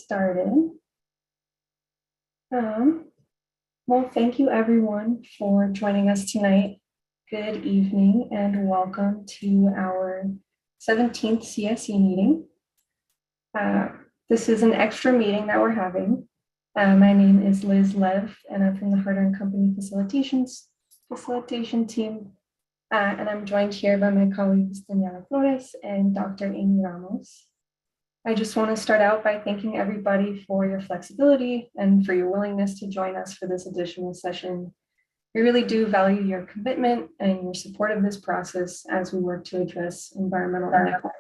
started. Well, thank you everyone for joining us tonight. Good evening and welcome to our 17th CSC meeting. This is an extra meeting that we're having. My name is Liz Lev and I'm from the Harder & Company facilitation team. And I'm joined here by my colleagues Daniela Flores and Dr. Amy Ramos. I just want to start out by thanking everybody for your flexibility and for your willingness to join us for this additional session. We really do value your commitment and your support of this process as we work to address environmental inequity.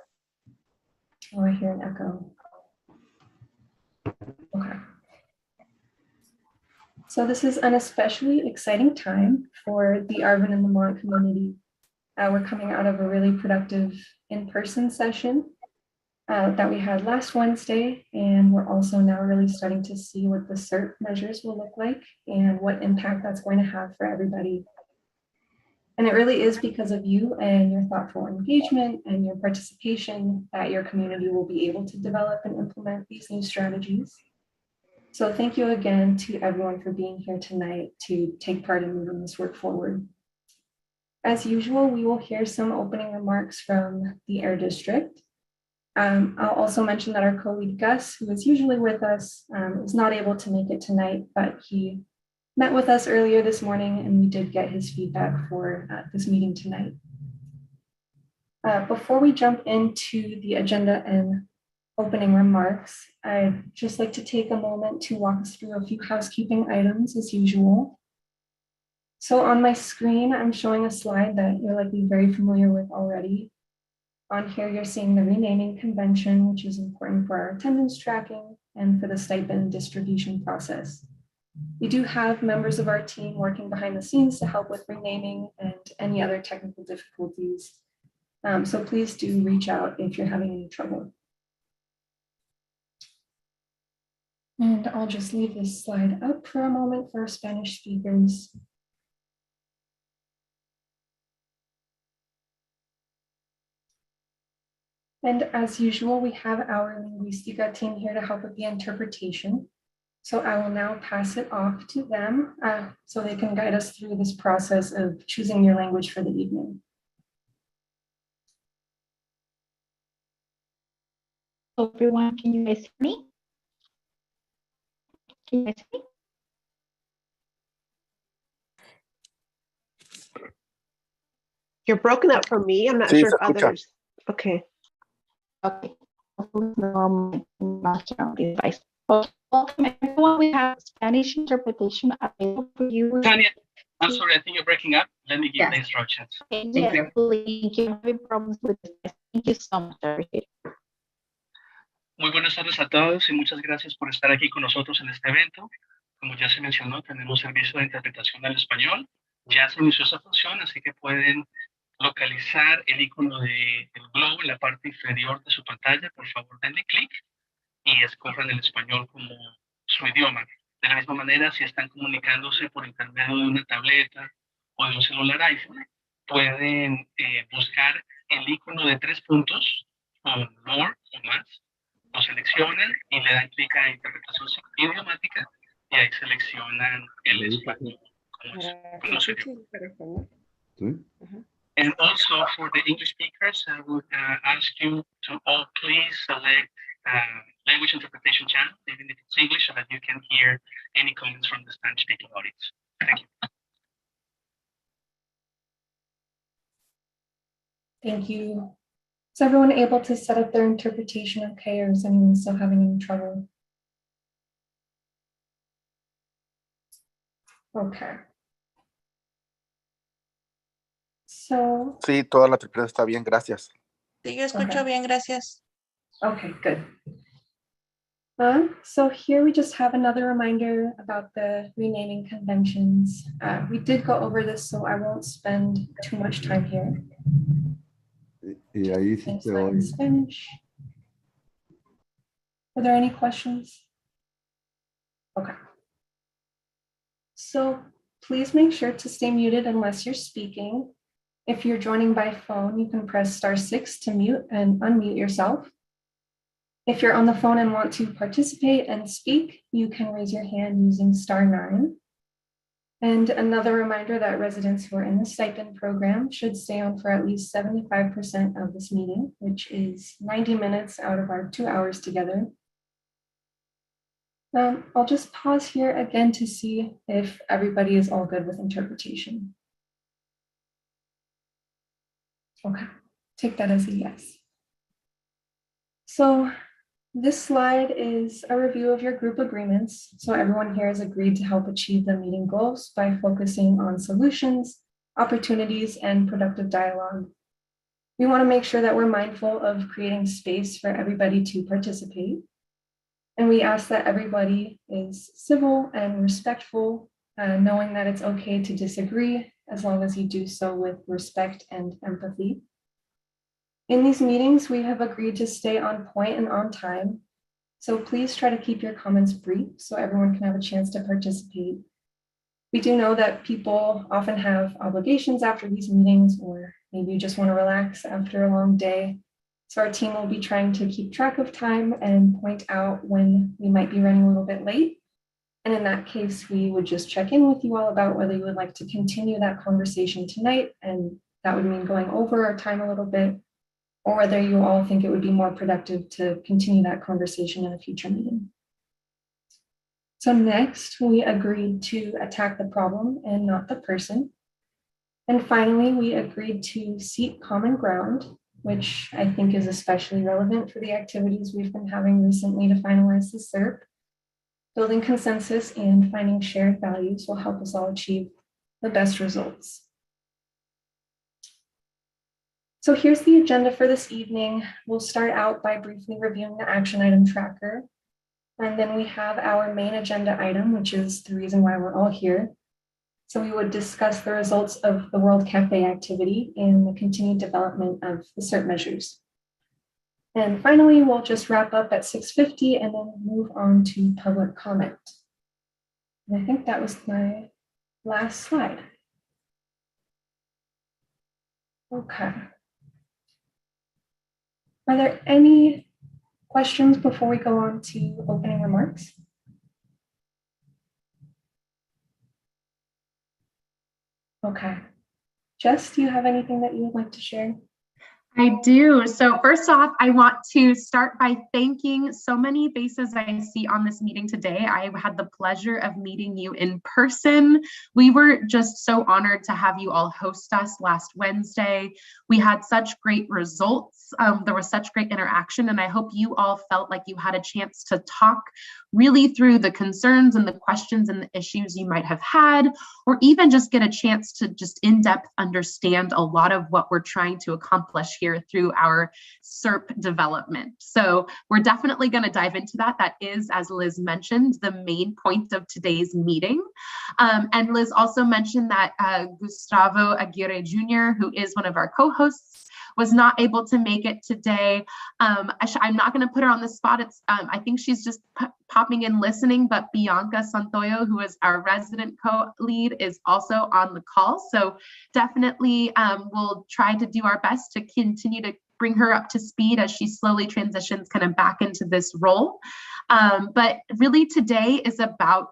Oh, I hear an echo. Okay. So this is an especially exciting time for the Arvin and Lamont community. We're coming out of a really productive in-person session that we had last Wednesday, and we're also now really starting to see what the CERT measures will look like and what impact that's going to have for everybody. And it really is because of you and your thoughtful engagement and your participation that your community will be able to develop and implement these new strategies. So thank you again to everyone for being here tonight to take part in moving this work forward. As usual, we will hear some opening remarks from the Air District. I'll also mention that our co-lead Gus, who is usually with us, is not able to make it tonight, but he met with us earlier this morning and we did get his feedback for this meeting tonight. Before we jump into the agenda and opening remarks, I'd just like to take a moment to walk us through a few housekeeping items as usual. So on my screen, I'm showing a slide that you're likely very familiar with already. On here, you're seeing the renaming convention, which is important for our attendance tracking and for the stipend distribution process. We do have members of our team working behind the scenes to help with renaming and any other technical difficulties. So please do reach out if you're having any trouble. And I'll just leave this slide up for a moment for our Spanish speakers. And as usual, we have our Linguistica team here to help with the interpretation. So I will now pass it off to them so they can guide us through this process of choosing your language for the evening. Hello everyone, can you guys hear me? Can you guys hear me? You're broken up for me. I'm not sure if others. Okay. Okay. Device. Welcome everyone. We have Spanish interpretation available for you. Tanya, I'm sorry, I think you're breaking up. Let me give the instructions. Okay, yes, thank you. Having problems with this. Thank you so much. Muy buenas tardes a todos y muchas gracias por estar aquí con nosotros en este evento. Como ya se mencionó, tenemos servicio de interpretación al español. Ya se inició esa función, así que pueden localizar el icono del globo en la parte inferior de su pantalla. Por favor, denle clic y escojan el español como su idioma. De la misma manera, si están comunicándose por intermedio de una tableta o de un celular iPhone, pueden buscar el icono de 3 puntos, o more o más, lo seleccionan y le dan clic a interpretación idiomática y ahí seleccionan el español como su idioma. And also for the English speakers, I would ask you to all please select language interpretation channel, even if it's English, so that you can hear any comments from the Spanish speaking audience. Thank you. Thank you. Is everyone able to set up their interpretation okay, or is anyone still having any trouble? Okay. So, sí, toda la tripleta está bien, gracias. Sí, yo escucho bien, gracias. Okay, good. So here we just have another reminder about the renaming conventions. We did go over this, so I won't spend too much time here. Y ahí sí te oigo. Spanish. Are there any questions? Okay. So please make sure to stay muted unless you're speaking. If you're joining by phone, you can press *6 to mute and unmute yourself. If you're on the phone and want to participate and speak, you can raise your hand using *9. And another reminder that residents who are in the stipend program should stay on for at least 75% of this meeting, which is 90 minutes out of our 2 hours together. I'll just pause here again to see if everybody is all good with interpretation. Okay, take that as a yes. So this slide is a review of your group agreements. So everyone here has agreed to help achieve the meeting goals by focusing on solutions, opportunities, and productive dialogue. We want to make sure that we're mindful of creating space for everybody to participate. And we ask that everybody is civil and respectful, knowing that it's okay to disagree as long as you do so with respect and empathy. In these meetings, we have agreed to stay on point and on time. So please try to keep your comments brief so everyone can have a chance to participate. We do know that people often have obligations after these meetings, or maybe you just want to relax after a long day. So our team will be trying to keep track of time and point out when we might be running a little bit late. And in that case, we would just check in with you all about whether you would like to continue that conversation tonight. And that would mean going over our time a little bit, or whether you all think it would be more productive to continue that conversation in a future meeting. So next, we agreed to attack the problem and not the person. And finally, we agreed to seek common ground, which I think is especially relevant for the activities we've been having recently to finalize the SERP. Building consensus and finding shared values will help us all achieve the best results. So here's the agenda for this evening. We'll start out by briefly reviewing the action item tracker. And then we have our main agenda item, which is the reason why we're all here. So we would discuss the results of the World Cafe activity and the continued development of the SERP measures. And finally, we'll just wrap up at 6:50 and then move on to public comment. And I think that was my last slide. Okay. Are there any questions before we go on to opening remarks? Okay. Jess, do you have anything that you would like to share? I do. So first off, I want to start by thanking so many faces I see on this meeting today. I had the pleasure of meeting you in person. We were just so honored to have you all host us last Wednesday. We had such great results. There was such great interaction, and I hope you all felt like you had a chance to talk really through the concerns and the questions and the issues you might have had, or even just get a chance to just in-depth understand a lot of what we're trying to accomplish here through our SERP development. So we're definitely going to dive into that. That is, as Liz mentioned, the main point of today's meeting. And Liz also mentioned that Gustavo Aguirre Jr., who is one of our co-hosts, was not able to make it today. I'm not going to put her on the spot. I think she's just popping in listening, but Bianca Santoyo, who is our resident co-lead, is also on the call. So definitely we'll try to do our best to continue to bring her up to speed as she slowly transitions kind of back into this role. But really today is about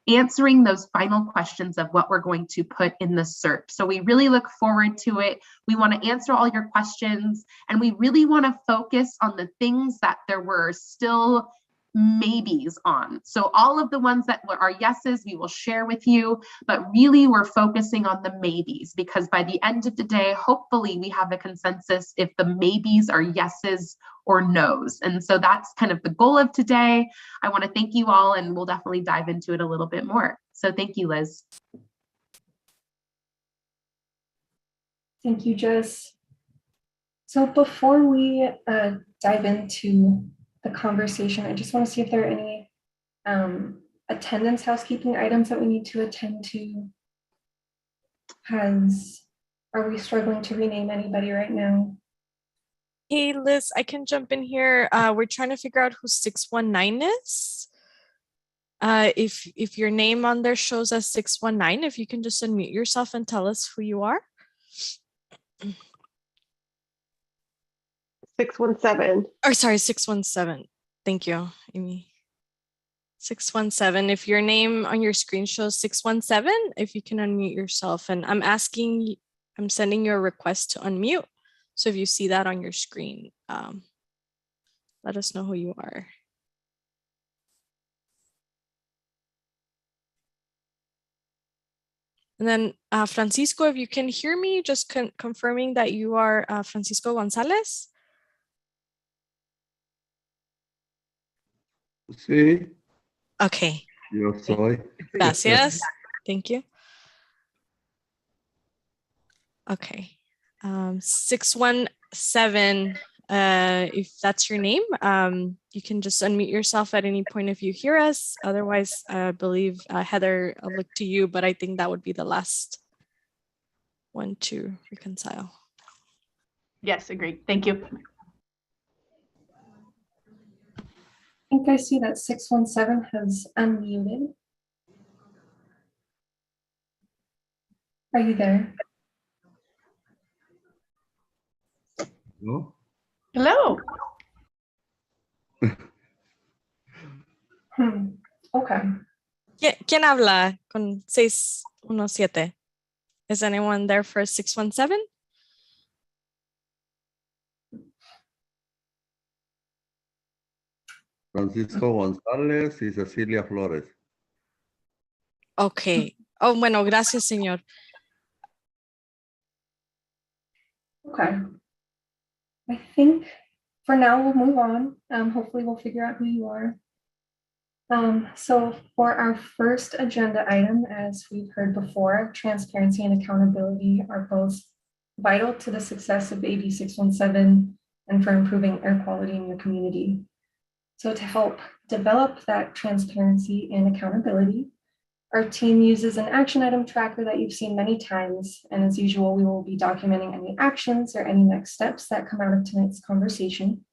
answering those final questions of what we're going to put in the SERP. So we really look forward to it. We want to answer all your questions, and we really want to focus on the things that there were still maybes on. So all of the ones that are yeses, we will share with you, but really we're focusing on the maybes, because by the end of the day, hopefully we have a consensus if the maybes are yeses or no's. And so that's kind of the goal of today. I want to thank you all, and we'll definitely dive into it a little bit more. So thank you, Liz. Thank you, Jess. So before we dive into the conversation, I just want to see if there are any attendance housekeeping items that we need to attend to. Are we struggling to rename anybody right now? Hey, Liz, I can jump in here. We're trying to figure out who 619 is. If your name on there shows as 619, if you can just unmute yourself and tell us who you are. 617. Or sorry, 617. Thank you, Amy. 617. If your name on your screen shows 617, if you can unmute yourself. And I'm sending you a request to unmute. So if you see that on your screen, let us know who you are. And then Francisco, if you can hear me, just confirming that you are Francisco Gonzalez. Sí, Okay. yo soy. Gracias. Thank you. Okay. 617, if that's your name, you can just unmute yourself at any point if you hear us. Otherwise, I believe Heather, I'll look to you, but I think that would be the last one to reconcile. Yes, agreed. Thank you. I think I see that 617 has unmuted. Are you there? ¿No? Hello. Okay. ¿Quién habla con 617? Is anyone there for 617? Francisco González y Cecilia Flores. Okay. Oh, bueno, gracias, señor. Okay. I think for now we'll move on. Hopefully we'll figure out who you are. So for our first agenda item, as we've heard before, transparency and accountability are both vital to the success of AB 617 and for improving air quality in your community. So to help develop that transparency and accountability, our team uses an action item tracker that you've seen many times. And as usual, we will be documenting any actions or any next steps that come out of tonight's conversation.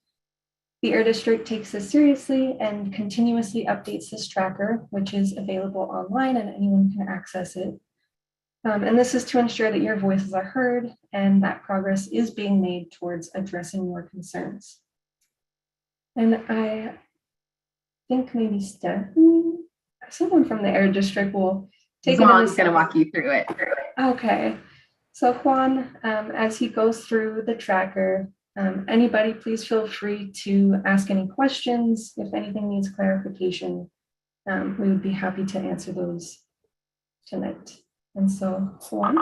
The Air District takes this seriously and continuously updates this tracker, which is available online and anyone can access it. And this is to ensure that your voices are heard and that progress is being made towards addressing your concerns. And I think maybe Stephanie, someone from the Air District will take Juan's going to walk you through it. Okay. So Juan, as he goes through the tracker, anybody please feel free to ask any questions. If anything needs clarification, we would be happy to answer those tonight. And so Juan.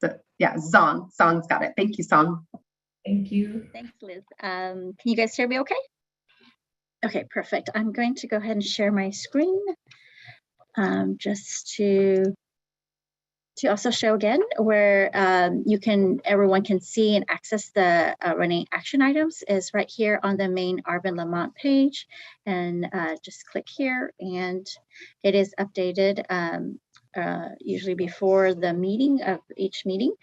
So, yeah, Song's got it. Thank you, Song. Thank you. Thanks, Liz. Can you guys hear me okay? Okay, perfect. I'm going to go ahead and share my screen just to also show again where everyone can see and access the running action items is right here on the main Arvin Lamont page. And just click here and it is updated usually before the meeting of each meeting.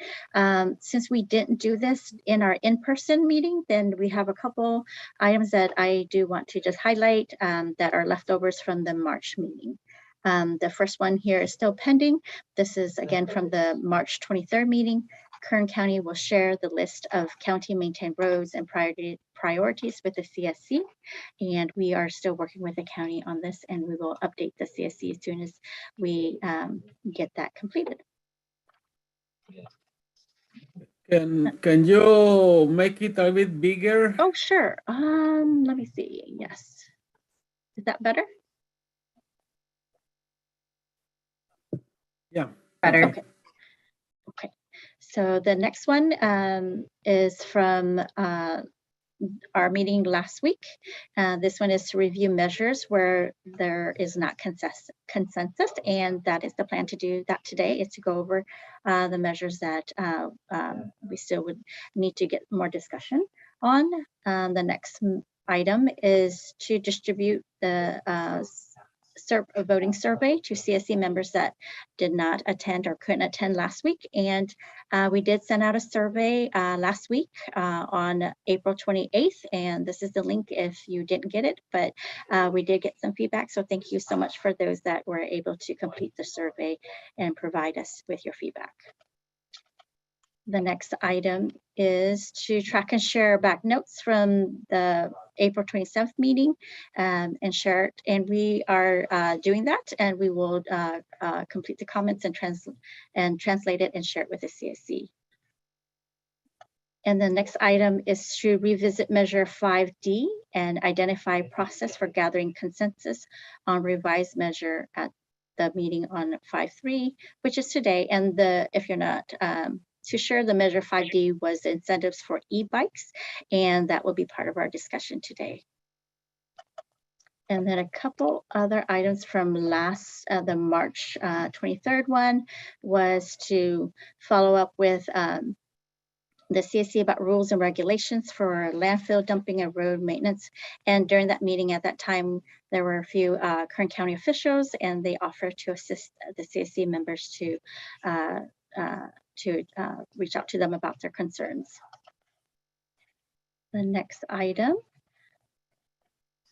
Since we didn't do this in our in-person meeting, then we have a couple items that I do want to just highlight that are leftovers from the March meeting. The first one here is still pending. This is again from the March 23rd meeting. Kern County will share the list of county maintained roads and priorities with the CSC. And we are still working with the county on this and we will update the CSC as soon as we get that completed. Can you make it a bit bigger? Oh, sure. Let me see. Yes. Is that better? Yeah. Better. Okay. Okay. So the next one is from our meeting last week. This one is to review measures where there is not consensus, and that is the plan to do that today, is to go over the measures that we still would need to get more discussion on. The next item is to distribute the voting survey to CSC members that did not attend or couldn't attend last week. And we did send out a survey last week on April 28th. And this is the link if you didn't get it, but we did get some feedback. So thank you so much for those that were able to complete the survey and provide us with your feedback. The next item is to track and share back notes from the April 27th meeting and share it. And we are doing that, and we will complete the comments and translate it and share it with the CSC. And the next item is to revisit measure 5D and identify process for gathering consensus on revised measure at the meeting on 5/3, which is today. And if you're not to share, the measure 5D was incentives for e-bikes, and that will be part of our discussion today. And then a couple other items from the March 23rd one was to follow up with the CSC about rules and regulations for landfill dumping and road maintenance. And during that meeting at that time, there were a few Kern County officials, and they offered to assist the CSC members to reach out to them about their concerns. The next item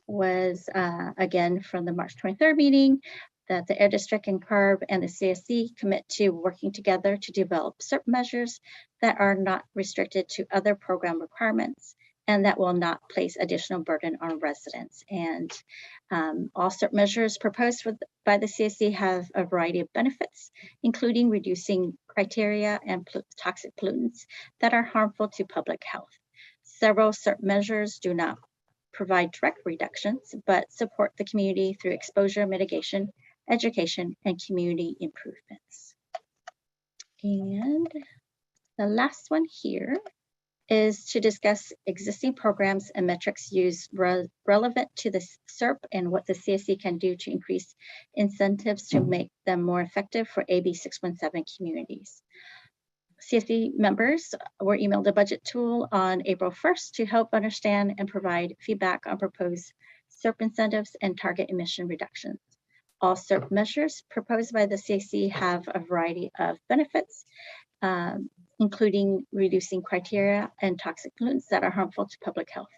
was, again, from the March 23rd meeting, that the Air District and CARB and the CSC commit to working together to develop certain measures that are not restricted to other program requirements and that will not place additional burden on residents. And all certain measures proposed by the CSC have a variety of benefits, including reducing criteria and toxic pollutants that are harmful to public health. Several certain measures do not provide direct reductions, but support the community through exposure mitigation, education, and community improvements. And the last one here is to discuss existing programs and metrics used relevant to the SERP and what the CSC can do to increase incentives to make them more effective for AB 617 communities. CSC members were emailed a budget tool on April 1st to help understand and provide feedback on proposed SERP incentives and target emission reductions. All SERP measures proposed by the CSC have a variety of benefits, including reducing criteria and toxic pollutants that are harmful to public health.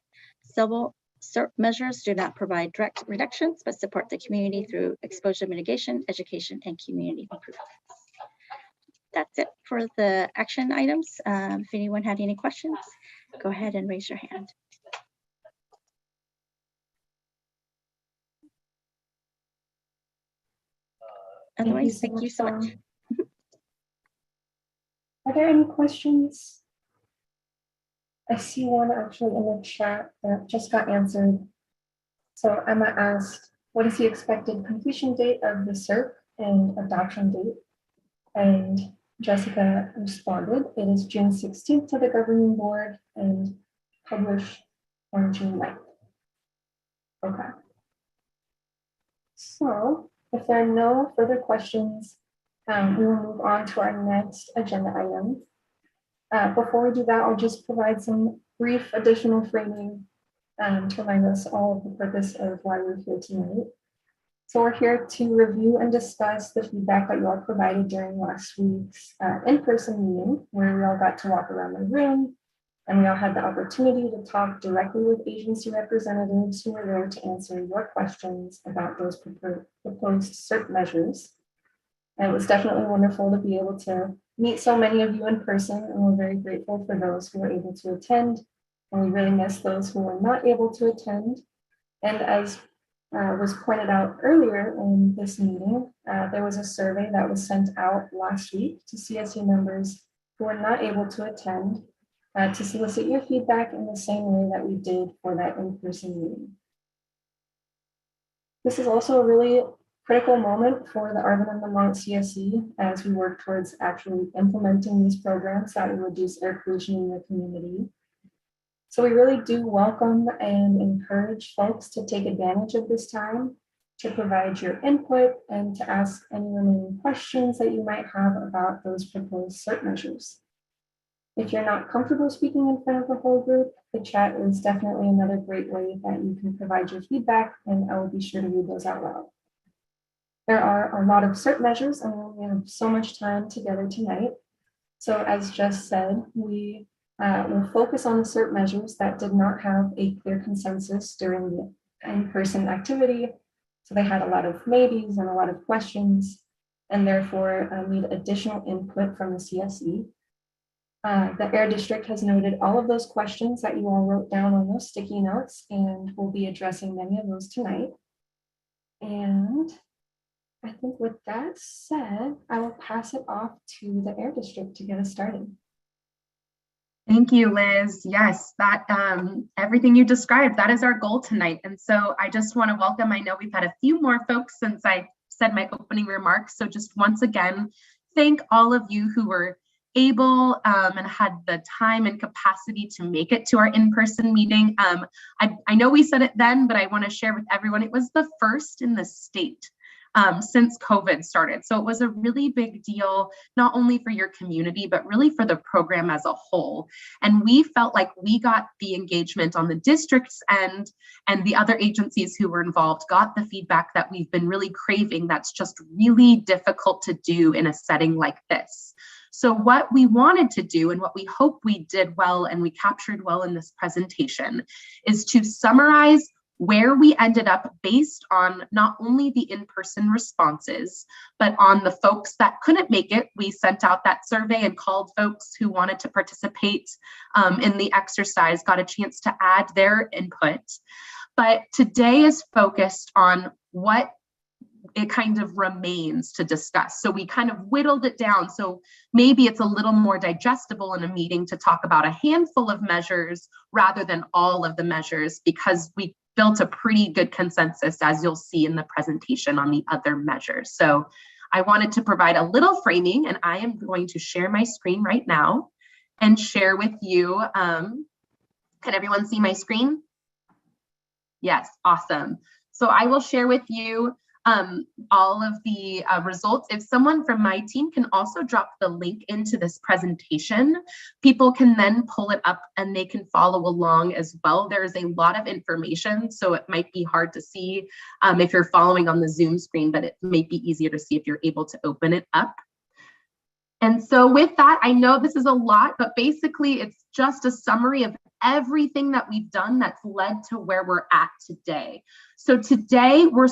Several SERP measures do not provide direct reductions, but support the community through exposure mitigation, education, and community improvements. That's it for the action items. If anyone had any questions, go ahead and raise your hand. Otherwise, thank you so much. Are there any questions? I see one actually in the chat that just got answered. So Emma asked, what is the expected completion date of the SERP and adoption date? And Jessica responded, it is June 16th to the governing board and published on June 9th. Okay. So if there are no further questions, we will move on to our next agenda item. Before we do that, I'll just provide some brief additional framing to remind us all of the purpose of why we're here tonight. So we're here to review and discuss the feedback that you all provided during last week's in-person meeting, where we all got to walk around the room and we all had the opportunity to talk directly with agency representatives who were there to answer your questions about those proposed SERP measures. And it was definitely wonderful to be able to meet so many of you in person, and we're very grateful for those who were able to attend, and we really miss those who were not able to attend. And as was pointed out earlier in this meeting, there was a survey that was sent out last week to CSC members who were not able to attend to solicit your feedback in the same way that we did for that in-person meeting. This is also a really critical moment for the Arvin and Lamont CSC as we work towards actually implementing these programs that will reduce air pollution in the community. So we really do welcome and encourage folks to take advantage of this time to provide your input and to ask any remaining questions that you might have about those proposed SERP measures. If you're not comfortable speaking in front of the whole group, the chat is definitely another great way that you can provide your feedback, and I will be sure to read those out loud. There are a lot of SERP measures, and we only have so much time together tonight. So as Jess said, we will focus on the SERP measures that did not have a clear consensus during the in-person activity. So they had a lot of maybes and a lot of questions, and therefore need additional input from the CSC. The Air District has noted all of those questions that you all wrote down on those sticky notes, and we'll be addressing many of those tonight. And I think with that said, I will pass it off to the Air District to get us started. Thank you, Liz. Yes, that everything you described, that is our goal tonight. And so I just want to welcome, I know we've had a few more folks since I said my opening remarks. So just once again, thank all of you who were able and had the time and capacity to make it to our in-person meeting. I know we said it then, but I want to share with everyone, it was the first in the state since COVID started. So it was a really big deal, not only for your community, but really for the program as a whole. And we felt like we got the engagement on the district's end, and the other agencies who were involved got the feedback that we've been really craving that's just really difficult to do in a setting like this. So what we wanted to do, and what we hope we did well and we captured well in this presentation, is to summarize where we ended up based on not only the in-person responses, but on the folks that couldn't make it. We sent out that survey and called folks who wanted to participate in the exercise, got a chance to add their input. But today is focused on what it kind of remains to discuss. So we kind of whittled it down. So maybe it's a little more digestible in a meeting to talk about a handful of measures rather than all of the measures, because we built a pretty good consensus, as you'll see in the presentation, on the other measures. So I wanted to provide a little framing, and I am going to share my screen right now and share with you. Can everyone see my screen? Yes, awesome. So I will share with you all of the results. If someone from my team can also drop the link into this presentation, people can then pull it up and they can follow along as well. There's a lot of information, so it might be hard to see if you're following on the Zoom screen, but it may be easier to see if you're able to open it up. And so with that, I know this is a lot, but basically it's just a summary of everything that we've done that's led to where we're at today. So today we're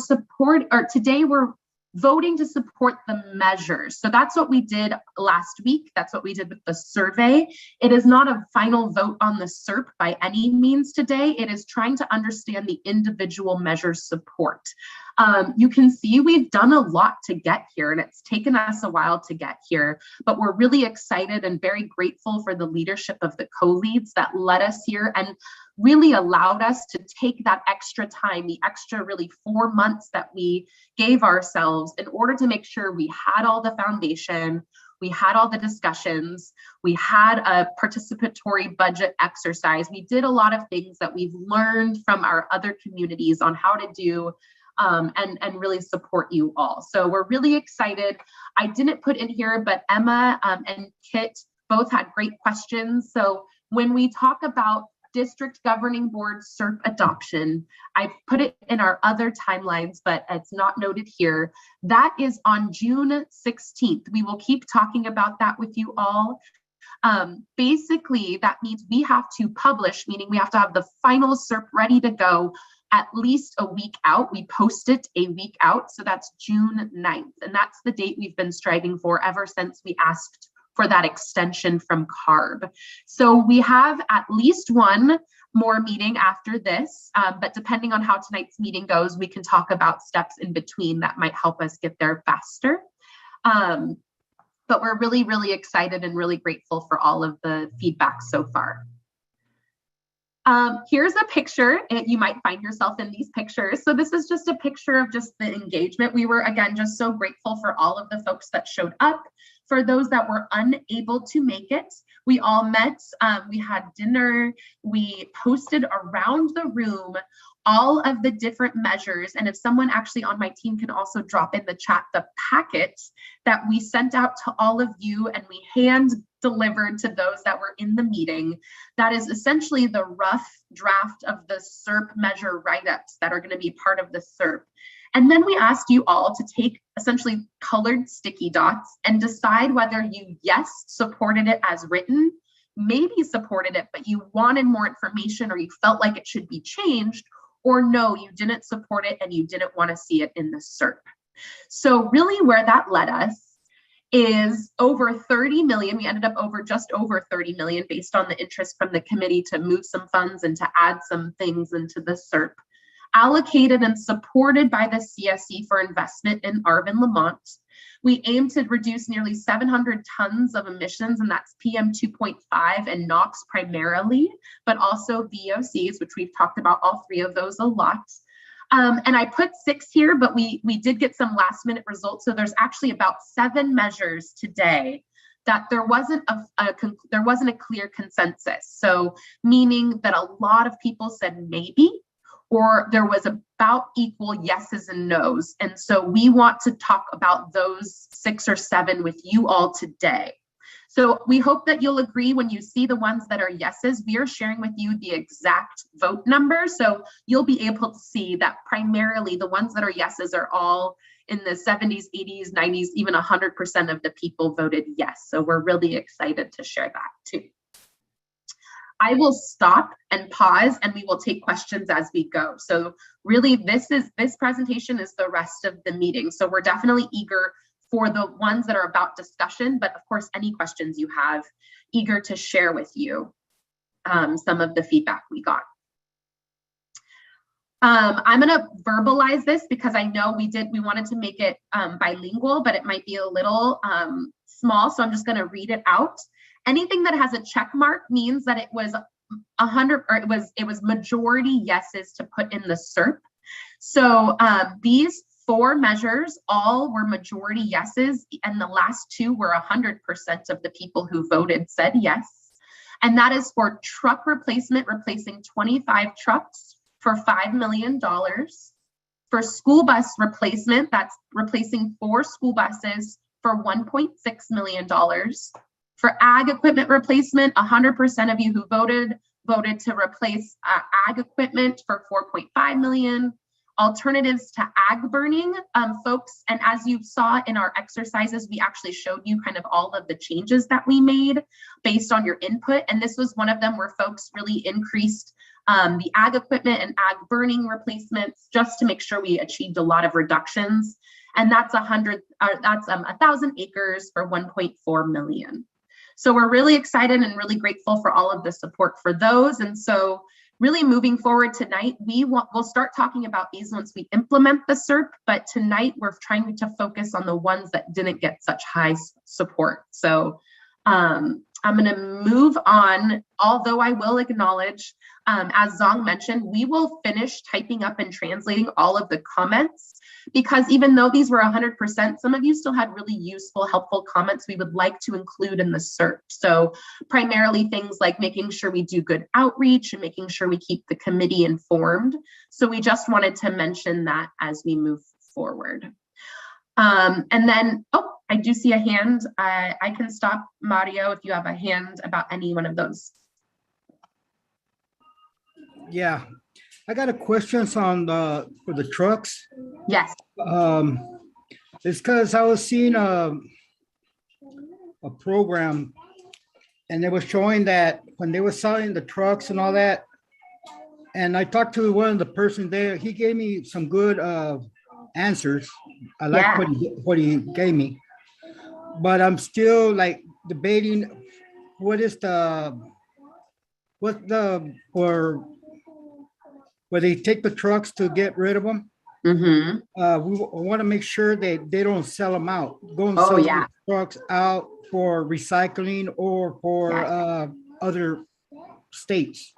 voting to support the measures. So that's what we did last week. That's what we did with the survey. It is not a final vote on the SERP by any means today. It is trying to understand the individual measures support. You can see we've done a lot to get here, and it's taken us a while to get here, but we're really excited and very grateful for the leadership of the co-leads that led us here and really allowed us to take that extra time, the extra really 4 months that we gave ourselves in order to make sure we had all the foundation, we had all the discussions, we had a participatory budget exercise. We did a lot of things that we've learned from our other communities on how to do and really support you all. So we're really excited. I didn't put in here, but Emma and Kit both had great questions. So when we talk about district governing board SERP adoption, I put it in our other timelines, but it's not noted here. That is on June 16th. We will keep talking about that with you all. Basically, that means we have to publish, meaning we have to have the final SERP ready to go at least a week out. We post it a week out, so that's June 9th. And that's the date we've been striving for ever since we asked for that extension from CARB. So we have at least one more meeting after this, but depending on how tonight's meeting goes, we can talk about steps in between that might help us get there faster. But we're really, really excited and really grateful for all of the feedback so far. Here's a picture. You might find yourself in these pictures. So this is just a picture of just the engagement. We were, again, just so grateful for all of the folks that showed up. For those that were unable to make it, we all met, we had dinner, we posted around the room all of the different measures. And if someone actually on my team can also drop in the chat the packet that we sent out to all of you and we hand delivered to those that were in the meeting, that is essentially the rough draft of the SERP measure write-ups that are going to be part of the SERP. And then we asked you all to take essentially colored sticky dots and decide whether you, yes, supported it as written, maybe supported it, but you wanted more information or you felt like it should be changed, or no, you didn't support it and you didn't want to see it in the SERP. So really where that led us is over 30 million. We ended up just over 30 million based on the interest from the committee to move some funds and to add some things into the SERP, allocated and supported by the CSC for investment in Arvin, Lamont. We aim to reduce nearly 700 tons of emissions, and that's PM 2.5 and NOx primarily, but also VOCs, which we've talked about all three of those a lot. And I put 6 here, but we did get some last minute results. So there's actually about 7 measures today that there wasn't a clear consensus. So meaning that a lot of people said maybe, or there was about equal yeses and nos. And so we want to talk about those 6 or 7 with you all today. So we hope that you'll agree when you see the ones that are yeses. We are sharing with you the exact vote number. So you'll be able to see that primarily the ones that are yeses are all in the 70s, 80s, 90s, even 100% of the people voted yes. So we're really excited to share that too. I will stop and pause and we will take questions as we go. So really this presentation is the rest of the meeting. So we're definitely eager for the ones that are about discussion, but of course, any questions you have, eager to share with you some of the feedback we got. I'm gonna verbalize this because I know we wanted to make it bilingual, but it might be a little small, so I'm just gonna read it out. Anything that has a check mark means that it was 100, or it was majority yeses to put in the SERP. So these 4 measures all were majority yeses, and the last 2 were 100% of the people who voted said yes. And that is for truck replacement, replacing 25 trucks for $5 million. For school bus replacement, that's replacing 4 school buses for $1.6 million. For ag equipment replacement, 100% of you who voted to replace ag equipment for $4.5 million. Alternatives to ag burning, folks, and as you saw in our exercises, we actually showed you kind of all of the changes that we made based on your input, and this was one of them where folks really increased the ag equipment and ag burning replacements just to make sure we achieved a lot of reductions, and that's 1,000 acres for 1.4 million. So we're really excited and really grateful for all of the support for those, and so really moving forward tonight, we'll start talking about these once we implement the SERP, but tonight we're trying to focus on the ones that didn't get such high support. So I'm gonna move on, although I will acknowledge, as Zong mentioned, we will finish typing up and translating all of the comments, because even though these were 100%, some of you still had really useful, helpful comments we would like to include in the SERP. So primarily things like making sure we do good outreach and making sure we keep the committee informed. So we just wanted to mention that as we move forward. And then, oh, I do see a hand. I can stop, Mario, if you have a hand about any one of those. Yeah, I got a question on for the trucks. Yes. It's because I was seeing a program, and they were showing that when they were selling the trucks and all that, and I talked to one of the person there. He gave me some good answers. I like what he gave me, but I'm still like debating where they take the trucks to get rid of them. Mm-hmm. We want to make sure that they don't sell them out. Go and sell the trucks out for recycling or for other states.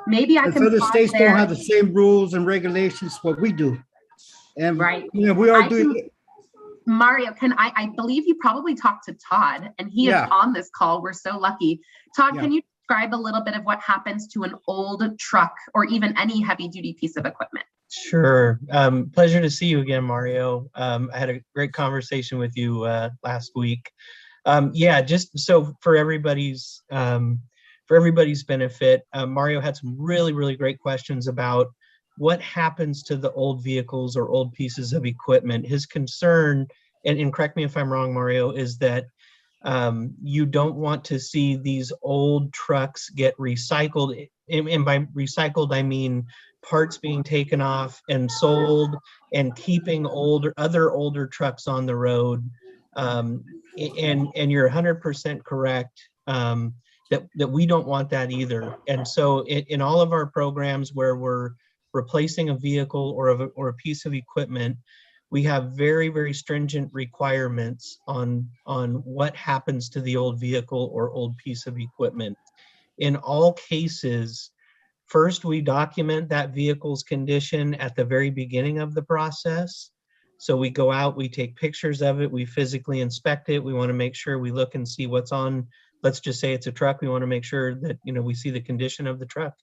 Maybe I can. Other states don't have the same rules and regulations what we do, and you know, we are doing it. Mario, I believe you probably talked to Todd, and he is on this call. We're so lucky. Todd, can you describe a little bit of what happens to an old truck or even any heavy duty piece of equipment? Sure. Pleasure to see you again, Mario. I had a great conversation with you last week. Just so for everybody's benefit, Mario had some really great questions about what happens to the old vehicles or old pieces of equipment. His concern, and correct me if I'm wrong, Mario, is that you don't want to see these old trucks get recycled. And by recycled, I mean parts being taken off and sold and keeping other older trucks on the road. and you're 100% correct, that we don't want that either. And so in all of our programs where we're replacing a vehicle or a piece of equipment, we have very, very stringent requirements on what happens to the old vehicle or old piece of equipment. In all cases, first we document that vehicle's condition at the very beginning of the process. So we go out, we take pictures of it, we physically inspect it. We want to make sure we look and see what's on. Let's just say it's a truck. We want to make sure that, you know, we see the condition of the truck.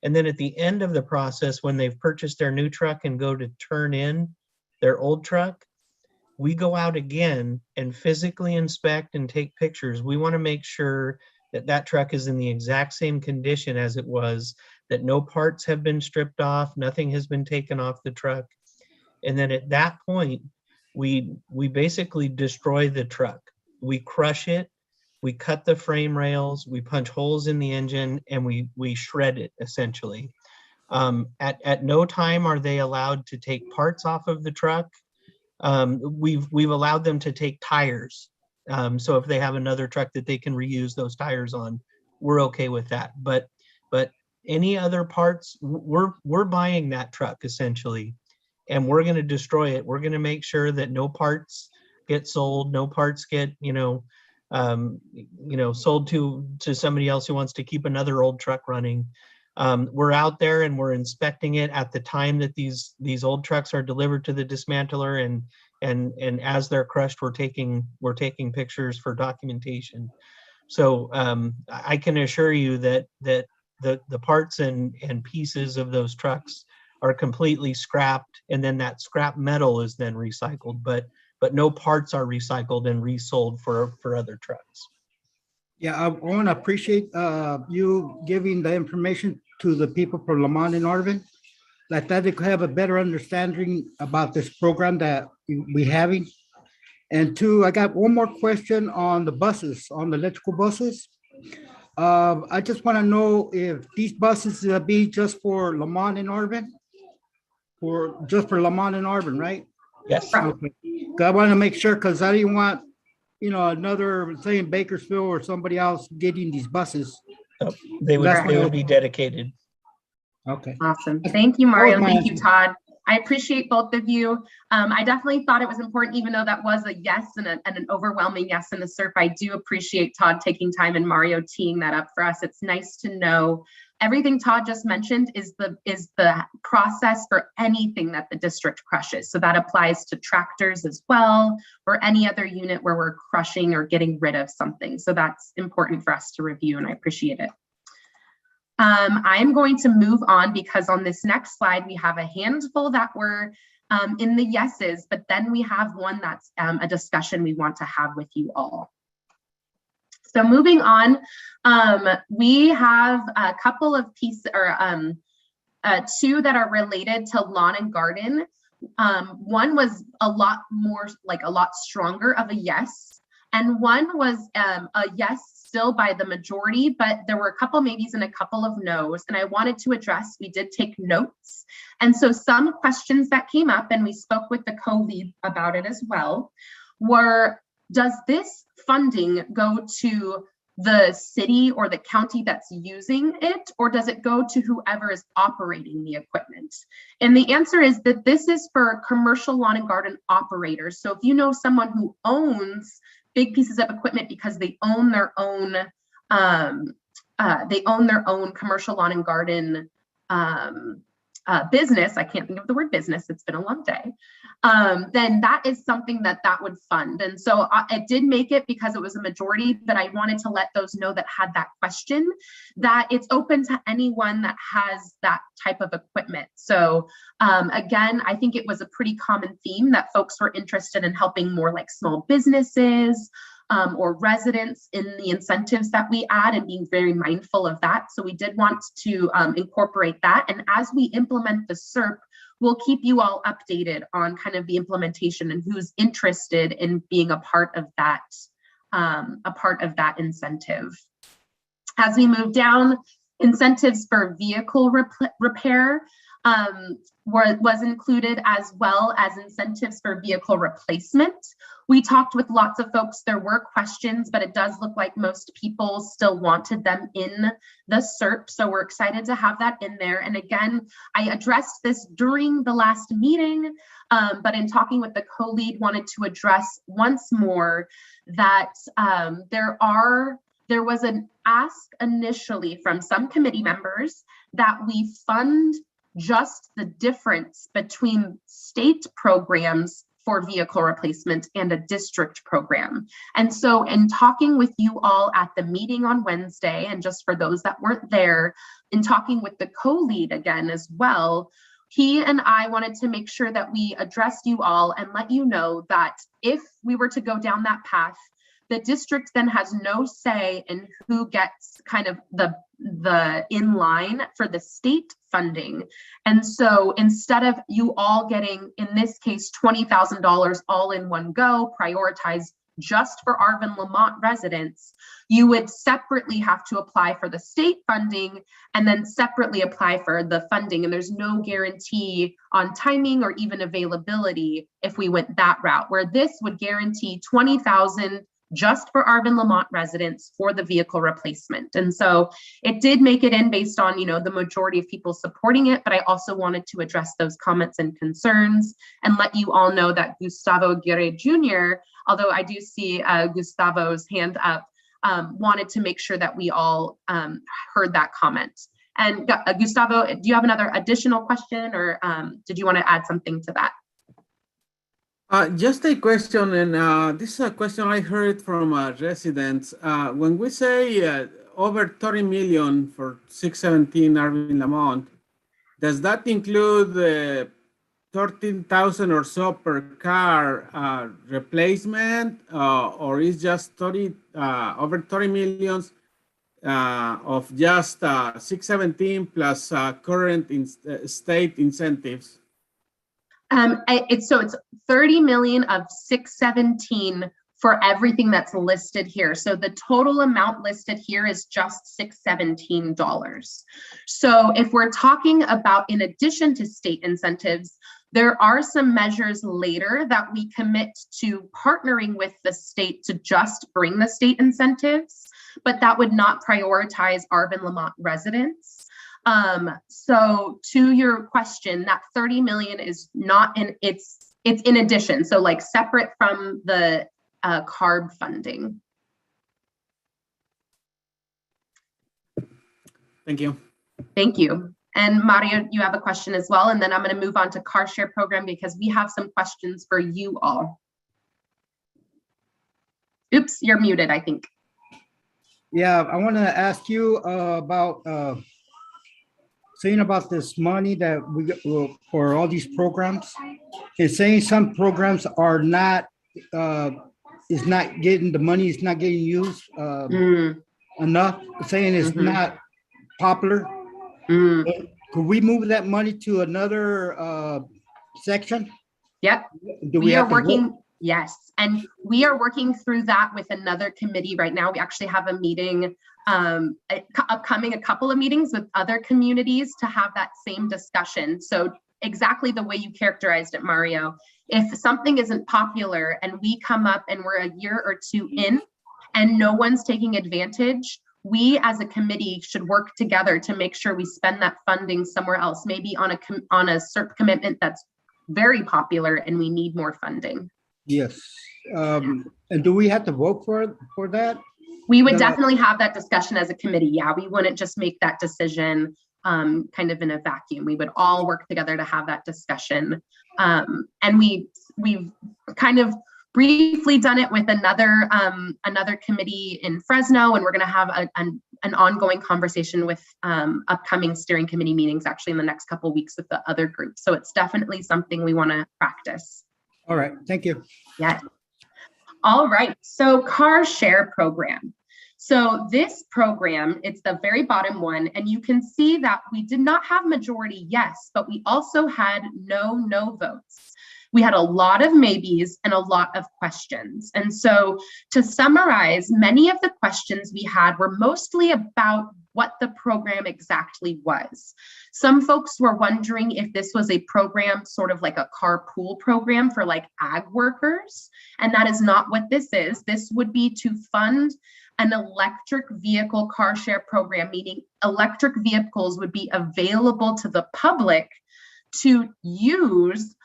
And then at the end of the process, when they've purchased their new truck and go to turn in their old truck, we go out again and physically inspect and take pictures. We want to make sure that that truck is in the exact same condition as it was, that no parts have been stripped off, nothing has been taken off the truck. And then at that point, we basically destroy the truck. We crush it, we cut the frame rails, we punch holes in the engine, and we shred it essentially. At no time are they allowed to take parts off of the truck. We've allowed them to take tires. So if they have another truck that they can reuse those tires on, we're okay with that. But any other parts, we're buying that truck essentially, and we're going to destroy it. We're going to make sure that no parts get sold, no parts get sold to somebody else who wants to keep another old truck running. We're out there and we're inspecting it at the time that these old trucks are delivered to the dismantler, and as they're crushed, we're taking pictures for documentation. So I can assure you that the parts and pieces of those trucks are completely scrapped, and then that scrap metal is then recycled, but no parts are recycled and resold for other trucks. Yeah, I want to appreciate you giving the information to the people from Lamont and Arvin, like that they could have a better understanding about this program that we having. And two, I got one more question on the buses, on the electrical buses. I just want to know if these buses will be just for Lamont and Arvin, just for Lamont and Arvin, right? Yes. Okay. I want to make sure, because I didn't want, another, say in Bakersfield or somebody else getting these buses. Oh, they would be dedicated. Okay. Awesome. Thank you, Mario. Thank you, answer. Todd. I appreciate both of you. I definitely thought it was important, even though that was a yes and an overwhelming yes in the SERP. I do appreciate Todd taking time and Mario teeing that up for us. It's nice to know everything Todd just mentioned is the process for anything that the district crushes. So that applies to tractors as well, or any other unit where we're crushing or getting rid of something. So that's important for us to review, and I appreciate it. I'm going to move on because on this next slide, we have a handful that were in the yeses, but then we have one that's a discussion we want to have with you all. So moving on, we have a couple of pieces, or two that are related to lawn and garden. One was a lot more, like a lot stronger of a yes, and one was a yes still by the majority, but there were a couple maybes and a couple of no's, and I wanted to address, we did take notes. And so some questions that came up, and we spoke with the co-lead about it as well, were, does this funding go to the city or the county that's using it, or does it go to whoever is operating the equipment? And the answer is that this is for commercial lawn and garden operators. So if you know someone who owns big pieces of equipment because they own their own commercial lawn and garden business, I can't think of the word business, it's been a long day, then that is something that would fund. And so it did make it because it was a majority, but I wanted to let those know that had that question, that it's open to anyone that has that type of equipment. So again, I think it was a pretty common theme that folks were interested in helping more like small businesses, or residents in the incentives that we add, and being very mindful of that. So we did want to incorporate that. And as we implement the SERP, we'll keep you all updated on kind of the implementation and who's interested in being a part of that incentive. As we move down, incentives for vehicle repair was included, as well as incentives for vehicle replacement. We talked with lots of folks. There were questions, but it does look like most people still wanted them in the SERP. So we're excited to have that in there. And again, I addressed this during the last meeting, but in talking with the co-lead, wanted to address once more that there was an ask initially from some committee members that we fund just the difference between state programs for vehicle replacement and a district program. And so in talking with you all at the meeting on Wednesday, and just for those that weren't there, in talking with the co-lead again as well, he and I wanted to make sure that we addressed you all and let you know that if we were to go down that path, the district then has no say in who gets kind of the in line for the state funding. And so instead of you all getting, in this case, $20,000 all in one go, prioritized just for Arvin Lamont residents, you would separately have to apply for the state funding and then separately apply for the funding. And there's no guarantee on timing or even availability if we went that route, where this would guarantee $20,000 just for Arvin Lamont residents for the vehicle replacement. And so it did make it in based on, the majority of people supporting it, but I also wanted to address those comments and concerns and let you all know that Gustavo Aguirre Jr., although I do see Gustavo's hand up, wanted to make sure that we all heard that comment. And Gustavo, do you have another additional question, or did you want to add something to that? Just a question, and this is a question I heard from residents. When we say over 30 million for 617 Arvin Lamont, does that include 13,000 or so per car replacement, or is just over 30 millions of just 617 plus current state incentives? It's 30 million of 617 for everything that's listed here. So the total amount listed here is just $617. So if we're talking about, in addition to state incentives, there are some measures later that we commit to partnering with the state to just bring the state incentives, but that would not prioritize Arvin Lamont residents. So to your question, that 30 million is not in, it's in addition. So like separate from the CARB funding. Thank you. Thank you. And Mario, you have a question as well. And then I'm going to move on to car share program because we have some questions for you all. Oops, you're muted, I think. Yeah, I want to ask you about saying about this money that we get for all these programs. It's saying some programs are not is not getting the money, is not getting used enough, saying it's not popular. Could we move that money to another section? Yep. Do we are working, yes. And we are working through that with another committee right now. We actually have a meeting upcoming, a couple of meetings with other communities to have that same discussion. So exactly the way you characterized it, Mario. If something isn't popular and we come up and we're a year or two in and no one's taking advantage, we as a committee should work together to make sure we spend that funding somewhere else, maybe on a CERP commitment that's very popular and we need more funding. Yes. And do we have to vote for that? We would definitely have that discussion as a committee. Yeah, we wouldn't just make that decision kind of in a vacuum. We would all work together to have that discussion. And we've kind of briefly done it with another committee in Fresno, and we're going to have an ongoing conversation with upcoming steering committee meetings actually in the next couple of weeks with the other groups. So it's definitely something we want to practice. All right, thank you. Yeah. All right, so car share program. So this program, it's the very bottom one, and you can see that we did not have majority yes, but we also had no votes. We had a lot of maybes and a lot of questions. And so to summarize, many of the questions we had were mostly about what the program exactly was. Some folks were wondering if this was a program, sort of like a carpool program for like ag workers, and that is not what this is. This would be to fund an electric vehicle car share program, meaning electric vehicles would be available to the public to use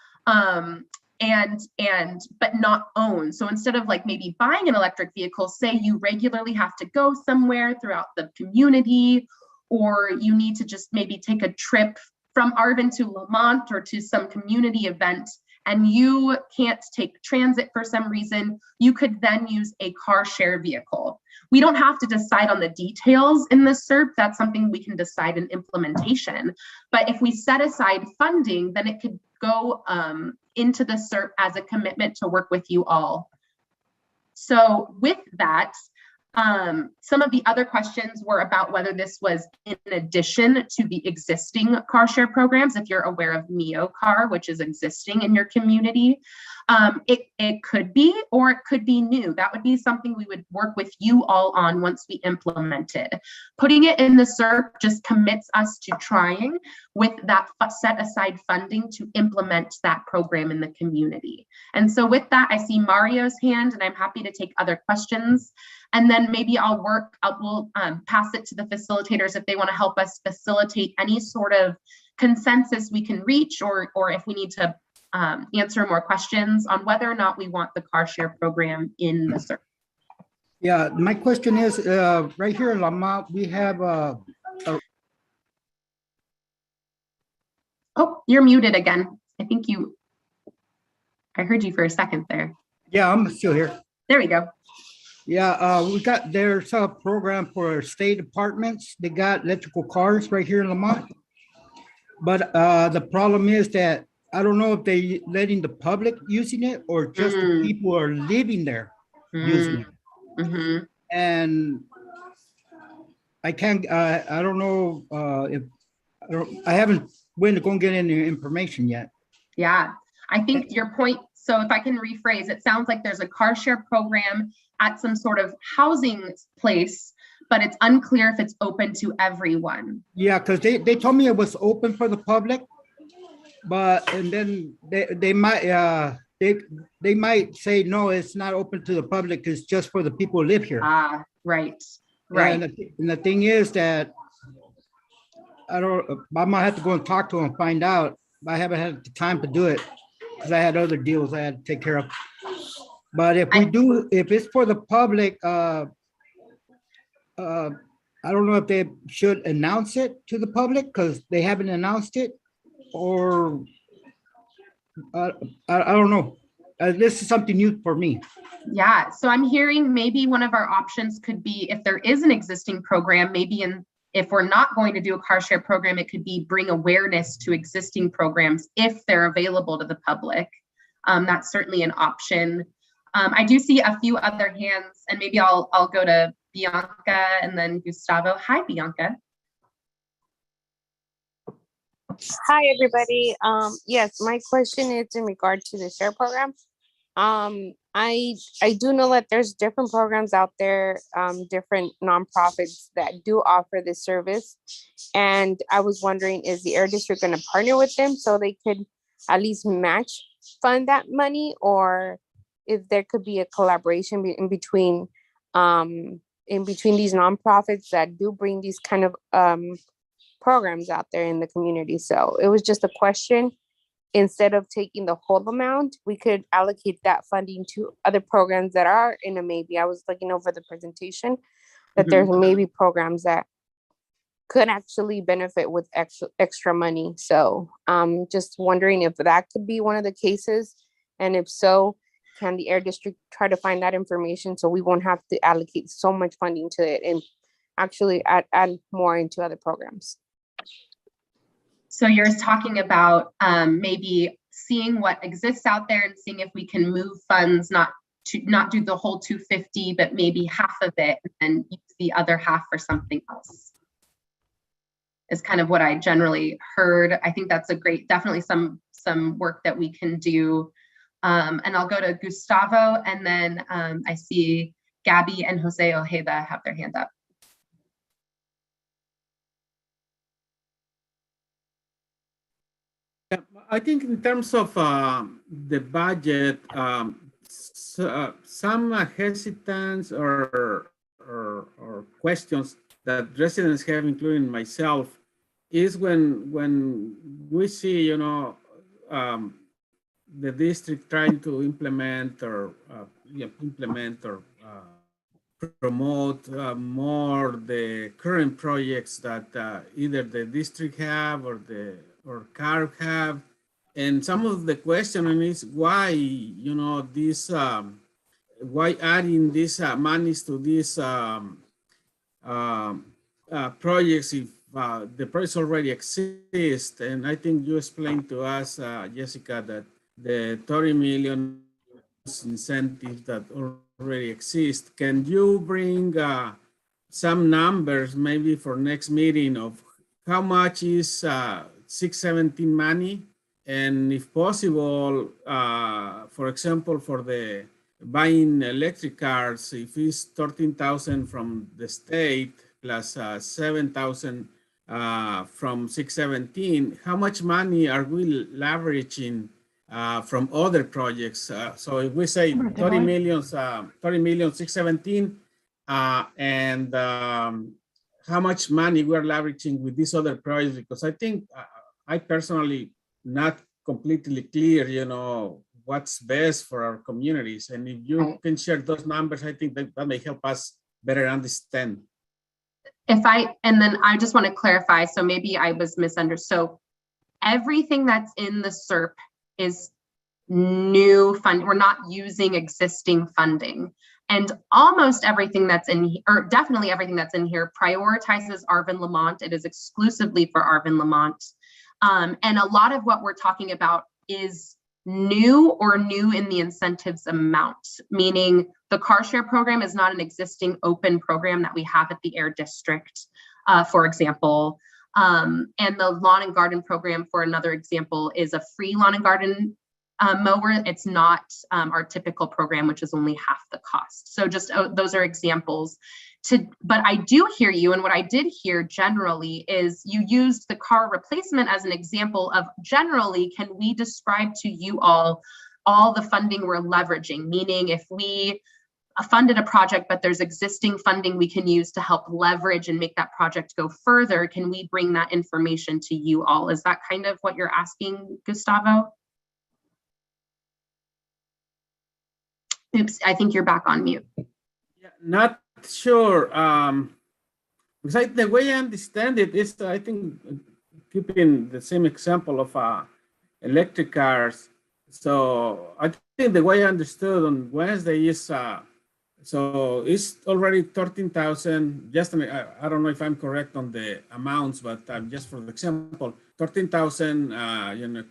but not own. So instead of like maybe buying an electric vehicle, say you regularly have to go somewhere throughout the community, or you need to just maybe take a trip from Arvin to Lamont or to some community event, and you can't take transit for some reason, you could then use a car share vehicle. We don't have to decide on the details in the SERP. That's something we can decide in implementation. But if we set aside funding, then it could go into the SERP as a commitment to work with you all. So with that, some of the other questions were about whether this was in addition to the existing car share programs. If you're aware of Neocar, which is existing in your community, it could be, or it could be new. That would be something we would work with you all on once we implement it. Putting it in the SERP just commits us to trying with that set aside funding to implement that program in the community. And so with that, I see Mario's hand, and I'm happy to take other questions. And then maybe we'll pass it to the facilitators if they want to help us facilitate any sort of consensus we can reach, or if we need to answer more questions on whether or not we want the car share program in the SERP. Yeah, my question is, right here in Lamont, we have Oh, you're muted again. I heard you for a second there. Yeah, I'm still here. There we go. Yeah, there's a program for state departments. They got electrical cars right here in Lamont. But the problem is that I don't know if they letting the public using it or just the people who are living there using it. Mm-hmm. And I can't, I don't know I haven't went to go and get any information yet. Yeah, I think your point, so if I can rephrase, it sounds like there's a car share program at some sort of housing place, but it's unclear if it's open to everyone. Yeah, because they told me it was open for the public, and then they might they might say no, it's not open to the public, it's just for the people who live here. Ah, right. And the thing is that I might have to go and talk to them and find out. I haven't had the time to do it because I had other deals I had to take care of. But if it's for the public, I don't know if they should announce it to the public because they haven't announced it, or I don't know. This is something new for me. Yeah, so I'm hearing maybe one of our options could be, if there is an existing program, if we're not going to do a car share program, it could be bring awareness to existing programs if they're available to the public. That's certainly an option. I do see a few other hands, and maybe I'll go to Bianca and then Gustavo. Hi, Bianca. Hi, everybody. Yes, my question is in regard to the share program. I do know that there's different programs out there, different nonprofits that do offer this service. And I was wondering, is the Air District going to partner with them so they could at least match fund that money, or if there could be a collaboration in between these nonprofits that do bring these kind of programs out there in the community. So it was just a question. Instead of taking the whole amount, we could allocate that funding to other programs that are in a maybe. I was looking over the presentation that there's maybe programs that could actually benefit with extra money. So just wondering if that could be one of the cases. And if so, can the Air District try to find that information so we won't have to allocate so much funding to it and actually add more into other programs? So you're talking about maybe seeing what exists out there and seeing if we can move funds, not do the whole 250, but maybe half of it and then use the other half for something else, is kind of what I generally heard. I think that's definitely some work that we can do. And I'll go to Gustavo, and then I see Gabby and Jose Ojeda have their hand up. I think in terms of the budget, some hesitance or questions that residents have, including myself, is when we see, the district trying to implement or promote more the current projects that either the district have or CARB have. And some of the questioning is why, this, why adding these monies to these projects if the projects already exist. And I think you explained to us, Jessica, that the 30 million incentives that already exist. Can you bring some numbers maybe for next meeting of how much is 617 money? And if possible, for example, for the buying electric cars, if it's 13,000 from the state plus 7,000 from 617, how much money are we leveraging from other projects? So if we say 30 million, 617, and how much money we're leveraging with these other projects? Because I think I personally not completely clear, what's best for our communities. And if you can share those numbers, I think that may help us better understand. And then I just want to clarify, so maybe I was misunderstood. So everything that's in the SERP is new fund. We're not using existing funding. And almost everything that's in here, or definitely everything that's in here, prioritizes Arvin Lamont. It is exclusively for Arvin Lamont. And a lot of what we're talking about is new or new in the incentives amount, meaning the car share program is not an existing open program that we have at the Air District, for example. And the lawn and garden program, for another example, is a free lawn and garden mower. It's not our typical program, which is only half the cost. So just those are examples. But I do hear you, and what I did hear generally is you used the car replacement as an example of generally, can we describe to you all the funding we're leveraging? Meaning if we funded a project, but there's existing funding we can use to help leverage and make that project go further, can we bring that information to you all? Is that kind of what you're asking, Gustavo? Oops, I think you're back on mute. Yeah, not sure. Because the way I understand it is, I think, keeping the same example of electric cars. So I think the way I understood on Wednesday is, so it's already 13,000. Just I don't know if I'm correct on the amounts, but just for the example, 13,000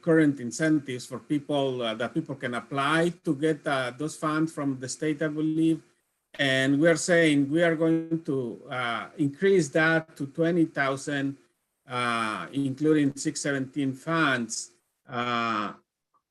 current incentives for people that people can apply to get those funds from the state, I believe. And we're saying we are going to increase that to 20,000, including 617 funds. And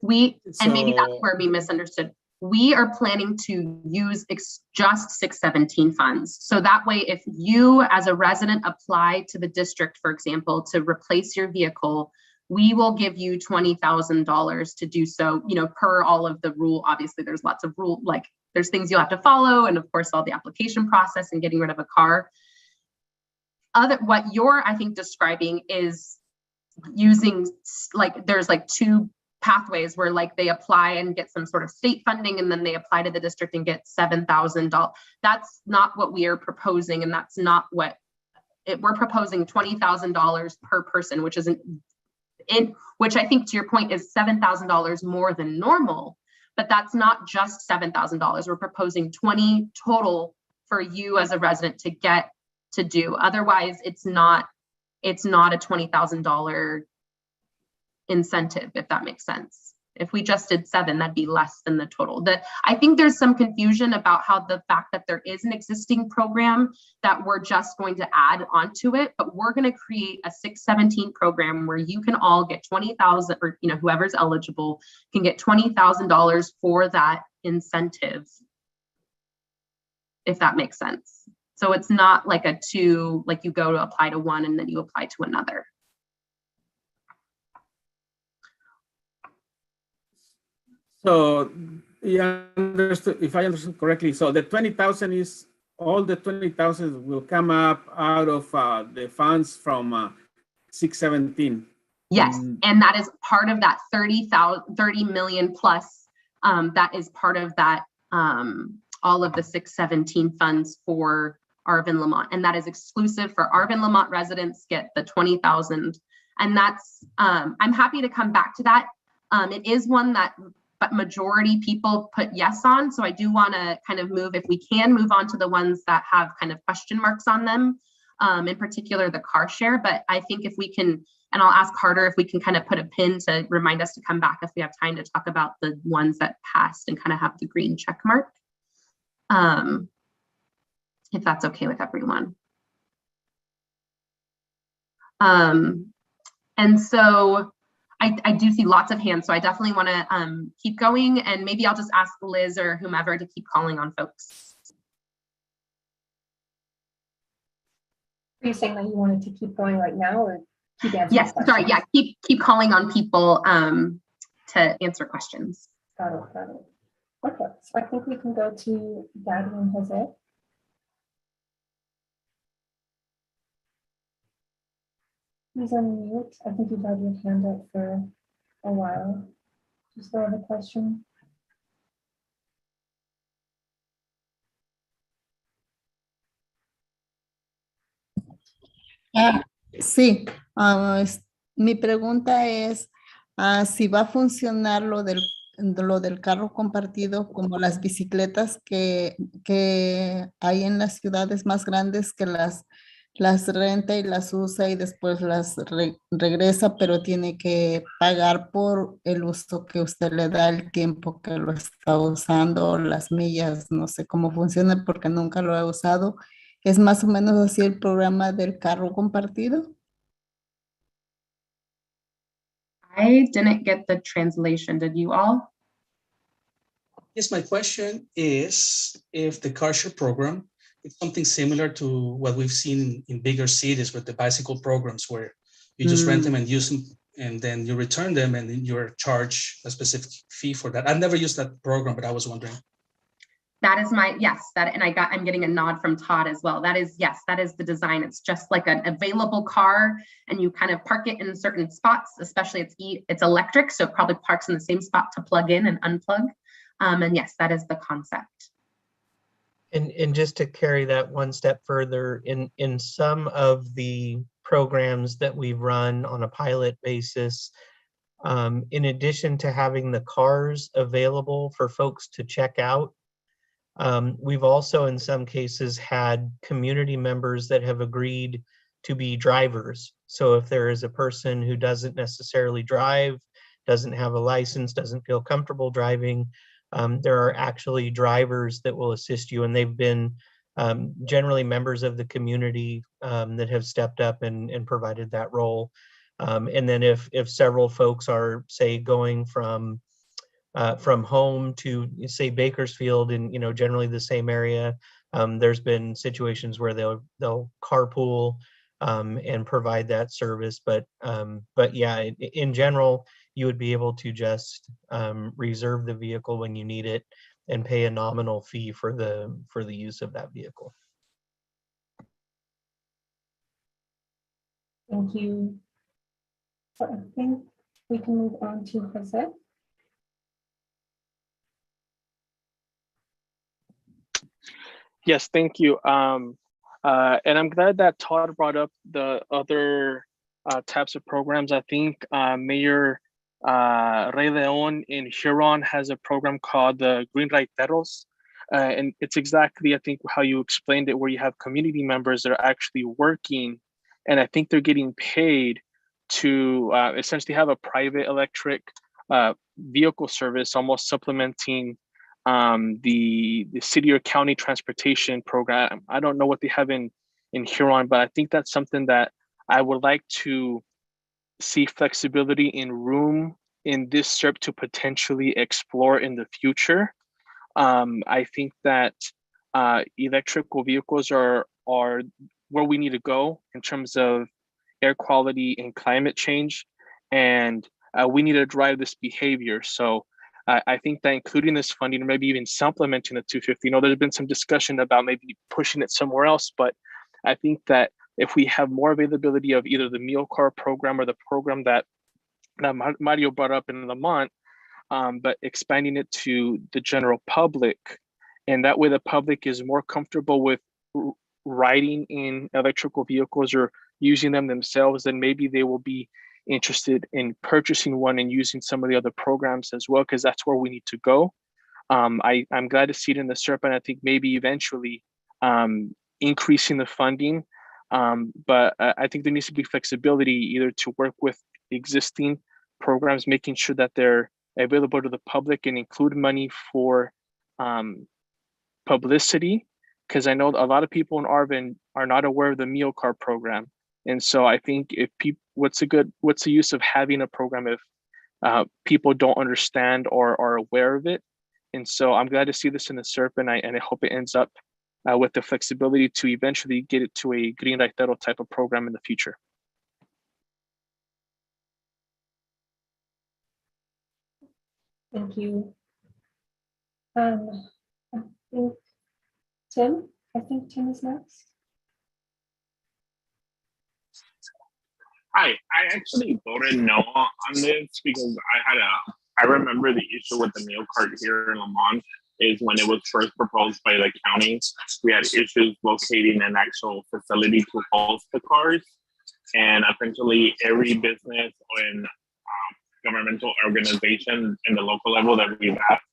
maybe that's where we misunderstood. We are planning to use just 617 funds. So that way, if you as a resident apply to the district, for example, to replace your vehicle, we will give you $20,000 to do so, per all of the rule. Obviously, there's lots of rule, like there's things you'll have to follow. And of course, all the application process and getting rid of a car. What you're, I think, describing is using, there's two pathways where they apply and get some sort of state funding, and then they apply to the district and get $7,000. That's not what we are proposing. And that's not what we're proposing. $20,000 per person, which isn't which I think, to your point, is $7,000 more than normal, but that's not just $7,000. We're proposing 20 total for you as a resident to get to do. Otherwise, it's not a $20,000 incentive, if that makes sense. If we just did 7, that'd be less than the total. I think there's some confusion about how the fact that there is an existing program that we're just going to add onto it, but we're going to create a 617 program where you can all get 20,000, or whoever's eligible can get $20,000 for that incentive, if that makes sense. So it's not like you go to apply to one and then you apply to another. So yeah, if I understood correctly, so the 20,000 is all the 20,000 will come up out of the funds from 617. Yes, and that is part of that 30 million plus. That is part of that, all of the 617 funds for Arvin Lamont, and that is exclusive for Arvin Lamont residents get the 20,000. And that's, I'm happy to come back to that. It is one that but majority people put yes on. So I do want to kind of move, if we can, move on to the ones that have kind of question marks on them, in particular the car share. But I think if we can, and I'll ask Carter if we can kind of put a pin to remind us to come back if we have time to talk about the ones that passed and kind of have the green check mark. If that's okay with everyone. And so I do see lots of hands, so I definitely want to keep going, and maybe I'll just ask Liz or whomever to keep calling on folks. Are you saying that you wanted to keep going right now, or keep answering questions? Sorry, yeah, keep calling on people to answer questions. Got it, got it. Okay, so I think we can go to Daddy and Jose. He's on mute. I think you've had your hand up for a while. Do you still have a question? Sí, mi pregunta es si va a funcionar lo del carro compartido como las bicicletas que hay en las ciudades más grandes, que las renta y las usa y después las regresa, pero tiene que pagar por el uso que usted le da, el tiempo que lo está usando, las millas. No sé cómo funciona porque nunca lo he usado. ¿Es más o menos así el programa del carro compartido? I didn't get the translation. Did you all? Yes, my question is if the car share program is something similar to what we've seen in bigger cities with the bicycle programs, where you just rent them and use them, and then you return them and then you're charged a specific fee for that. I've never used that program, but I was wondering. That is my, yes, that, and I'm getting a nod from Todd as well. That is, yes, that is the design. It's just like an available car, and you kind of park it in certain spots, especially it's electric, so it probably parks in the same spot to plug in and unplug. And yes, that is the concept. And just to carry that one step further, in some of the programs that we've run on a pilot basis, in addition to having the cars available for folks to check out, we've also in some cases had community members that have agreed to be drivers. So if there is a person who doesn't necessarily drive, doesn't have a license, doesn't feel comfortable driving, there are actually drivers that will assist you, and they've been generally members of the community that have stepped up and provided that role. And then if several folks are, say, going from home to, say, Bakersfield, and generally the same area, there's been situations where they'll carpool and provide that service. But yeah, in general, you would be able to just reserve the vehicle when you need it and pay a nominal fee for the use of that vehicle. Thank you. So I think we can move on to Jose. Yes, thank you. And I'm glad that Todd brought up the other types of programs. I think Mayor Rey Leon in Huron has a program called the Green Raiteros. And it's exactly, I think, how you explained it, where you have community members that are actually working, and I think they're getting paid to essentially have a private electric vehicle service, almost supplementing the city or county transportation program. I don't know what they have in Huron, but I think that's something that I would like to see flexibility in room in this SERP to potentially explore in the future. I think that electrical vehicles are where we need to go in terms of air quality and climate change, and we need to drive this behavior. So I think that including this funding, or maybe even supplementing the 250, there's been some discussion about maybe pushing it somewhere else, but I think that if we have more availability of either the Neocar program or the program that Mario brought up in Lamont, but expanding it to the general public, and that way the public is more comfortable with riding in electrical vehicles or using them themselves, then maybe they will be interested in purchasing one and using some of the other programs as well, because that's where we need to go. I'm glad to see it in the SERP, and I think maybe eventually increasing the funding. But I think there needs to be flexibility either to work with existing programs, making sure that they're available to the public, and include money for publicity, because I know a lot of people in Arvin are not aware of the Neocar program. And so I think if people, what's the use of having a program if people don't understand or are aware of it? And so I'm glad to see this in the SERP, and I hope it ends up with the flexibility to eventually get it to a Green Raitero type of program in the future. Thank you. I think Tim is next. Hi, I actually voted no on this because I remember the issue with the Neocar here in Lamont is when it was first proposed by the county, we had issues locating an actual facility to host the cars. And essentially every business and governmental organization in the local level that we've asked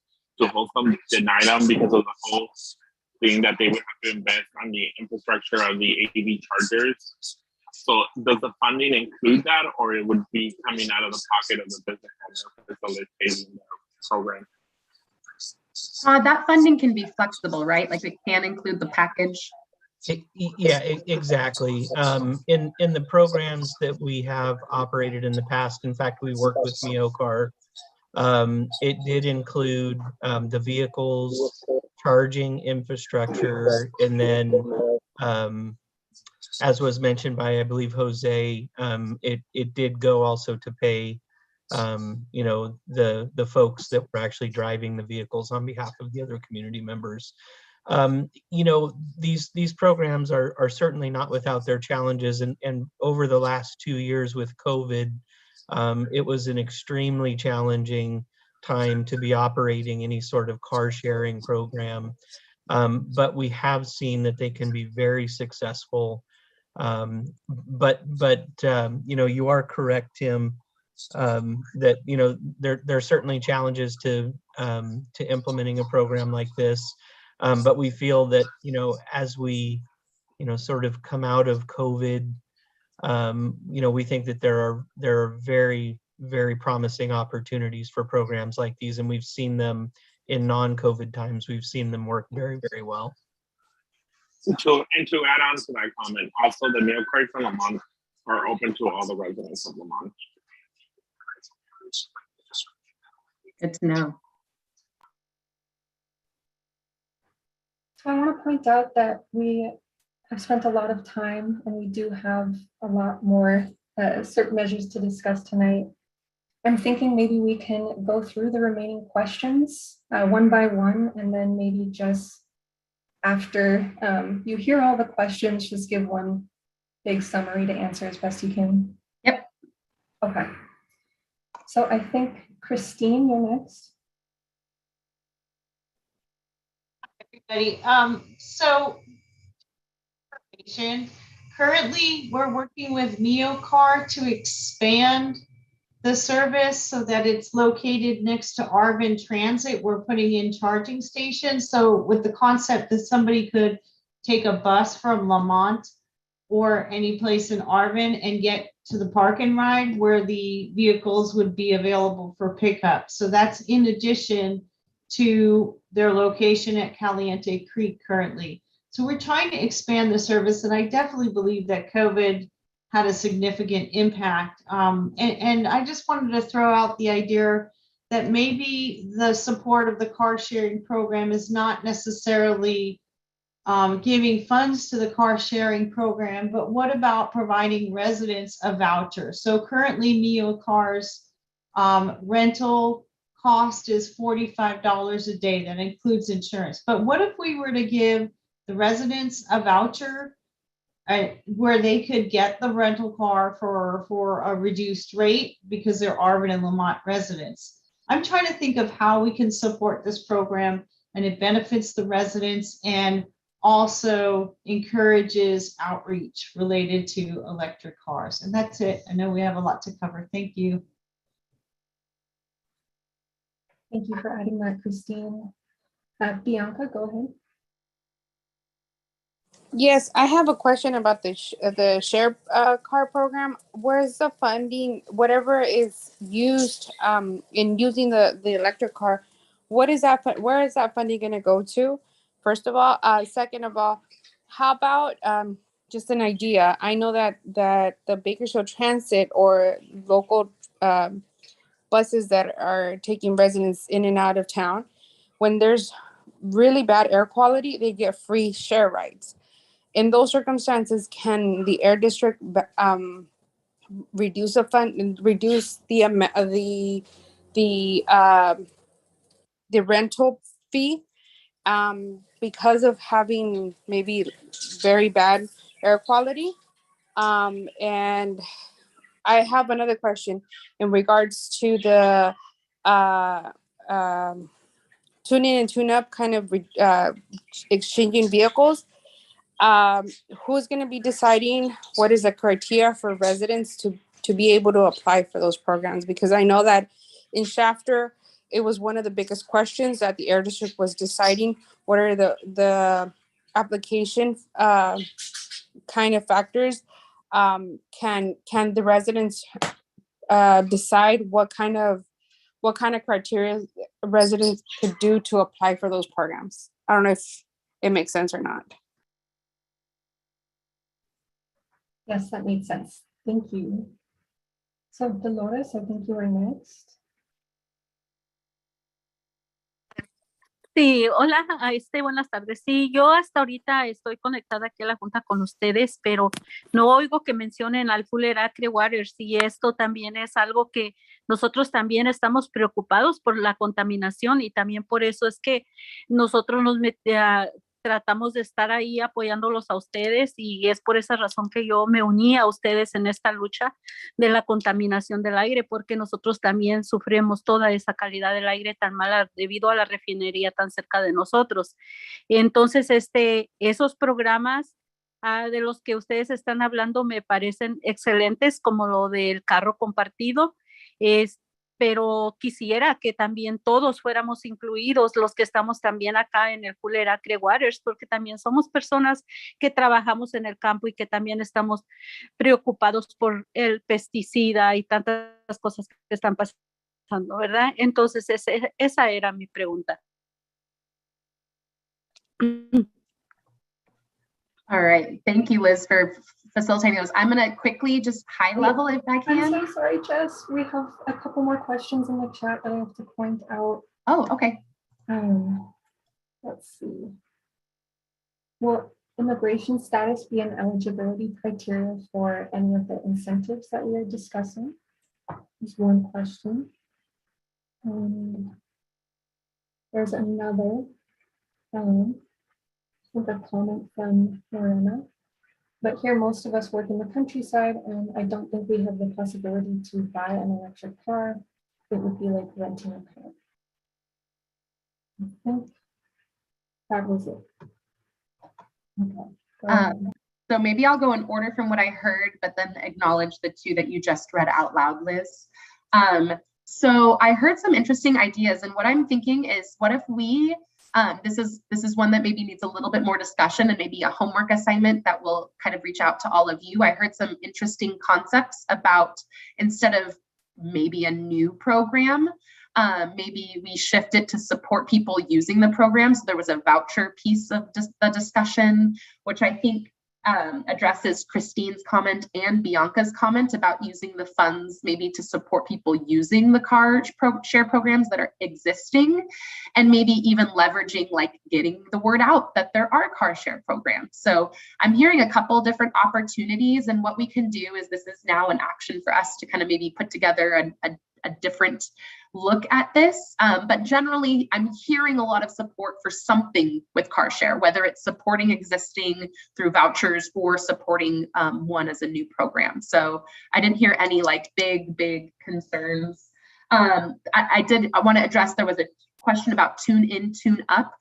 to host them denied them because of the whole thing that they would have to invest on the infrastructure of the AV chargers. So does the funding include that, or it would be coming out of the pocket of the business owner facilitating the program? That funding can be flexible, right? Like it can include the package. Exactly. In the programs that we have operated in the past, in fact, we worked with Neocar. It did include the vehicles, charging infrastructure, and then as was mentioned by, I believe, Jose, it did go also to pay, the folks that were actually driving the vehicles on behalf of the other community members. These programs are certainly not without their challenges, and over the last 2 years with COVID, it was an extremely challenging time to be operating any sort of car sharing program. But we have seen that they can be very successful. But you are correct, Tim, that there are certainly challenges to implementing a program like this. But we feel that as we sort of come out of COVID, we think that there are very, very promising opportunities for programs like these, and we've seen them in non-COVID times. We've seen them work very, very well. To add on to that comment, also the Neocar from Lamont are open to all the residents of Lamont. Good to know. So I want to point out that we have spent a lot of time, and we do have a lot more certain measures to discuss tonight. I'm thinking maybe we can go through the remaining questions one by one, and then maybe just after you hear all the questions, just give one big summary to answer as best you can. Yep. Okay. So I think, Christine, you're next. Everybody. So currently we're working with Neocar to expand the service so that it's located next to Arvin Transit. We're putting in charging stations. So with the concept that somebody could take a bus from Lamont or any place in Arvin and get to the park and ride where the vehicles would be available for pickup. So that's in addition to their location at Caliente Creek currently. So we're trying to expand the service, and I definitely believe that COVID had a significant impact. And I just wanted to throw out the idea that maybe the support of the car sharing program is not necessarily giving funds to the car sharing program, but what about providing residents a voucher? So currently Neocar's rental cost is $45 a day. That includes insurance. But what if we were to give the residents a voucher where they could get the rental car for a reduced rate because they're Arvin and Lamont residents? I'm trying to think of how we can support this program and it benefits the residents and also encourages outreach related to electric cars. And that's it. I know we have a lot to cover. Thank you. Thank you for adding that, Christine. Bianca, go ahead. Yes, I have a question about the share car program. Where's the funding, whatever is used in using the electric car, where is that funding going to go to? First of all, second of all, how about just an idea? I know that the Bakersfield Transit or local buses that are taking residents in and out of town, when there's really bad air quality, they get free share rides. In those circumstances, can the air district reduce the rental fee because of having maybe very bad air quality? And I have another question in regards to the tune in and tune up kind of exchanging vehicles. Who's going to be deciding what is the criteria for residents to be able to apply for those programs? Because I know that in Shafter, it was one of the biggest questions that the Air District was deciding. What are the application kind of factors? Can the residents decide what kind of criteria residents could do to apply for those programs? I don't know if it makes sense or not. Yes, that makes sense. Thank you. So Dolores, I think you are next. Sí, hola, buenas tardes. Sí, yo hasta ahorita estoy conectada aquí a la junta con ustedes, pero no oigo que mencionen al Fuller Acre Waters y esto también es algo que nosotros también estamos preocupados por la contaminación y también por eso es que nosotros tratamos de estar ahí apoyándolos a ustedes y es por esa razón que yo me uní a ustedes en esta lucha de la contaminación del aire, porque nosotros también sufrimos toda esa calidad del aire tan mala debido a la refinería tan cerca de nosotros. Entonces, esos programas de los que ustedes están hablando me parecen excelentes, como lo del carro compartido, pero quisiera que también todos fuéramos incluidos, los que estamos también acá en el Fuller Acre Waters, porque también somos personas que trabajamos en el campo y que también estamos preocupados por el pesticida y tantas cosas que están pasando, ¿verdad? Entonces, esa era mi pregunta. All right. Thank you, Liz, for facilitating those. I'm going to quickly just high level if I can. I'm so sorry, Jess. We have a couple more questions in the chat that I have to point out. Oh, okay. Let's see. Will immigration status be an eligibility criteria for any of the incentives that we are discussing? Is one question. There's another with a comment from Lorena. But here, most of us work in the countryside, and I don't think we have the possibility to buy an electric car. It would be like renting a car. I think that was it. Okay. So maybe I'll go in order from what I heard, but then acknowledge the two that you just read out loud, Liz. So I heard some interesting ideas, and what I'm thinking is, what if we this is one that maybe needs a little bit more discussion and maybe a homework assignment that will kind of reach out to all of you. I heard some interesting concepts about, instead of maybe a new program, maybe we shift it to support people using the program. So there was a voucher piece of the discussion, which I think addresses Christine's comment and Bianca's comment about using the funds maybe to support people using the car share programs that are existing, and maybe even leveraging, like getting the word out that there are car share programs. So I'm hearing a couple different opportunities, and what we can do is, this is now an action for us to kind of maybe put together a different look at this. But generally, I'm hearing a lot of support for something with car share, whether it's supporting existing through vouchers or supporting one as a new program. So I didn't hear any like big concerns. I want to address, there was a question about tune in, tune up.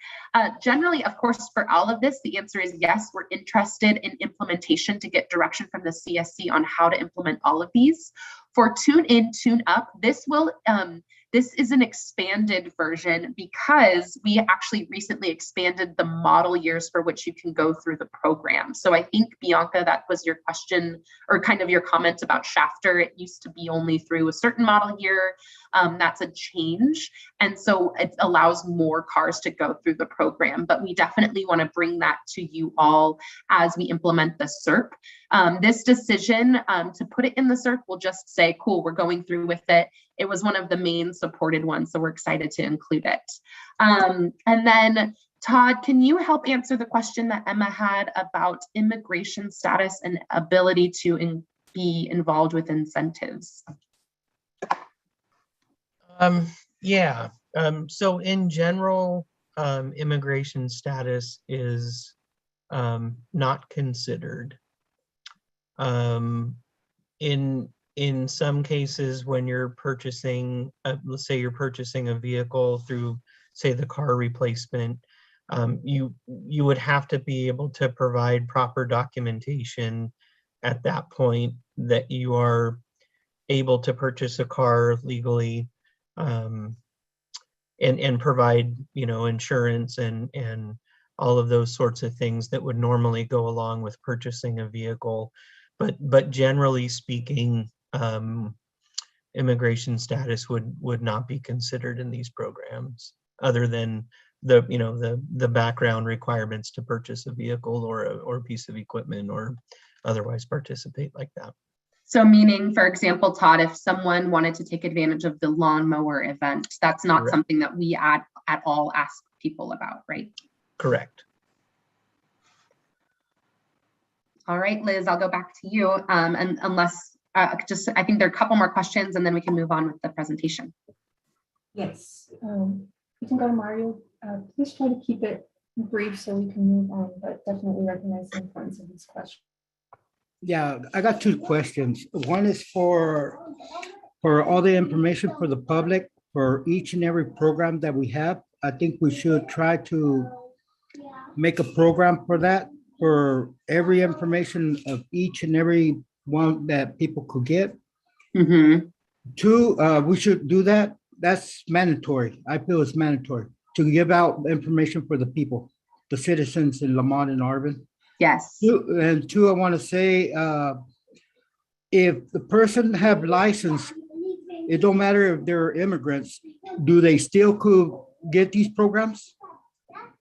Generally, of course, for all of this, the answer is yes, we're interested in implementation to get direction from the CSC on how to implement all of these. For tune in, tune up, this is an expanded version because we actually recently expanded the model years for which you can go through the program. So I think, Bianca, that was your question or kind of your comment about Shafter. It used to be only through a certain model year. That's a change. And so it allows more cars to go through the program, but we definitely want to bring that to you all as we implement the SERP. This decision to put it in the SERP will just say, cool, we're going through with it. It was one of the main supported ones, so we're excited to include it. And then Todd, can you help answer the question that Emma had about immigration status and ability to be involved with incentives? Yeah. So in general, immigration status is not considered. In some cases, when you're purchasing, let's say you're purchasing a vehicle through, say, the car replacement, you would have to be able to provide proper documentation at that point that you are able to purchase a car legally, and provide, insurance and all of those sorts of things that would normally go along with purchasing a vehicle. But generally speaking, immigration status would not be considered in these programs, other than the background requirements to purchase a vehicle or a piece of equipment or otherwise participate like that. So meaning, for example, Todd, if someone wanted to take advantage of the lawnmower event, that's not Correct. something that we at all ask people about, right? Correct. All right, Liz, I'll go back to you. And unless, I think there are a couple more questions and then we can move on with the presentation. Yes, we can go to Mario. Please try to keep it brief so we can move on, but definitely recognize the importance of these questions. Yeah, I got two questions. One is for all the information for the public for each and every program that we have. I think we should try to make a program for that, for every information of each and every one that people could get. Mm-hmm. Two, we should do that. That's mandatory. I feel it's mandatory to give out information for the people, the citizens in Lamont and Arvin. Yes. Two, I want to say, if the person have license, it don't matter if they're immigrants, do they still could get these programs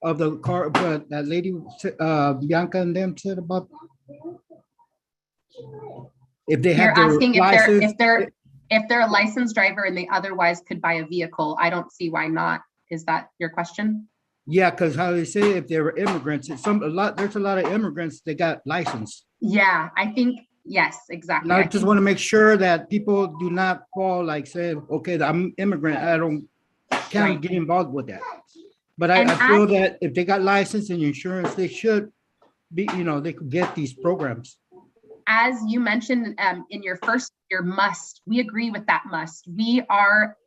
of the car? But that lady, Bianca and them said about, if they have You're their asking license, if they're a licensed driver and they otherwise could buy a vehicle, I don't see why not. Is that your question? yeah, because how they say if they were immigrants, there's a lot of immigrants that got license. Yeah, I think, yes, exactly. And I just want to make sure that people do not fall like say, okay, I'm immigrant, can't get involved with that. But I feel that if they got license and insurance, they should be, they could get these programs. As you mentioned in your must, we agree with that must. We are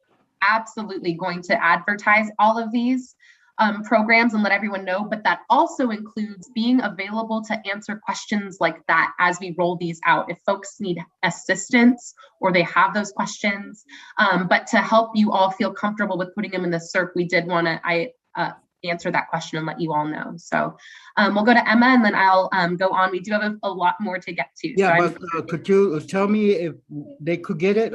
absolutely going to advertise all of these programs and let everyone know, but that also includes being available to answer questions like that as we roll these out. If folks need assistance or they have those questions, but to help you all feel comfortable with putting them in the SERP, we did want to answer that question and let you all know. So we'll go to Emma and then I'll go on. We do have a lot more to get to. Yeah, so but could you tell me if they could get it?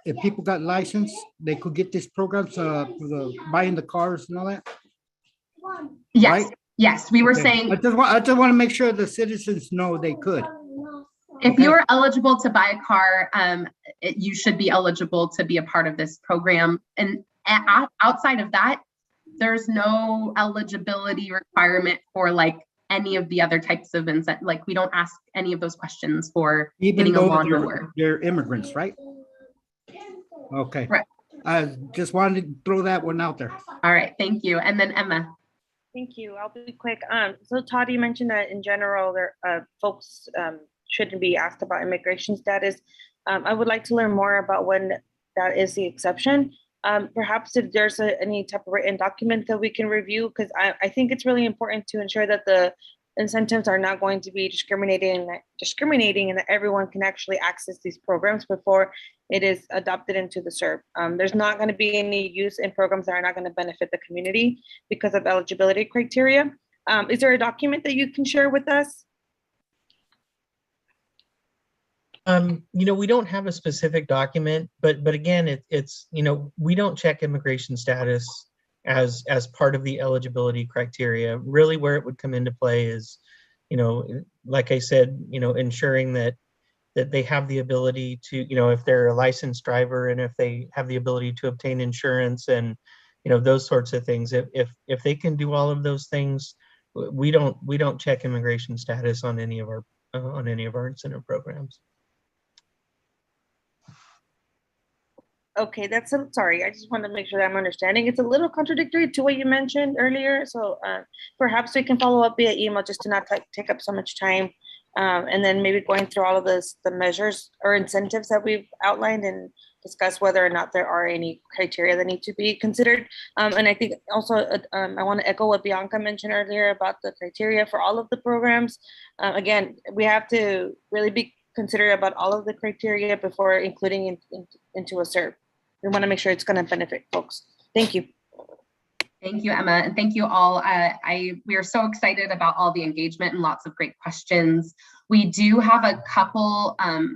If people got license, they could get these programs for buying the cars and all that? Yes, right? Yes, we were saying. I just want to make sure the citizens know they could. If you're eligible to buy a car, you should be eligible to be a part of this program. And outside of that, there's no eligibility requirement for like any of the other types of incentives. Like we don't ask any of those questions for Even getting a though lawnmower. they're immigrants, right? Okay. Right. I just wanted to throw that one out there. All right, thank you. And then Emma. Thank you. I'll be quick. So Todd, you mentioned that in general, folks shouldn't be asked about immigration status. I would like to learn more about when that is the exception. Perhaps if there's any type of written document that we can review, because I think it's really important to ensure that the incentives are not going to be discriminating and that everyone can actually access these programs before it is adopted into the SERP. There's not going to be any use in programs that are not going to benefit the community because of eligibility criteria. Is there a document that you can share with us? We don't have a specific document, but again, it's we don't check immigration status as part of the eligibility criteria. Really, where it would come into play is, like I said, ensuring that they have the ability to, if they're a licensed driver and if they have the ability to obtain insurance and, those sorts of things. If they can do all of those things, we don't check immigration status on any of our incentive programs. Okay, sorry. I just want to make sure that I'm understanding. It's a little contradictory to what you mentioned earlier. So perhaps we can follow up via email just to not take up so much time. And then maybe going through all of the measures or incentives that we've outlined and discuss whether or not there are any criteria that need to be considered. And I think also I want to echo what Bianca mentioned earlier about the criteria for all of the programs. Again, we have to really be considerate about all of the criteria before including into a SERP. We want to make sure it's going to benefit folks. Thank you. Thank you, Emma, and thank you all. We are so excited about all the engagement and lots of great questions. We do have a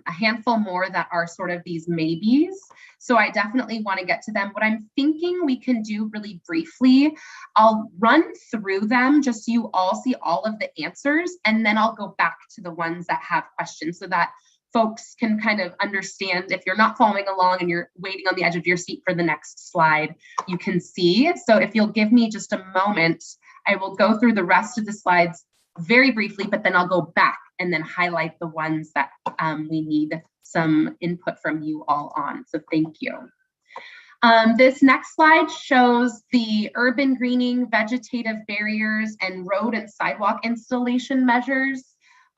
handful more that are sort of these maybes. So I definitely want to get to them. What I'm thinking we can do really briefly, I'll run through them just so you all see all of the answers, and then I'll go back to the ones that have questions so that folks can kind of understand. If you're not following along and you're waiting on the edge of your seat for the next slide, you can see. So if you'll give me just a moment, I will go through the rest of the slides very briefly, but then I'll go back and then highlight the ones that we need some input from you all on. So thank you. This next slide shows the urban greening, vegetative barriers, and road and sidewalk installation measures.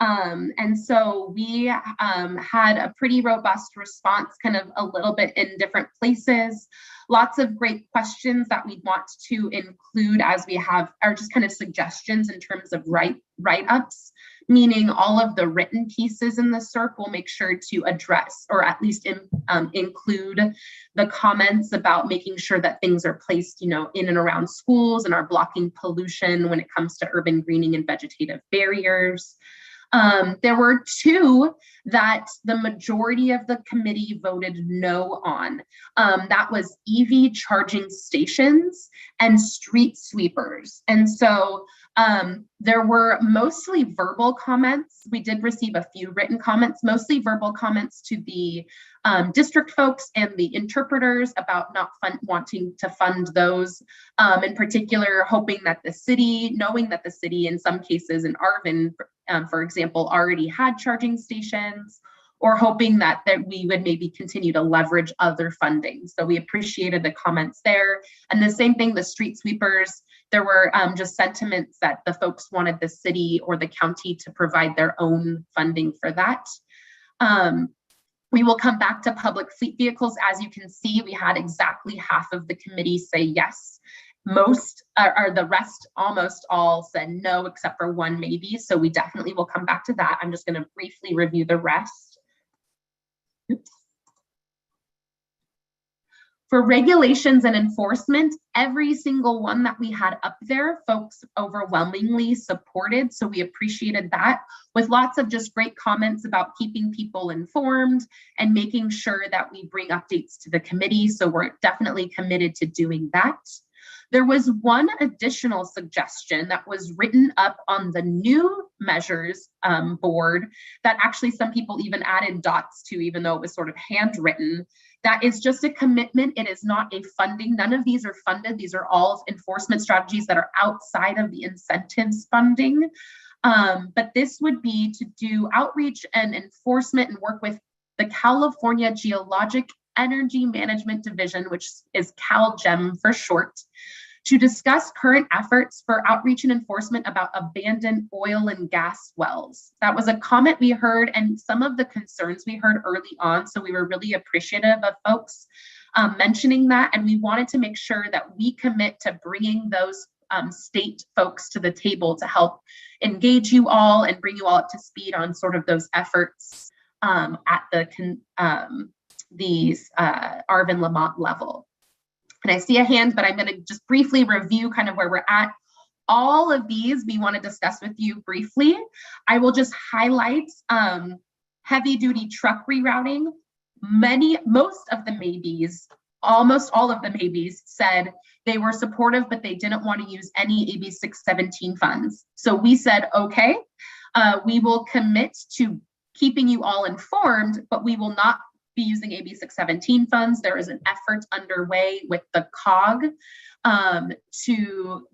And so we had a pretty robust response, kind of a little bit in different places. Lots of great questions that we want to include as we are just kind of suggestions in terms of write-ups, meaning all of the written pieces in the SERP will make sure to address or at least include the comments about making sure that things are placed, in and around schools and are blocking pollution when it comes to urban greening and vegetative barriers. There were two that the majority of the committee voted no on. That was EV charging stations and street sweepers. And so there were mostly verbal comments. We did receive a few written comments, mostly verbal comments to the district folks and the interpreters about not wanting to fund those, in particular, hoping that the city, knowing that the city in some cases in Arvin, for example, already had charging stations, or hoping that we would maybe continue to leverage other funding. So we appreciated the comments there. And the same thing, the street sweepers, there were just sentiments that the folks wanted the city or the county to provide their own funding for that. We will come back to public fleet vehicles. As you can see, we had exactly half of the committee say yes. Most, or the rest, almost all said no, except for one maybe. So we definitely will come back to that. I'm just going to briefly review the rest. Oops. For regulations and enforcement, every single one that we had up there, folks overwhelmingly supported. So we appreciated that, with lots of just great comments about keeping people informed and making sure that we bring updates to the committee. So we're definitely committed to doing that. There was one additional suggestion that was written up on the new measures board that actually some people even added dots to, even though it was sort of handwritten. That is just a commitment. It is not a funding. None of these are funded. These are all enforcement strategies that are outside of the incentives funding. But this would be to do outreach and enforcement and work with the California Geologic Energy Management Division, which is CalGEM for short, to discuss current efforts for outreach and enforcement about abandoned oil and gas wells. That was a comment we heard and some of the concerns we heard early on. So we were really appreciative of folks mentioning that. And we wanted to make sure that we commit to bringing those state folks to the table to help engage you all and bring you all up to speed on sort of those efforts at the Arvin Lamont level. And I see a hand, but I'm going to just briefly review kind of where we're at. All of these we want to discuss with you briefly. I will just highlight heavy duty truck rerouting. Most of the maybes, almost all of the maybes said they were supportive, but they didn't want to use any AB 617 funds. So we said, okay, we will commit to keeping you all informed, but we will not be using AB 617 funds. There is an effort underway with the COG to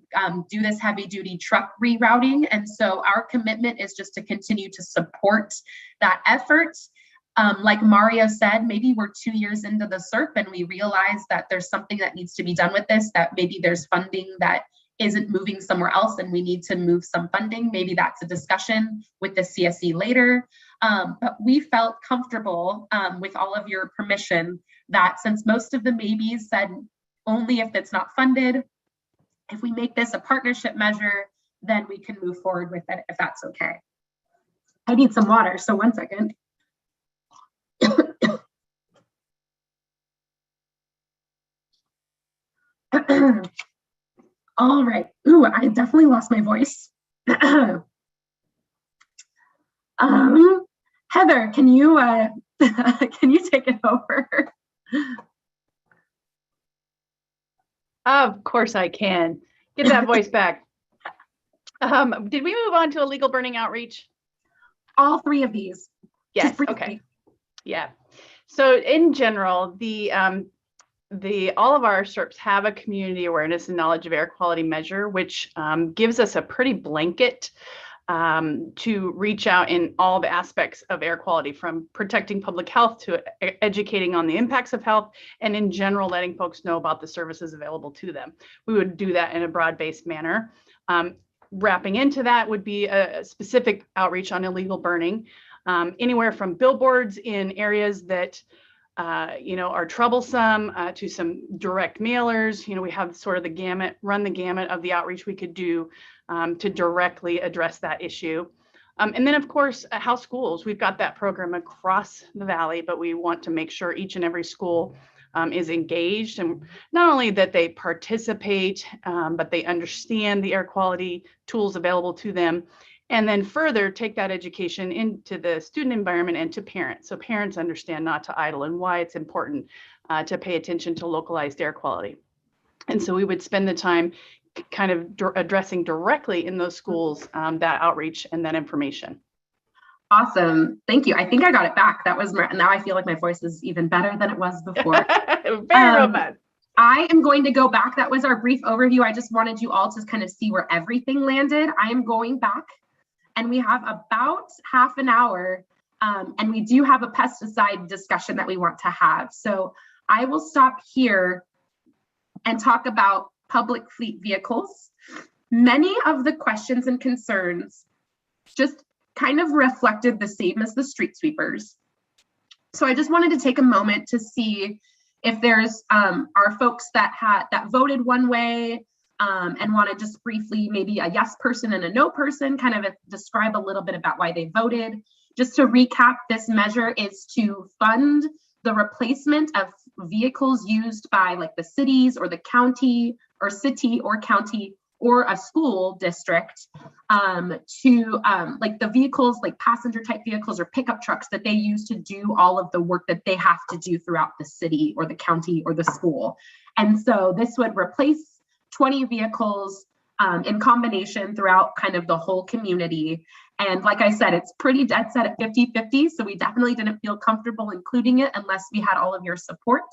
do this heavy duty truck rerouting. And so our commitment is just to continue to support that effort. Like Mario said, maybe we're 2 years into the SERP and we realize that there's something that needs to be done with this, that maybe there's funding that isn't moving somewhere else and we need to move some funding. Maybe that's a discussion with the CSC later. But we felt comfortable with all of your permission that since most of the maybes said only if it's not funded, if we make this a partnership measure, then we can move forward with it if that's okay. I need some water, so 1 second. All right. Ooh, I definitely lost my voice. Heather, can you can you take it over? Of course I can. Get that voice back. Did we move on to illegal burning outreach? All three of these. Yes. Okay. Yeah. So in general, all of our SERPs have a community awareness and knowledge of air quality measure, which gives us a pretty blanket to reach out in all the aspects of air quality, from protecting public health to educating on the impacts of health, and in general, letting folks know about the services available to them. We would do that in a broad-based manner. Wrapping into that would be a specific outreach on illegal burning, anywhere from billboards in areas that are troublesome to some direct mailers. We have sort of run the gamut of the outreach we could do to directly address that issue. And then, of course, house schools. We've got that program across the valley, but we want to make sure each and every school is engaged, and not only that they participate, but they understand the air quality tools available to them, and then further take that education into the student environment and to parents, so parents understand not to idle and why it's important to pay attention to localized air quality. And so we would spend the time kind of addressing directly in those schools that outreach and that information. Awesome. Thank you. I think I got it back. That was now I feel like my voice is even better than it was before. Very robust. I am going to go back. That was our brief overview. I just wanted you all to kind of see where everything landed. I am going back, and we have about half an hour, and we do have a pesticide discussion that we want to have. So I will stop here and talk about public fleet vehicles. Many of the questions and concerns just kind of reflected the same as the street sweepers. So I just wanted to take a moment to see if there's our folks that voted one way and want to just briefly, maybe a yes person and a no person, kind of describe a little bit about why they voted. Just to recap, this measure is to fund the replacement of vehicles used by like the cities or the county or city or county or a school district to like the vehicles, like passenger type vehicles or pickup trucks that they use to do all of the work that they have to do throughout the city or the county or the school. And so this would replace 20 vehicles in combination throughout kind of the whole community. And like I said, it's pretty dead set at 50-50. So we definitely didn't feel comfortable including it unless we had all of your support.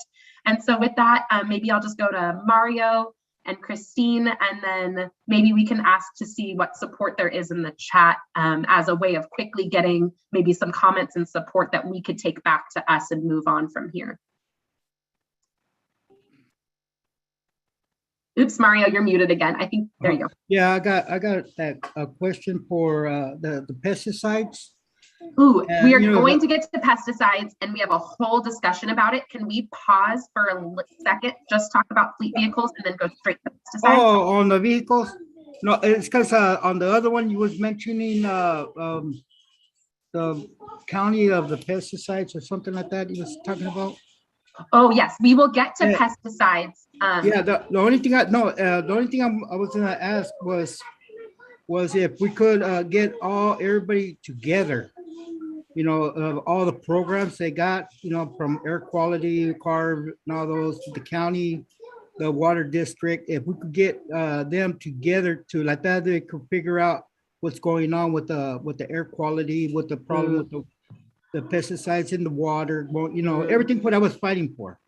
And so with that, maybe I'll just go to Mario and Christine, and then maybe we can ask to see what support there is in the chat as a way of quickly getting maybe some comments and support that we could take back to us and move on from here. Oops, Mario, you're muted again. I think, there you go. Yeah, I got that question for the pesticides. Ooh, And, we are you know, going to get to pesticides and we have a whole discussion about it. Can we pause for a second, just talk about fleet vehicles and then go straight to pesticides? Oh, on the vehicles? No, it's because on the other one you was mentioning the county of the pesticides or something like that you was talking about. Oh, yes, we will get to Yeah. pesticides. Yeah, the only thing I was gonna ask was if we could get everybody together, you know, all the programs they got, you know, from air quality, CARB, and all those, the county, the water district, if we could get them together to like that, they could figure out what's going on with the air quality, with the problem with the pesticides in the water, well, you know, everything what I was fighting for.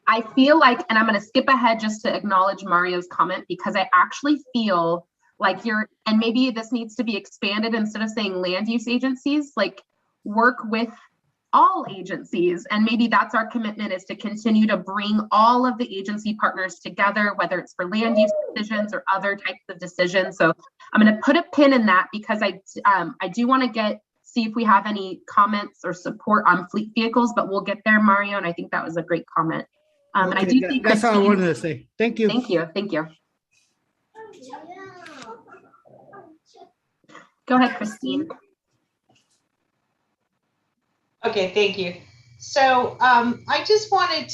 I feel like, and I'm going to skip ahead just to acknowledge Mario's comment, because I actually feel like and maybe this needs to be expanded instead of saying land use agencies, like work with all agencies. And maybe that's our commitment, is to continue to bring all of the agency partners together, whether it's for land use decisions or other types of decisions. So I'm going to put a pin in that, because I do want to see if we have any comments or support on fleet vehicles, but we'll get there, Mario. And I think that was a great comment. And I do think that's all I wanted to say. Thank you. Thank you. Thank you. Go ahead, Christine. Okay, thank you. So I just wanted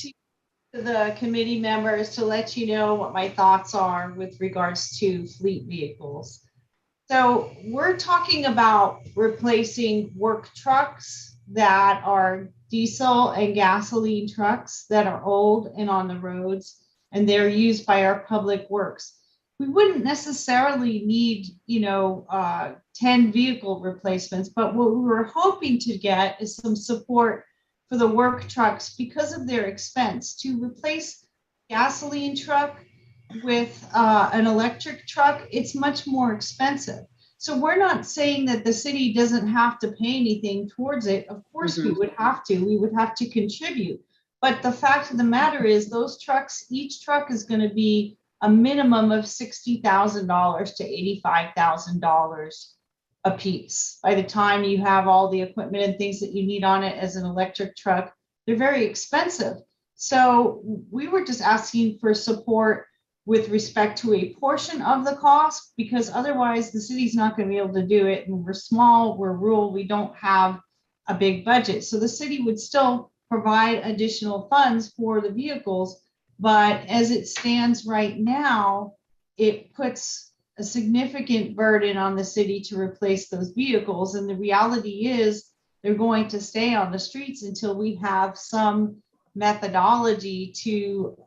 the committee members to let you know what my thoughts are with regards to fleet vehicles. So we're talking about replacing work trucks that are diesel and gasoline trucks that are old and on the roads, and they're used by our public works. We wouldn't necessarily need, 10 vehicle replacements, but what we were hoping to get is some support for the work trucks because of their expense. To replace gasoline truck with an electric truck, it's much more expensive. So we're not saying that the city doesn't have to pay anything towards it. Of course we would have to. We would have to contribute. But the fact of the matter is those trucks, each truck is going to be a minimum of $60,000 to $85,000 a piece. By the time you have all the equipment and things that you need on it as an electric truck, they're very expensive. So we were just asking for support with respect to a portion of the cost, because otherwise the city's not going to be able to do it. And we're small, we're rural, we don't have a big budget. So the city would still provide additional funds for the vehicles. But as it stands right now, it puts a significant burden on the city to replace those vehicles. And the reality is they're going to stay on the streets until we have some methodology to,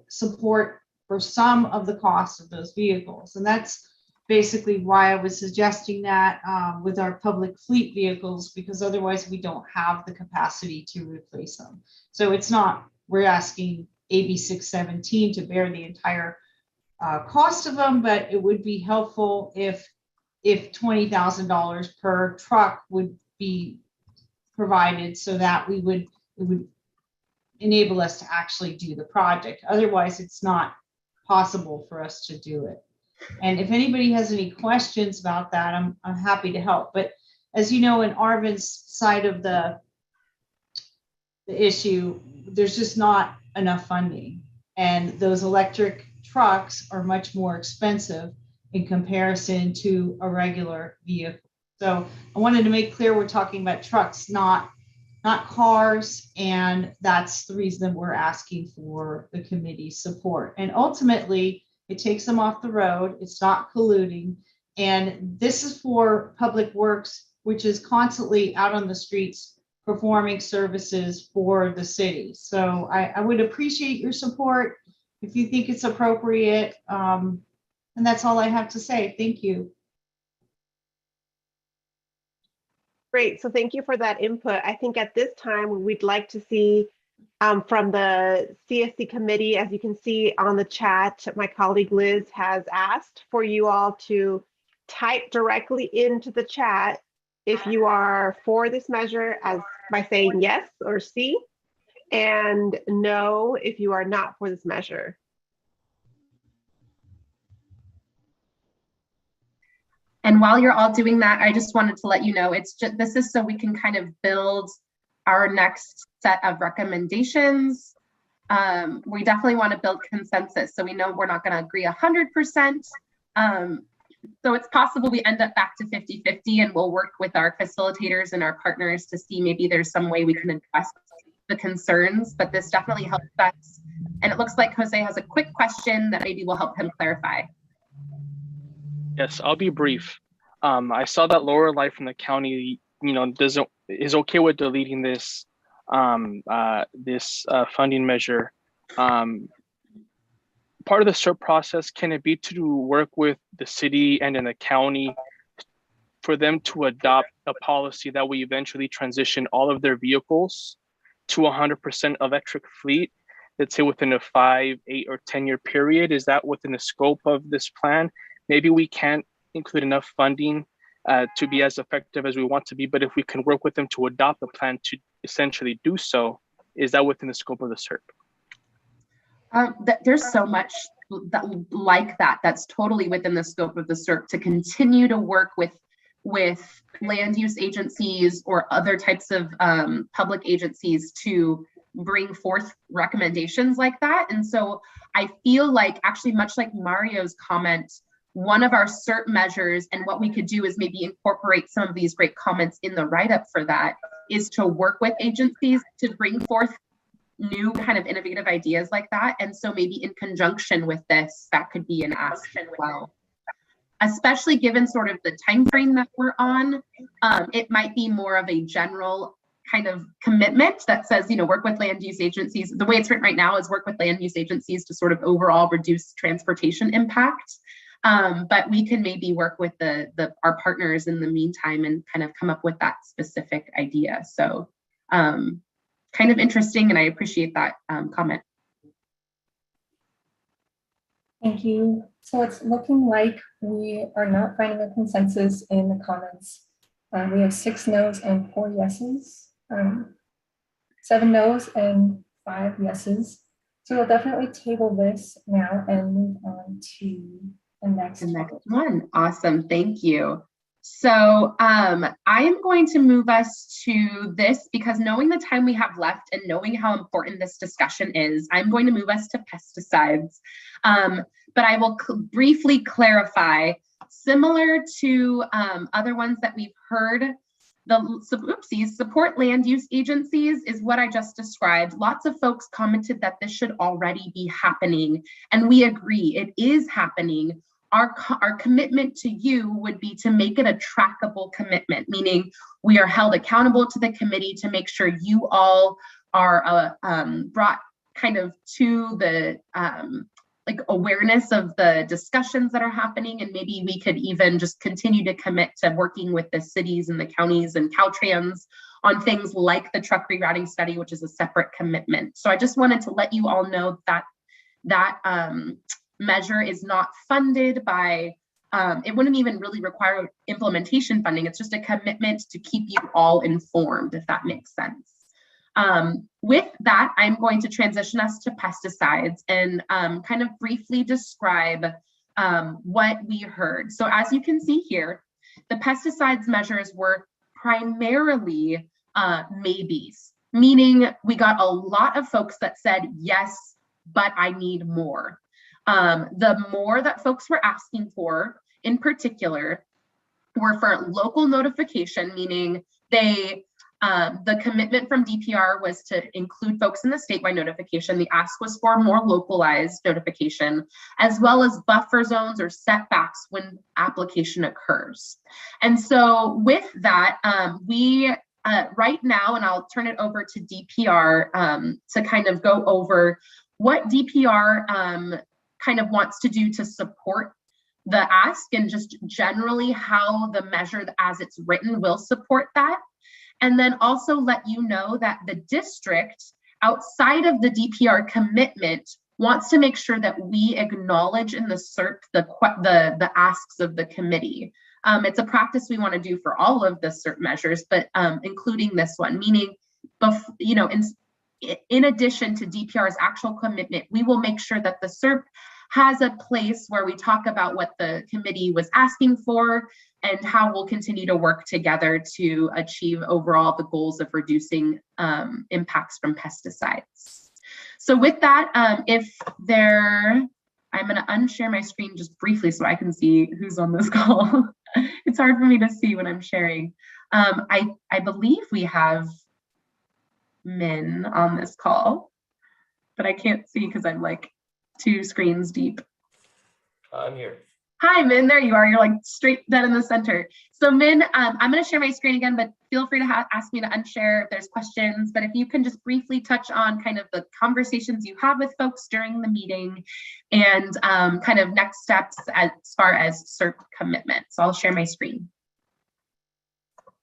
support for some of the cost of those vehicles. And that's basically why I was suggesting that with our public fleet vehicles, because otherwise we don't have the capacity to replace them. So it's not, we're asking AB 617 to bear the entire cost of them, but it would be helpful if $20,000 per truck would be provided, so that it would enable us to actually do the project. Otherwise, it's not possible for us to do it. And if anybody has any questions about that, I'm happy to help. But as you know, in Arvin's side of the issue, there's just not enough funding. And those electric trucks are much more expensive in comparison to a regular vehicle. So I wanted to make clear we're talking about trucks, not cars, and that's the reason we're asking for the committee's support. And ultimately, it takes them off the road. It's not colluding. And this is for Public Works, which is constantly out on the streets performing services for the city. So I would appreciate your support if you think it's appropriate. And that's all I have to say. Thank you. Great. So thank you for that input. I think at this time, we'd like to see from the CSC committee, as you can see on the chat, my colleague Liz has asked for you all to type directly into the chat if you are for this measure, as by saying yes or C, and no if you are not for this measure. while you're all doing that, I just wanted to let you know, this is so we can kind of build our next set of recommendations. We definitely want to build consensus, so we know we're not going to agree 100%. So it's possible we end up back to 50-50, and we'll work with our facilitators and our partners to see maybe there's some way we can address the concerns, but this definitely helps us. And it looks like Jose has a quick question that maybe will help him clarify. Yes, I'll be brief. I saw that Lorelei from the county, is okay with deleting this funding measure. Part of the CERP process, can it be to work with the city and in the county for them to adopt a policy that we eventually transition all of their vehicles to 100% electric fleet, let's say within a 5, 8, or 10-year period? Is that within the scope of this plan? Maybe we can't include enough funding to be as effective as we want to be, but if we can work with them to adopt a plan to essentially do so, is that within the scope of the CERP? There's so much like that that's totally within the scope of the CERP to continue to work with land use agencies or other types of public agencies to bring forth recommendations like that. And so I feel like, actually, much like Mario's comment, one of our CERP measures, and what we could do is maybe incorporate some of these great comments in the write-up for that, is to work with agencies to bring forth new kind of innovative ideas like that. And so maybe in conjunction with this, that could be an ask as well. Especially given sort of the time frame that we're on, it might be more of a general kind of commitment that says, work with land use agencies. The way it's written right now is work with land use agencies to sort of overall reduce transportation impact. But we can maybe work with our partners in the meantime and kind of come up with that specific idea. So kind of interesting, and I appreciate that comment. Thank you. So it's looking like we are not finding a consensus in the comments. We have 6 no's and 4 yeses, 7 no's and 5 yeses. So we'll definitely table this now and move on to the next one. Awesome, thank you. So I am going to move us to this, because knowing the time we have left and knowing how important this discussion is, I'm going to move us to pesticides. But I will briefly clarify, similar to other ones that we've heard, support land use agencies is what I just described. Lots of folks commented that this should already be happening, and we agree, it is happening. Our commitment to you would be to make it a trackable commitment, meaning we are held accountable to the committee to make sure you all are brought kind of to the awareness of the discussions that are happening, and maybe we could even just continue to commit to working with the cities and the counties and Caltrans on things like the truck rerouting study, which is a separate commitment. So I just wanted to let you all know that measure is not funded by, it wouldn't even really require implementation funding. It's just a commitment to keep you all informed, if that makes sense. With that, I'm going to transition us to pesticides and kind of briefly describe what we heard. So as you can see here, the pesticides measures were primarily maybes, meaning we got a lot of folks that said, yes, but I need more. The more that folks were asking for, in particular, were for local notification, meaning the commitment from DPR was to include folks in the statewide notification. The ask was for more localized notification, as well as buffer zones or setbacks when application occurs. And so with that, we right now, and I'll turn it over to DPR to kind of go over what DPR kind of wants to do to support the ask, and just generally how the measure as it's written will support that. And then also let you know that the district, outside of the DPR commitment, wants to make sure that we acknowledge in the CERP the asks of the committee. It's a practice we want to do for all of the CERP measures, but including this one, meaning, in addition to DPR's actual commitment, we will make sure that the CERP has a place where we talk about what the committee was asking for and how we'll continue to work together to achieve overall the goals of reducing impacts from pesticides. So with that, I'm going to unshare my screen just briefly so I can see who's on this call. It's hard for me to see when I'm sharing. I believe we have Min on this call, but I can't see because I'm like 2 screens deep. I'm here. Hi, Min, there you are. You're like straight dead in the center. So Min, I'm going to share my screen again, but feel free to ask me to unshare if there's questions. But if you can just briefly touch on kind of the conversations you have with folks during the meeting and kind of next steps as far as CERP commitment. So I'll share my screen.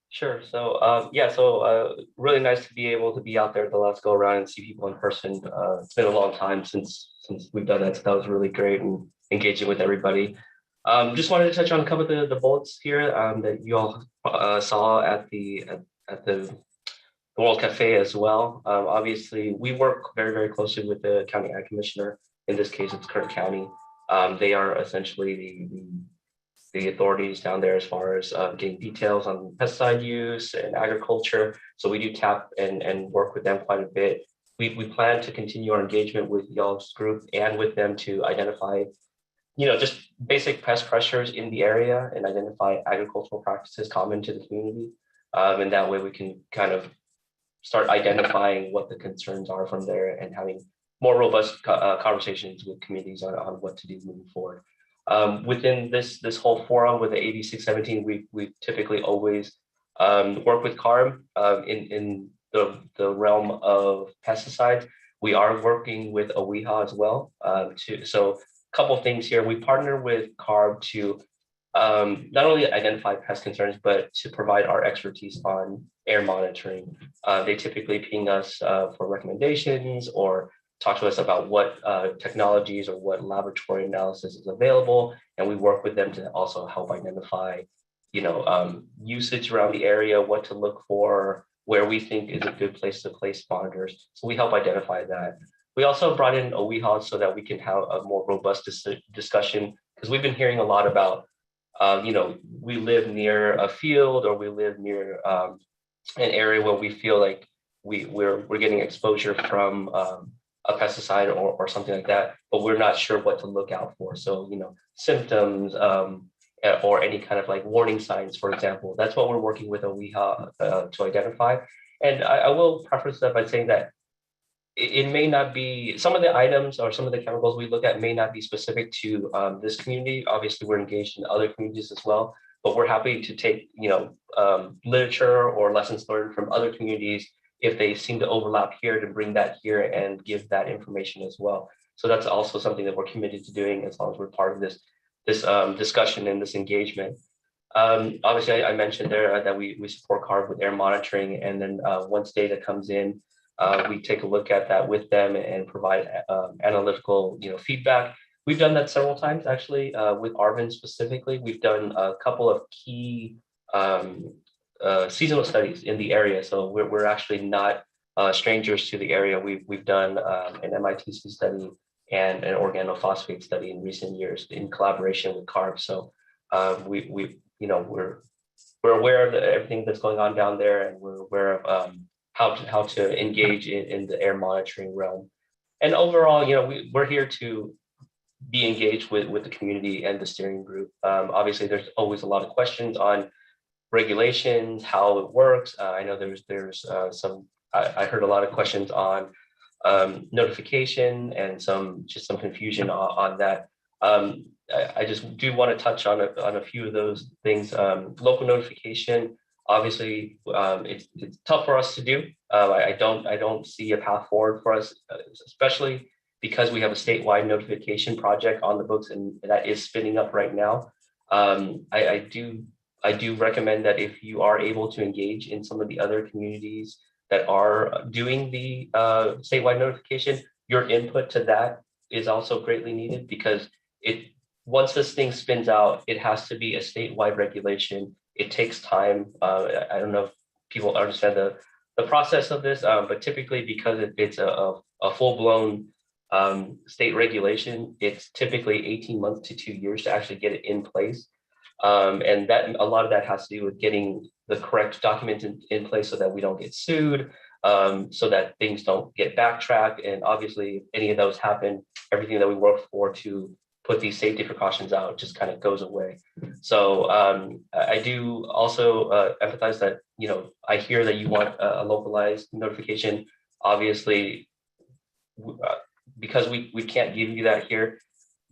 Sure. So really nice to be able to be out there the last go around and see people in person. It's been a long time since we've done that, so that was really great and engaging with everybody. Just wanted to touch on a couple of the bullets here that you all saw at the World Cafe as well. Obviously, we work very, very closely with the County Ag Commissioner. In this case, it's Kern County. They are essentially the authorities down there as far as getting details on pesticide use and agriculture. So we do tap and work with them quite a bit. We plan to continue our engagement with y'all's group and with them to identify, just basic pest pressures in the area and identify agricultural practices common to the community. And that way we can kind of start identifying what the concerns are from there and having more robust conversations with communities on what to do moving forward. Within this whole forum with the AB 617, we typically always work with CARB in the realm of pesticides. We are working with OEHA as well. So a couple of things here. We partner with CARB to not only identify pest concerns, but to provide our expertise on air monitoring. They typically ping us for recommendations or talk to us about what technologies or what laboratory analysis is available. And we work with them to also help identify, usage around the area, what to look for, where we think is a good place to place monitors. So we help identify that. We also brought in OEHA so that we can have a more robust discussion, because we've been hearing a lot about, we live near a field or we live near an area where we feel like we're getting exposure from a pesticide or something like that, but we're not sure what to look out for. So, symptoms or any kind of like warning signs, for example, that's what we're working with OEHA to identify. And I will preface that by saying that it may not be, some of the items or some of the chemicals we look at may not be specific to this community. Obviously, we're engaged in other communities as well, but we're happy to take, literature or lessons learned from other communities if they seem to overlap here, to bring that here and give that information as well. So that's also something that we're committed to doing as long as we're part of this discussion and this engagement. Obviously, I mentioned there that we support CARB with air monitoring, and then once data comes in, we take a look at that with them and provide analytical feedback. We've done that several times, actually, with Arvin specifically. We've done a couple of key seasonal studies in the area. So we're actually not strangers to the area. We've done an MITC study and an organophosphate study in recent years in collaboration with CARB. So we're aware of everything that's going on down there, and we're aware of how to engage in the air monitoring realm. And overall, we're here to be engaged with the community and the steering group. Obviously, there's always a lot of questions on regulations, how it works. I know there's some, I heard a lot of questions on notification and some confusion on that. I just do want to touch on a few of those things. Local notification, obviously, it's tough for us to do. I don't see a path forward for us, especially because we have a statewide notification project on the books, and that is spinning up right now. I do recommend that if you are able to engage in some of the other communities that are doing the statewide notification, your input to that is also greatly needed, because once this thing spins out, it has to be a statewide regulation. It takes time. I don't know if people understand the process of this, but typically, because it's a full-blown State regulation, it's typically 18 months to 2 years to actually get it in place. And that a lot of that has to do with getting the correct documents in place so that we don't get sued, so that things don't get backtracked. And obviously, if any of those happen, everything that we work for to put these safety precautions out just kind of goes away. So I do also empathize that, you know, I hear that you want a localized notification. Obviously, because we can't give you that here,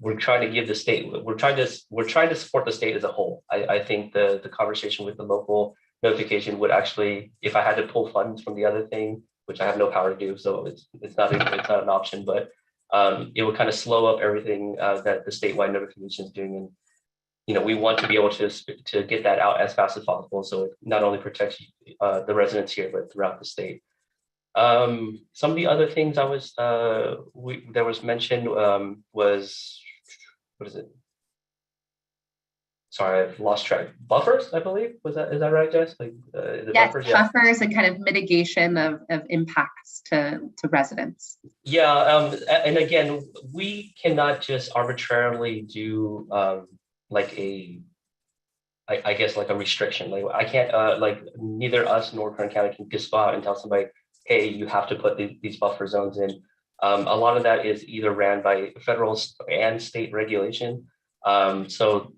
we're trying to give the state, we're trying to support the state as a whole. I think the conversation with the local notification would actually, if I had to pull funds from the other thing, which I have no power to do, so it's not an option, but it would kind of slow up everything that the statewide notification is doing. And you know, we want to be able to get that out as fast as possible, so it not only protects the residents here, but throughout the state. Some of the other things I was there was mentioned was, what is it? Sorry, I've lost track. Buffers, I believe. Is that right, Jess? Like the Yes, buffers, yeah. buffers and kind of mitigation of impacts to residents. Yeah, and again, we cannot just arbitrarily do like I guess like a restriction. Like I can't like neither us nor Kern County can just go out and tell somebody, hey, you have to put these buffer zones in. A lot of that is either ran by federal and state regulation. So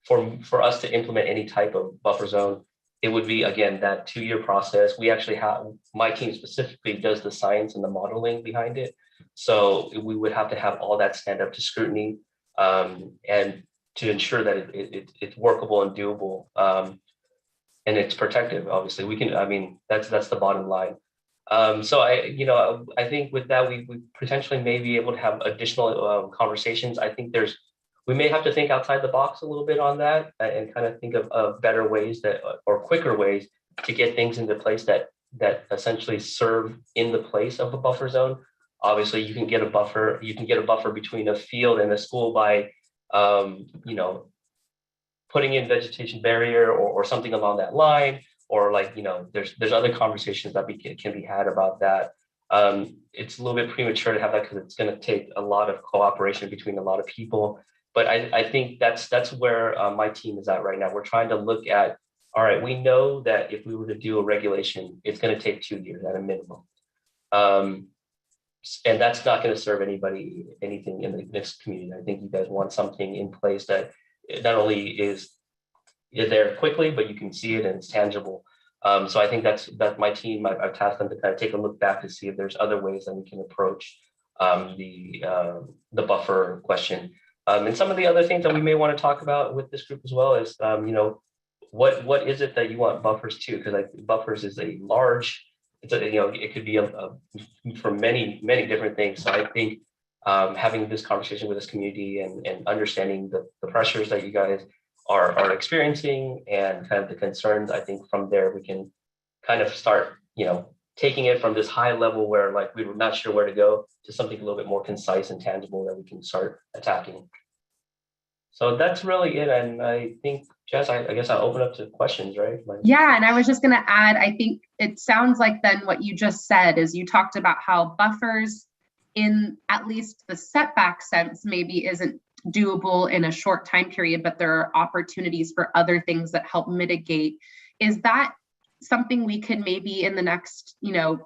for us to implement any type of buffer zone, it would be, again, that 2-year process. We actually have, my team specifically does the science and the modeling behind it. So we would have to have all that stand up to scrutiny and to ensure that it's workable and doable. And it's protective, obviously. We can, I mean, that's the bottom line. So I think with that, we potentially may be able to have additional conversations. I think we may have to think outside the box a little bit on that and kind of think of better ways or quicker ways to get things into place that essentially serve in the place of a buffer zone. Obviously, you can get a buffer between a field and a school by, putting in vegetation barrier or something along that line, or like, there's other conversations that can be had about that. It's a little bit premature to have that because it's going to take a lot of cooperation between a lot of people. But I think that's where my team is at right now. We're trying to look at, all right, we know that if we were to do a regulation, it's going to take 2 years at a minimum. And that's not going to serve anything in the next community. I think you guys want something in place that not only is there quickly, but you can see it and it's tangible. So I think that's my team. I've tasked them to kind of take a look back to see if there's other ways that we can approach the buffer question. And some of the other things that we may want to talk about with this group as well is, what is it that you want buffers to? Because buffers is a large, it could be for many, many different things. So I think having this conversation with this community and understanding the pressures that you guys are experiencing and kind of the concerns, I think from there we can kind of start, taking it from this high level where like we were not sure where to go to something a little bit more concise and tangible that we can start attacking. So that's really it. And I think, Jess, I guess I'll open up to questions, right? Yeah, and I was just going to add, I think it sounds like then what you just said is you talked about how buffers in at least the setback sense maybe isn't doable in a short time period, but there are opportunities for other things that help mitigate. Is that something we could maybe in the next,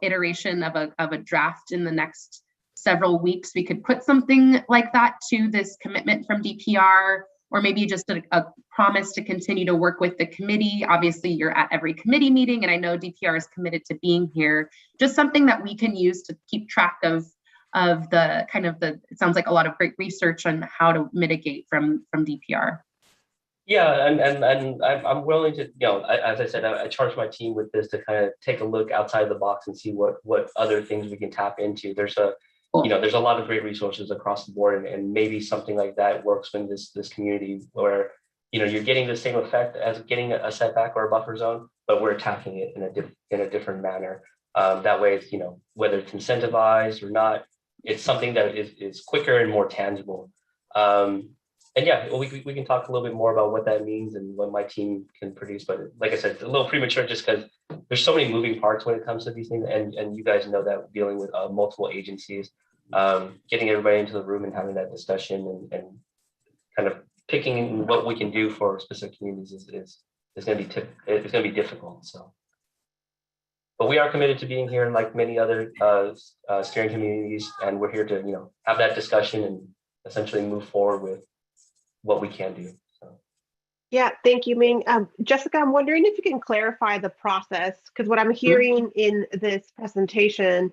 iteration of a draft in the next several weeks, we could put something like that to this commitment from DPR, or maybe just a promise to continue to work with the committee? Obviously, you're at every committee meeting, and I know DPR is committed to being here. Just something that we can use to keep track of the kind of it sounds like a lot of great research on how to mitigate from DPR. Yeah, and I'm willing to, as I said, I charged my team with this to kind of take a look outside the box and see what other things we can tap into. There's a lot of great resources across the board, and maybe something like that works in this community where, you're getting the same effect as getting a setback or a buffer zone, but we're attacking it in a different manner. That way, it's, whether it's incentivized or not, it's something that is quicker and more tangible. And yeah, we can talk a little bit more about what that means and what my team can produce. But like I said, it's a little premature just because there's so many moving parts when it comes to these things. And you guys know that dealing with multiple agencies, getting everybody into the room and having that discussion and kind of picking what we can do for specific communities is going to be it's going to be difficult. So, but we are committed to being here, and like many other steering communities, and we're here to have that discussion and essentially move forward with what we can do. So. Yeah, thank you, Ming. Jessica, I'm wondering if you can clarify the process, because what I'm hearing in this presentation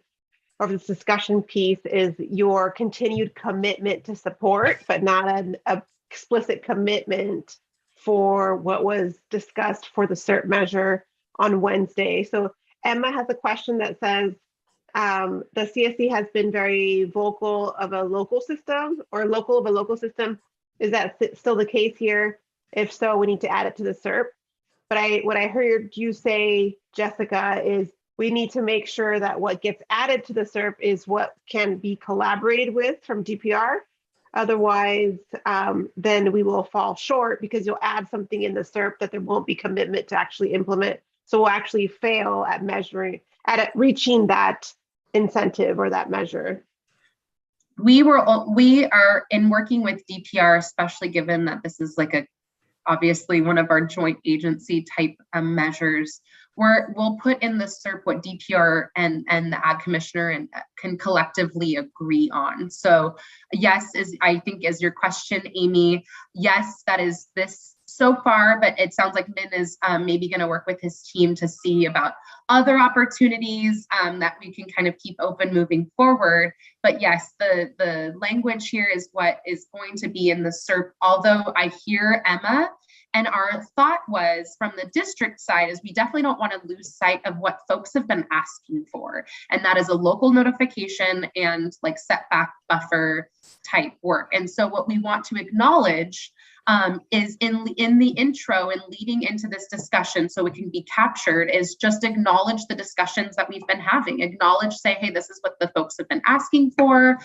or this discussion piece is your continued commitment to support, but not an explicit commitment for what was discussed for the CERT measure on Wednesday. So Emma has a question that says, the CSC has been very vocal of a local system or local of a local system. Is that still the case here? If so, we need to add it to the CERP. But what I heard you say, Jessica, is we need to make sure that what gets added to the CERP is what can be collaborated with from DPR. Otherwise, then we will fall short because you'll add something in the CERP that there won't be commitment to actually implement. So we'll actually fail at reaching that incentive or that measure. We are in working with DPR, especially given that this is like obviously one of our joint agency type measures. We'll put in the CERP what DPR and the Ag Commissioner can collectively agree on. So yes, I think is your question, Amy. Yes, that is this so far, but it sounds like Min is maybe going to work with his team to see about other opportunities that we can kind of keep open moving forward. But yes, the language here is what is going to be in the CERP, although I hear Emma, and our thought was from the district side is we definitely don't want to lose sight of what folks have been asking for. And that is a local notification and like setback buffer type work. And so what we want to acknowledge is in the intro and leading into this discussion so it can be captured is just acknowledge the discussions that we've been having, say, hey, this is what the folks have been asking for.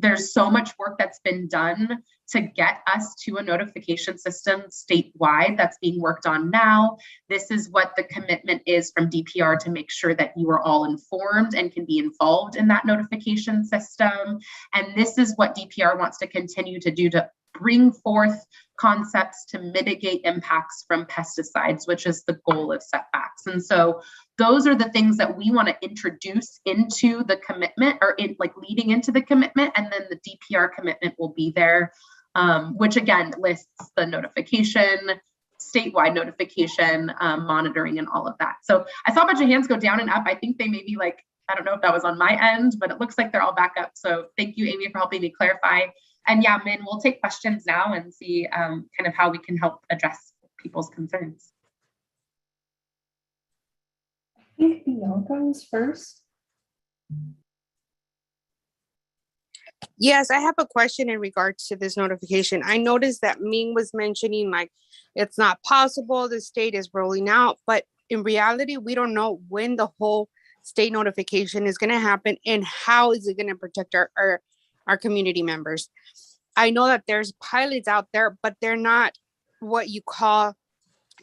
There's so much work that's been done to get us to a notification system statewide that's being worked on now. This is what the commitment is from DPR to make sure that you are all informed and can be involved in that notification system. And this is what DPR wants to continue to do to bring forth concepts to mitigate impacts from pesticides, which is the goal of setbacks. And so those are the things that we want to introduce into the commitment or leading into the commitment. And then the DPR commitment will be there, which again lists the notification, statewide notification, monitoring and all of that. So I saw a bunch of hands go down and up. I think they may be I don't know if that was on my end, but it looks like they're all back up. So thank you, Amy, for helping me clarify. And yeah, Min, we'll take questions now and see kind of how we can help address people's concerns. I think Bianca was first. Yes, I have a question in regards to this notification. I noticed that Ming was mentioning it's not possible, the state is rolling out, but in reality, we don't know when the whole state notification is going to happen and how is it going to protect our community members. I know that there's pilots out there, but they're not what you call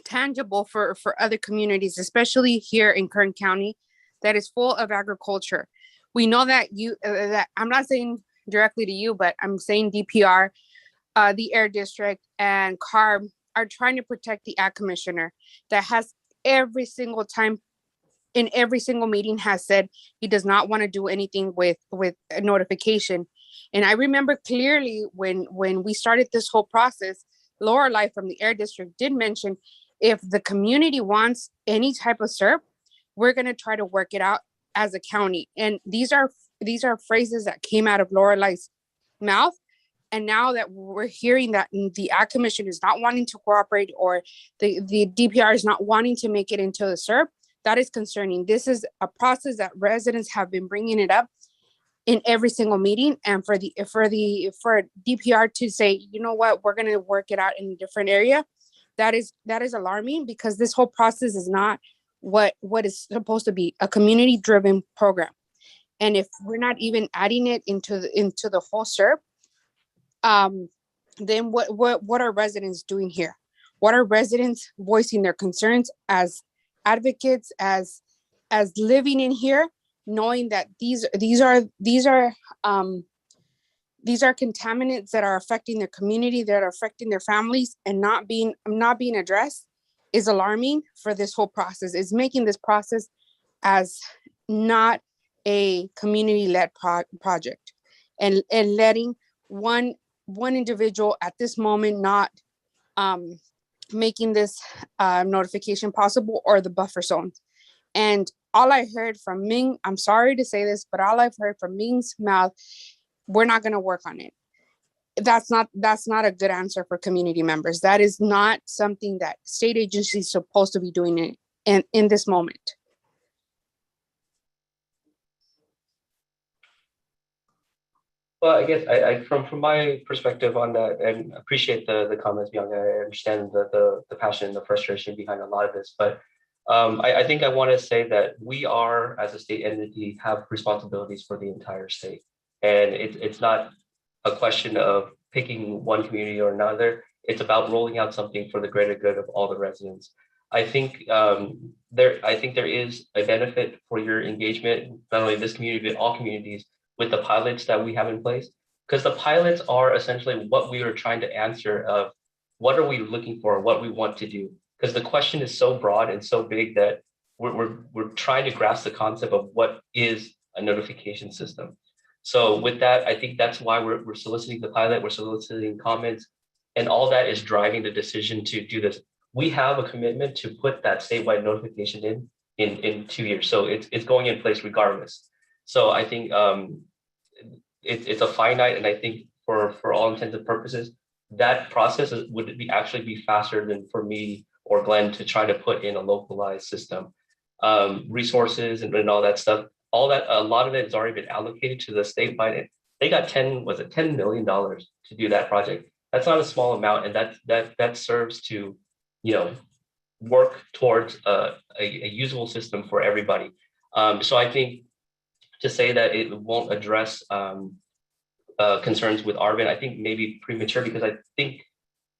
tangible for other communities, especially here in Kern County, that is full of agriculture. We know that that I'm not saying directly to you, but I'm saying DPR, the Air District and CARB are trying to protect the Ag Commissioner that has every single time in every single meeting has said he does not want to do anything with a notification. And I remember clearly when we started this whole process, Lorelei from the Air District did mention if the community wants any type of CERP, we're going to try to work it out as a county. And these are phrases that came out of Lorelei's mouth. And now that we're hearing that the Ag Commission is not wanting to cooperate or the DPR is not wanting to make it into the CERP, that is concerning. This is a process that residents have been bringing it up in every single meeting, and for DPR to say, you know what, we're going to work it out in a different area, that is alarming, because this whole process is not what is supposed to be a community driven program. And if we're not even adding it into the whole CERP, then what are residents doing here? What are residents voicing their concerns as advocates, as living in here? knowing that these are contaminants that are affecting their community, that are affecting their families, and not being addressed is alarming for this whole process. It's making this process as not a community-led project, and letting one individual at this moment not making this notification possible, or the buffer zones. And all I heard from Ming, I'm sorry to say this, but all I've heard from Ming's mouth, we're not going to work on it. That's not a good answer for community members. That is not something that state agencies are supposed to be doing in this moment. Well, I guess I from my perspective on that, and appreciate the comments, Bianca. I understand the passion and the frustration behind a lot of this, but I think I want to say that we are, as a state entity, have responsibilities for the entire state, and it's not a question of picking one community or another. It's about rolling out something for the greater good of all the residents. I think there is a benefit for your engagement, not only this community but all communities, with the pilots that we have in place, because the pilots are essentially what we are trying to answer of what are we looking for, what we want to do. Because the question is so broad and so big that we're trying to grasp the concept of what is a notification system. So with that, I think that's why we're soliciting the pilot, we're soliciting comments, and all that is driving the decision to do this. We have a commitment to put that statewide notification in 2 years. So it's going in place regardless. So I think it's a finite, and I think for all intents and purposes, that process would actually be faster than for me or Glenn to try to put in a localized system. Resources and all that stuff, a lot of it has already been allocated to the statewide. They got $10 million to do that project. That's not a small amount, and that serves to, work towards a usable system for everybody. So I think to say that it won't address concerns with Arvin, I think maybe premature, because I think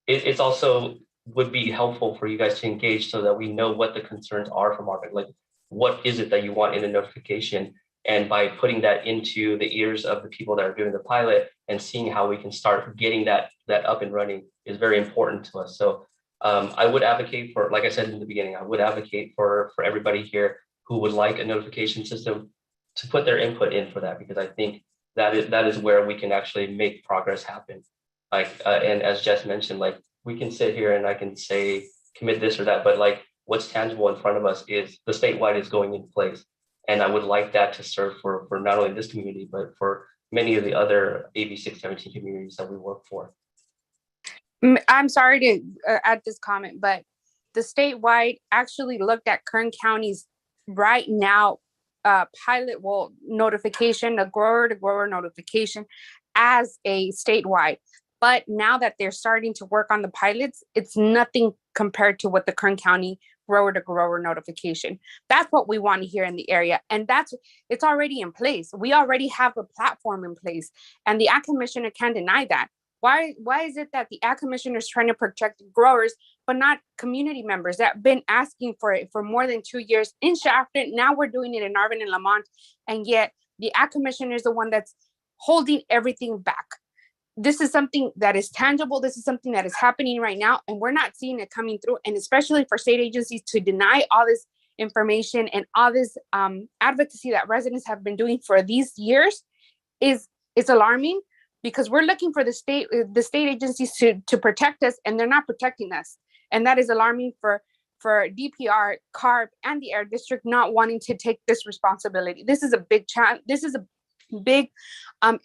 it's also would be helpful for you guys to engage so that we know what the concerns are from Arvin. Like, what is it that you want in a notification? And by putting that into the ears of the people that are doing the pilot and seeing how we can start getting that up and running is very important to us. So I would advocate for, like I said in the beginning, I would advocate for everybody here who would like a notification system to put their input in for that, because I think that is where we can actually make progress happen. Like, and as Jess mentioned, like, we can sit here and I can say, commit this or that, but like, what's tangible in front of us is the statewide is going in place. And I would like that to serve for not only this community, but for many of the other AB 617 communities that we work for. I'm sorry to add this comment, but the statewide actually looked at Kern County's right now pilot notification, a grower to grower notification as a statewide. But now that they're starting to work on the pilots, it's nothing compared to what the Kern County grower to grower notification. That's what we want to hear in the area. And it's already in place. We already have a platform in place, and the Ag Commissioner can't deny that. Why is it that the Ag Commissioner is trying to protect growers, but not community members that have been asking for it for more than 2 years in Shafton? Now we're doing it in Arvin and Lamont, and yet the Ag Commissioner is the one that's holding everything back. This is something that is tangible. This is something that is happening right now, and we're not seeing it coming through. And especially for state agencies to deny all this information and all this advocacy that residents have been doing for these years is alarming, because we're looking for the state agencies to protect us, and they're not protecting us. And that is alarming for DPR, CARB, and the Air District not wanting to take this responsibility. This is a big challenge. This is a big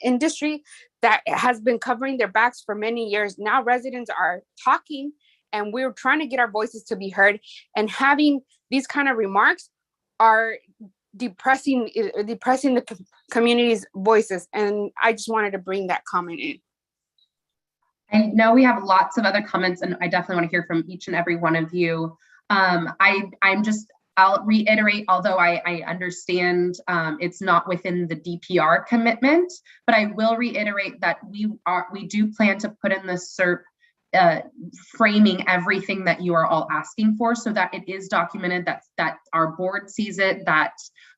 industry that has been covering their backs for many years. Now residents are talking, and we're trying to get our voices to be heard, and having these kind of remarks are depressing the community's voices. And I just wanted to bring that comment in. I know we have lots of other comments, and I definitely want to hear from each and every one of you. I'll reiterate, although I understand it's not within the DPR commitment, but I will reiterate that we do plan to put in the SERP framing everything that you are all asking for so that it is documented, that our board sees it, that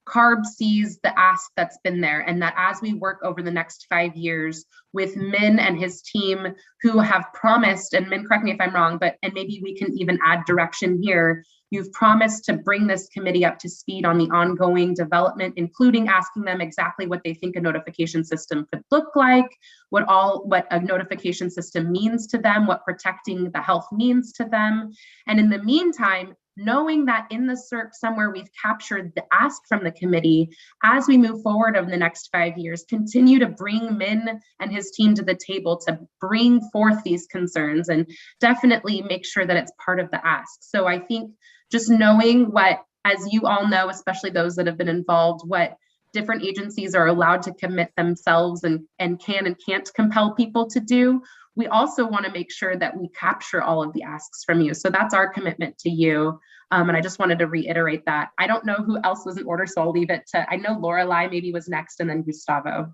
CARB sees the ask that's been there, and that as we work over the next 5 years with Min and his team who have promised, and Min, correct me if I'm wrong, and maybe we can even add direction here, you've promised to bring this committee up to speed on the ongoing development, including asking them exactly what they think a notification system could look like, what a notification system means to them, what protecting the health means to them. And in the meantime, knowing that in the SERP somewhere we've captured the ask from the committee, as we move forward over the next 5 years, continue to bring Min and his team to the table to bring forth these concerns and definitely make sure that it's part of the ask. So I think just knowing what, as you all know, especially those that have been involved, what different agencies are allowed to commit themselves and can and can't compel people to do, we also want to make sure that we capture all of the asks from you. So that's our commitment to you. And I just wanted to reiterate that. I don't know who else was in order, so I'll leave it to, I know Lorelai maybe was next and then Gustavo.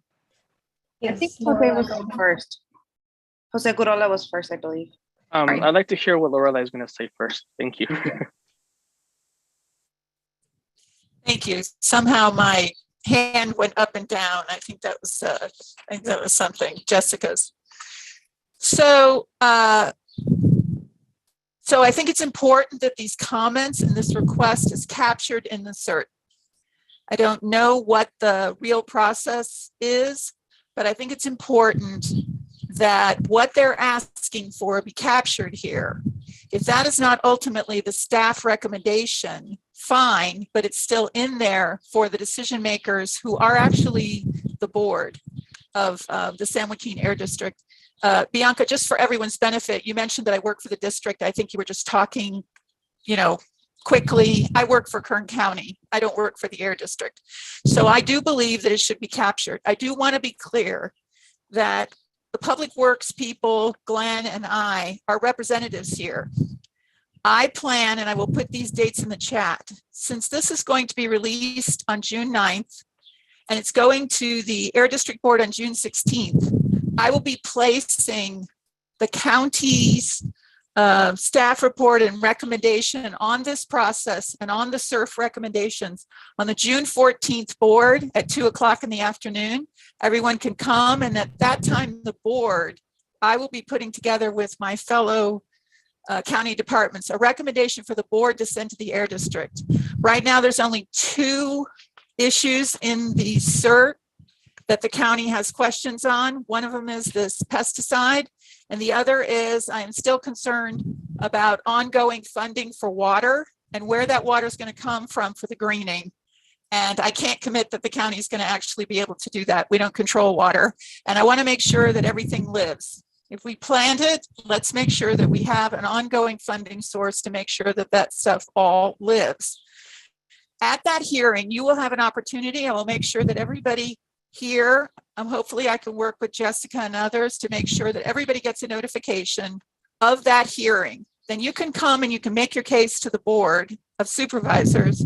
I think Jose was first. Jose Curola was first, I believe. I'd like to hear what Lorelai is going to say first. Thank you. Thank you. Somehow my hand went up and down. I think that was something. Jessica's. So I think it's important that these comments and this request is captured in the CERT. I don't know what the real process is, but I think it's important that what they're asking for be captured here. If that is not ultimately the staff recommendation, fine, but it's still in there for the decision makers who are actually the board of the San Joaquin Air District. Bianca, just for everyone's benefit, you mentioned that I work for the district. I think you were just talking, quickly. I work for Kern County. I don't work for the Air District. So I do believe that it should be captured. I do want to be clear that the public works people, Glenn and I, are representatives here. I plan, and I will put these dates in the chat, since this is going to be released on June 9th, and it's going to the Air District Board on June 16th, I will be placing the county's staff report and recommendation on this process and on the SURF recommendations on the June 14th board at 2:00 in the afternoon. Everyone can come, and at that time, the board, I will be putting together with my fellow county departments a recommendation for the board to send to the Air District. Right now, there's only 2 issues in the CERT that the county has questions on. One of them is this pesticide, and the other is I am still concerned about ongoing funding for water and where that water is going to come from for the greening. And I can't commit that the county is going to actually be able to do that. We don't control water. And I want to make sure that everything lives. If we planned it, let's make sure that we have an ongoing funding source to make sure that that stuff all lives. At that hearing, you will have an opportunity. I will make sure that everybody here, hopefully I can work with Jessica and others to make sure that everybody gets a notification of that hearing. Then you can come and you can make your case to the board of supervisors.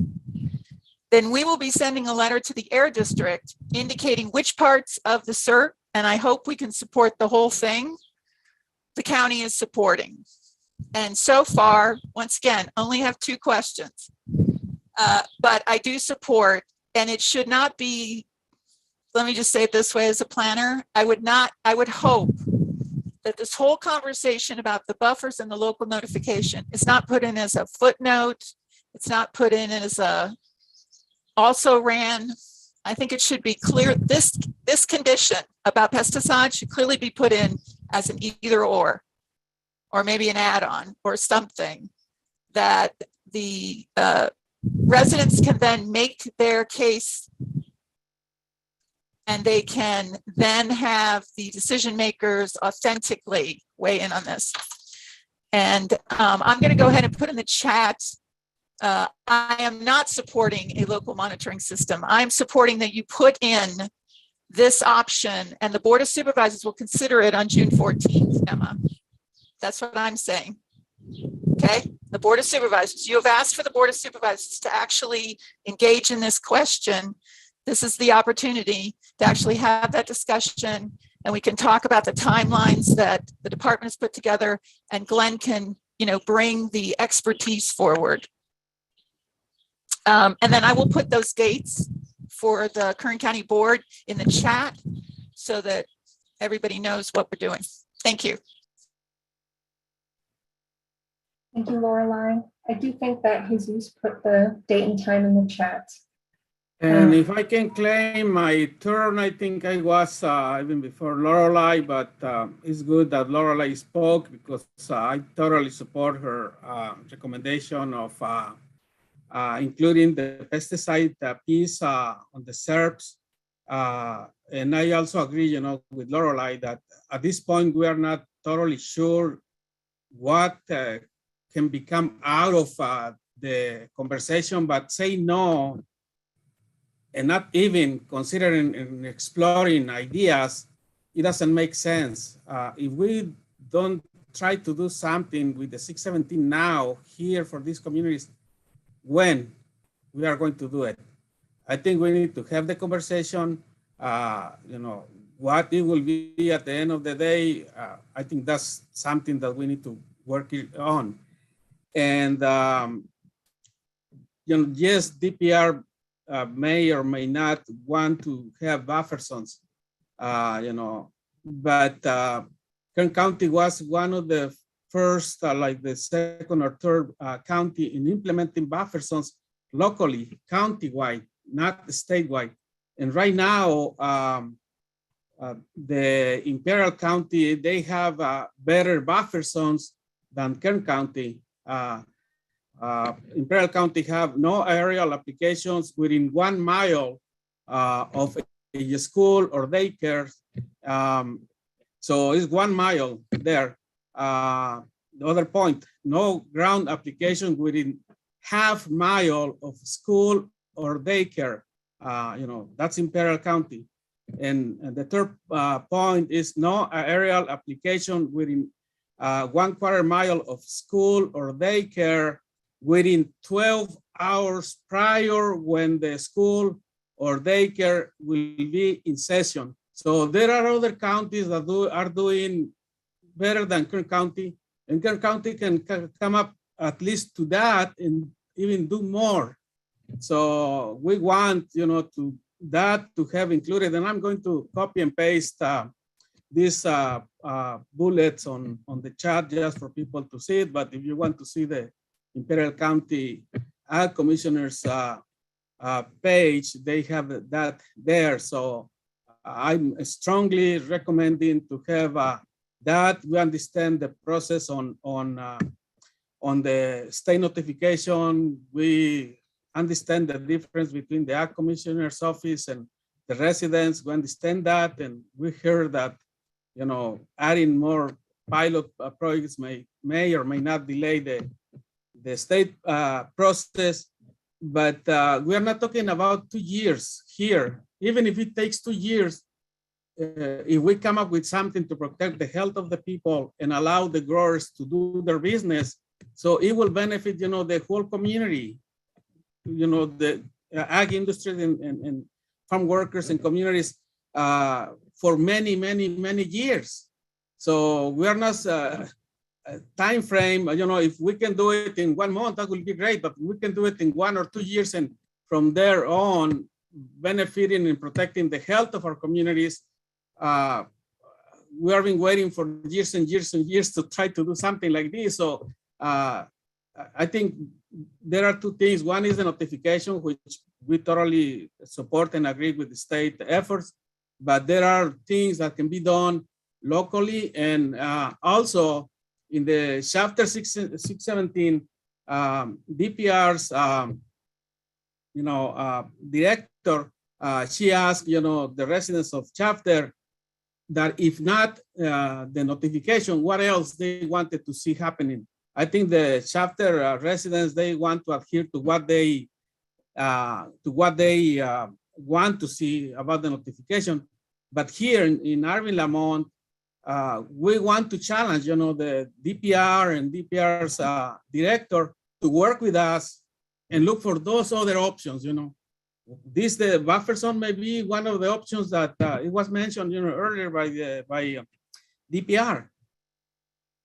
Then we will be sending a letter to the Air District indicating which parts of the CERT, and I hope we can support the whole thing, the county is supporting. And so far, once again, only have 2 questions. But I do support, and it should not be, let me just say it this way as a planner, I would hope that this whole conversation about the buffers and the local notification is not put in as a footnote. It's not put in as a also ran. I think it should be clear, this condition about pesticides should clearly be put in as an either or maybe an add-on or something that the residents can then make their case, and they can then have the decision makers authentically weigh in on this. And I'm going to go ahead and put in the chat, I am not supporting a local monitoring system. I'm supporting that you put in this option and the Board of Supervisors will consider it on June 14th, Emma. That's what I'm saying. Okay, the Board of Supervisors, you have asked for the Board of Supervisors to actually engage in this question. This is the opportunity to actually have that discussion and we can talk about the timelines that the department has put together, and Glenn can, bring the expertise forward. And then I will put those dates for the Kern County Board in the chat so that everybody knows what we're doing. Thank you. Thank you, Lorelei. I do think that Jesus put the date and time in the chat. And if I can claim my turn, I think I was even before Lorelei, but it's good that Lorelei spoke because I totally support her recommendation of including the pesticide piece on the SERPs. And I also agree, with Lorelei that at this point, we are not totally sure what can become out of the conversation, but say no and not even considering and exploring ideas, it doesn't make sense. If we don't try to do something with the 617 now here for these communities, when we are going to do it? I think we need to have the conversation, what it will be at the end of the day. I think that's something that we need to work on. And, yes, DPR may or may not want to have buffer zones, but Kern County was one of the first, like the second or third county in implementing buffer zones locally, countywide, not statewide. And right now, the Imperial County, they have better buffer zones than Kern County. Imperial County have no aerial applications within 1 mile of a school or daycare. So it's 1 mile there. The other point, no ground application within half mile of school or daycare. That's Imperial County. And the third point is no aerial application within 1/4 mile of school or daycare within 12 hours prior when the school or daycare will be in session. So there are other counties that are doing better than Kern County, and Kern County can come up at least to that and even do more. So we want, that to have included, and I'm going to copy and paste these bullets on the chat just for people to see it. But if you want to see the Imperial County Ag Commissioners page, they have that there. So I'm strongly recommending to have that. We understand the process on the state notification. We understand the difference between the Ag Commissioner's office and the residents. We understand that, and we hear that, adding more pilot projects may or may not delay the state process, but we are not talking about 2 years here. Even if it takes 2 years, if we come up with something to protect the health of the people and allow the growers to do their business, so it will benefit, the whole community, the ag industry and farm workers and communities for many, many, many years. So we are not time frame, if we can do it in 1 month, that will be great, but we can do it in 1 or 2 years, and from there on, benefiting and protecting the health of our communities. We have been waiting for years and years and years to try to do something like this. So I think there are 2 things. One is the notification, which we totally support and agree with the state efforts, but there are things that can be done locally, and also in the chapter 617, DPR's, director, she asked, the residents of chapter that if not the notification, what else they wanted to see happening. I think the chapter residents, they want to adhere to what they want to see about the notification. But here in Arvin, Lamont, we want to challenge, the DPR and DPR's director to work with us and look for those other options, the buffer zone may be one of the options that it was mentioned, earlier by DPR.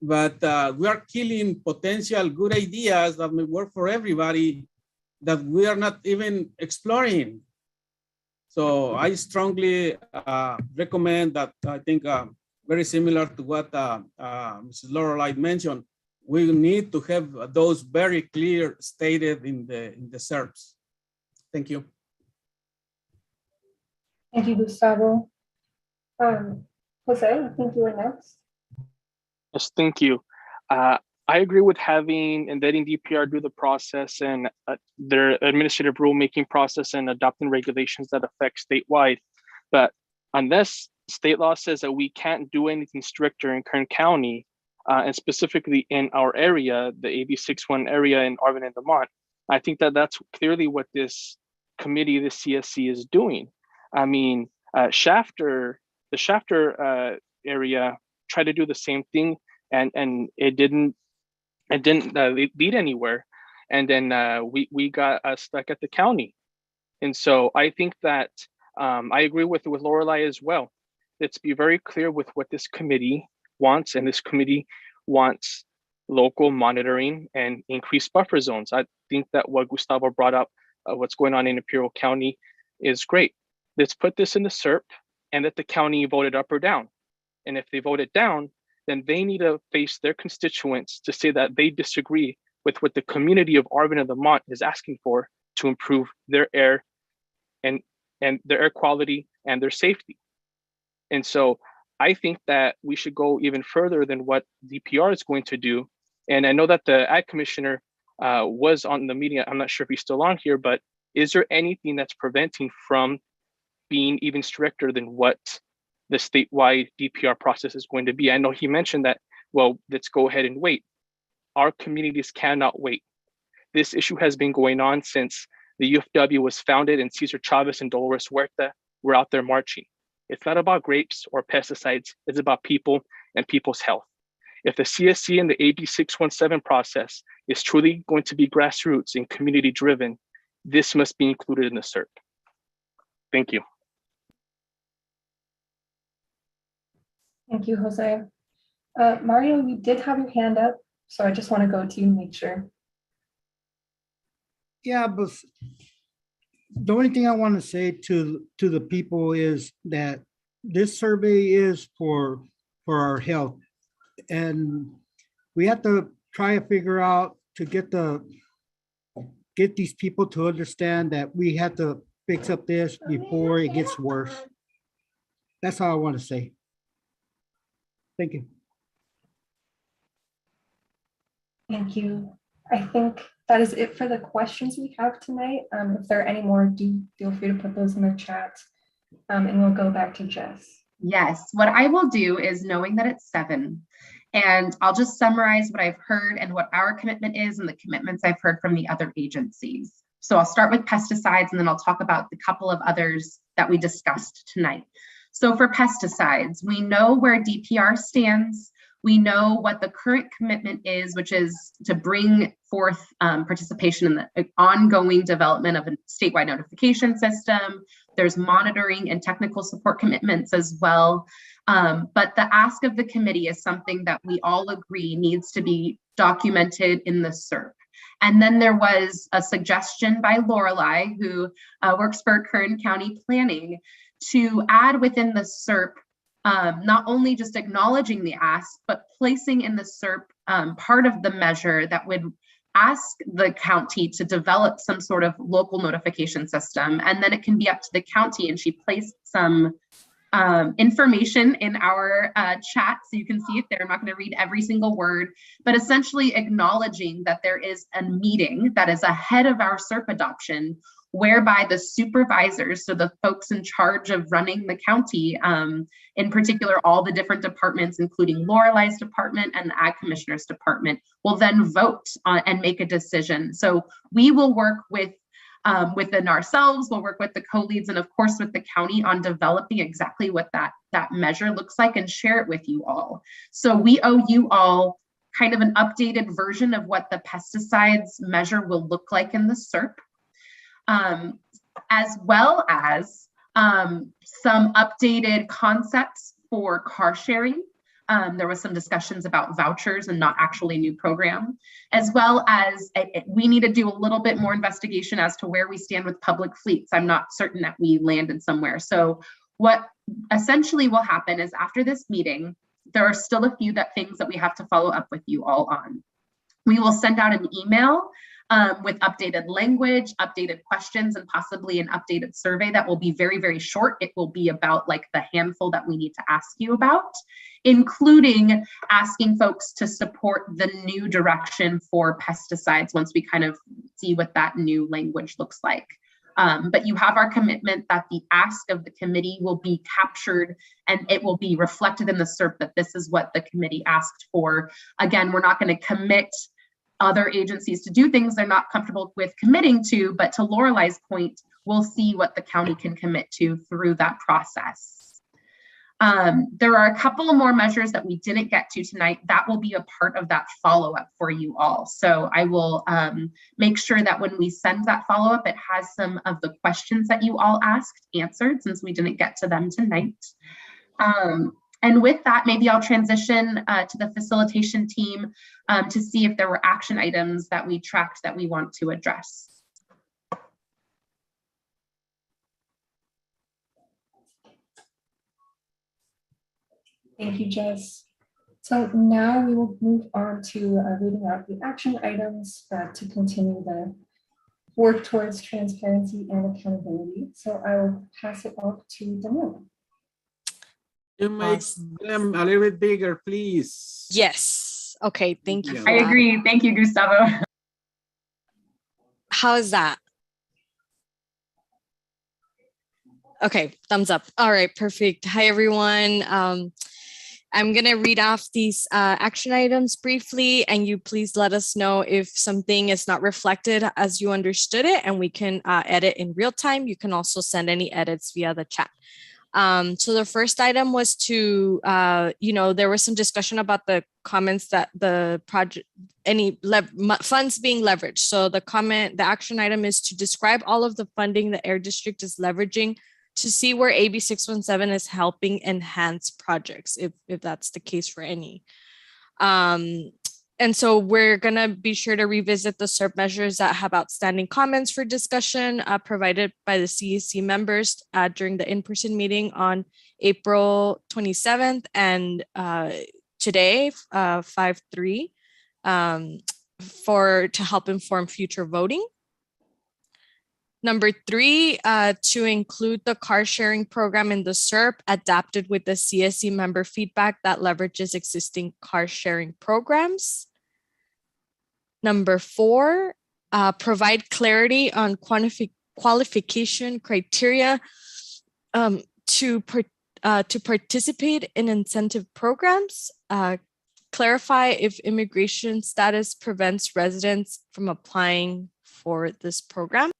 But we are killing potential good ideas that may work for everybody that we are not even exploring. So I strongly recommend that. I think very similar to what Mrs. Lorelei mentioned, we need to have those very clear stated in the SERPs. Thank you. Thank you, Gustavo. Jose, I think you were next. Yes, thank you. I agree with having and letting DPR do the process and their administrative rulemaking process and adopting regulations that affect statewide. But unless state law says that we can't do anything stricter in Kern County, and specifically in our area, the AB 61 area in Arvin and Lamont, I think that that's clearly what this committee, the CSC, is doing. I mean, the Shafter area tried to do the same thing, and it didn't lead anywhere. And then we got stuck at the county. And so I think that I agree with Lorelei as well. Let's be very clear with what this committee wants, and this committee wants local monitoring and increased buffer zones. I think that what Gustavo brought up, what's going on in Imperial County, is great. Let's put this in the SERP and let the county vote it up or down. And if they vote it down, then they need to face their constituents to say that they disagree with what the community of Arvin and Lamont is asking for to improve their air and their air quality and their safety. And so I think that we should go even further than what DPR is going to do. And I know that the Ag Commissioner was on the meeting. I'm not sure if he's still on here, but is there anything that's preventing from being even stricter than what the statewide DPR process is going to be? I know he mentioned that, well, let's go ahead and wait. Our communities cannot wait. This issue has been going on since the UFW was founded and Cesar Chavez and Dolores Huerta were out there marching. It's not about grapes or pesticides, it's about people and people's health. If the CSC and the AB 617 process is truly going to be grassroots and community driven, this must be included in the SERP. Thank you. Thank you, Jose. Mario, you did have your hand up, so I just want to go to you and make sure. Yeah, but the only thing I want to say to the people is that this survey is for our health, and we have to try to figure out to get these people to understand that we have to fix up this before it gets worse. That's all I want to say. Thank you. Thank you. I think that is it for the questions we have tonight. If there are any more, do feel free to put those in the chat, and we'll go back to Jess. Yes, what I will do is, knowing that it's 7, and I'll just summarize what I've heard and what our commitment is and the commitments I've heard from the other agencies. So I'll start with pesticides, and then I'll talk about the couple of others that we discussed tonight. So for pesticides, we know where DPR stands. We know what the current commitment is, which is to bring forth participation in the ongoing development of a statewide notification system. There's monitoring and technical support commitments as well. But the ask of the committee is something that we all agree needs to be documented in the SERP. And then there was a suggestion by Lorelei, who works for Kern County Planning, to add within the SERP not only just acknowledging the ask, but placing in the SERP part of the measure that would ask the county to develop some sort of local notification system. And then it can be up to the county. And she placed some information in our chat, so you can see it there. I'm not going to read every single word, but essentially acknowledging that there is a meeting that is ahead of our SERP adoption, whereby the supervisors, so the folks in charge of running the county, in particular, all the different departments, including Lorelei's department and the Ag Commissioner's department, will then vote on and make a decision. So we will work within ourselves, we'll work with the co-leads and of course with the county on developing exactly what that measure looks like and share it with you all. So we owe you all kind of an updated version of what the pesticides measure will look like in the SERP. as well as some updated concepts for car sharing. There was some discussions about vouchers and not actually a new program, as well as we need to do a little bit more investigation as to where we stand with public fleets. I'm not certain that we landed somewhere. So what essentially will happen is after this meeting, there are still a few things that we have to follow up with you all on. We will send out an email with updated language, updated questions, and possibly an updated survey that will be very, very short. It will be about like the handful that we need to ask you about, including asking folks to support the new direction for pesticides once we kind of see what that new language looks like. But you have our commitment that the ask of the committee will be captured and it will be reflected in the SERP that this is what the committee asked for. Again, we're not going to commit other agencies to do things they're not comfortable with committing to, but to Lorelai's point, we'll see what the county can commit to through that process. There are a couple more measures that we didn't get to tonight that will be a part of that follow-up for you all. So I will make sure that when we send that follow-up, it has some of the questions that you all asked answered since we didn't get to them tonight. And with that, maybe I'll transition to the facilitation team to see if there were action items that we tracked that we want to address. Thank you, Jess. So now we will move on to reading out the action items to continue the work towards transparency and accountability. So I will pass it off to Daniela. You make them a little bit bigger, please. Yes. Okay, thank you. I agree. Thank you, Gustavo. How is that? Okay, thumbs up. All right, perfect. Hi, everyone. I'm going to read off these action items briefly, and you please let us know if something is not reflected as you understood it, and we can edit in real time. You can also send any edits via the chat. So the first item was to, there was some discussion about the comments that the project, funds being leveraged. So the action item is to describe all of the funding the Air District is leveraging to see where AB 617 is helping enhance projects, if that's the case for any. And so we're gonna be sure to revisit the SERP measures that have outstanding comments for discussion provided by the CSC members during the in-person meeting on April 27th and today, 5/3, to help inform future voting. Number 3, to include the car sharing program in the SERP adapted with the CSC member feedback that leverages existing car sharing programs. Number 4, provide clarity on qualification criteria to participate in incentive programs. Clarify if immigration status prevents residents from applying for this program.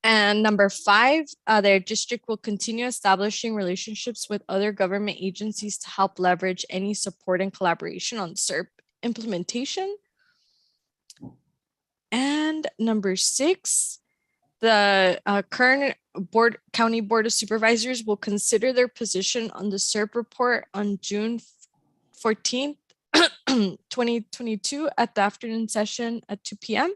And number 5, their district will continue establishing relationships with other government agencies to help leverage any support and collaboration on SERP implementation. And number 6, the current County Board of Supervisors will consider their position on the SERP report on June 14th, 2022 at the afternoon session at 2 p.m.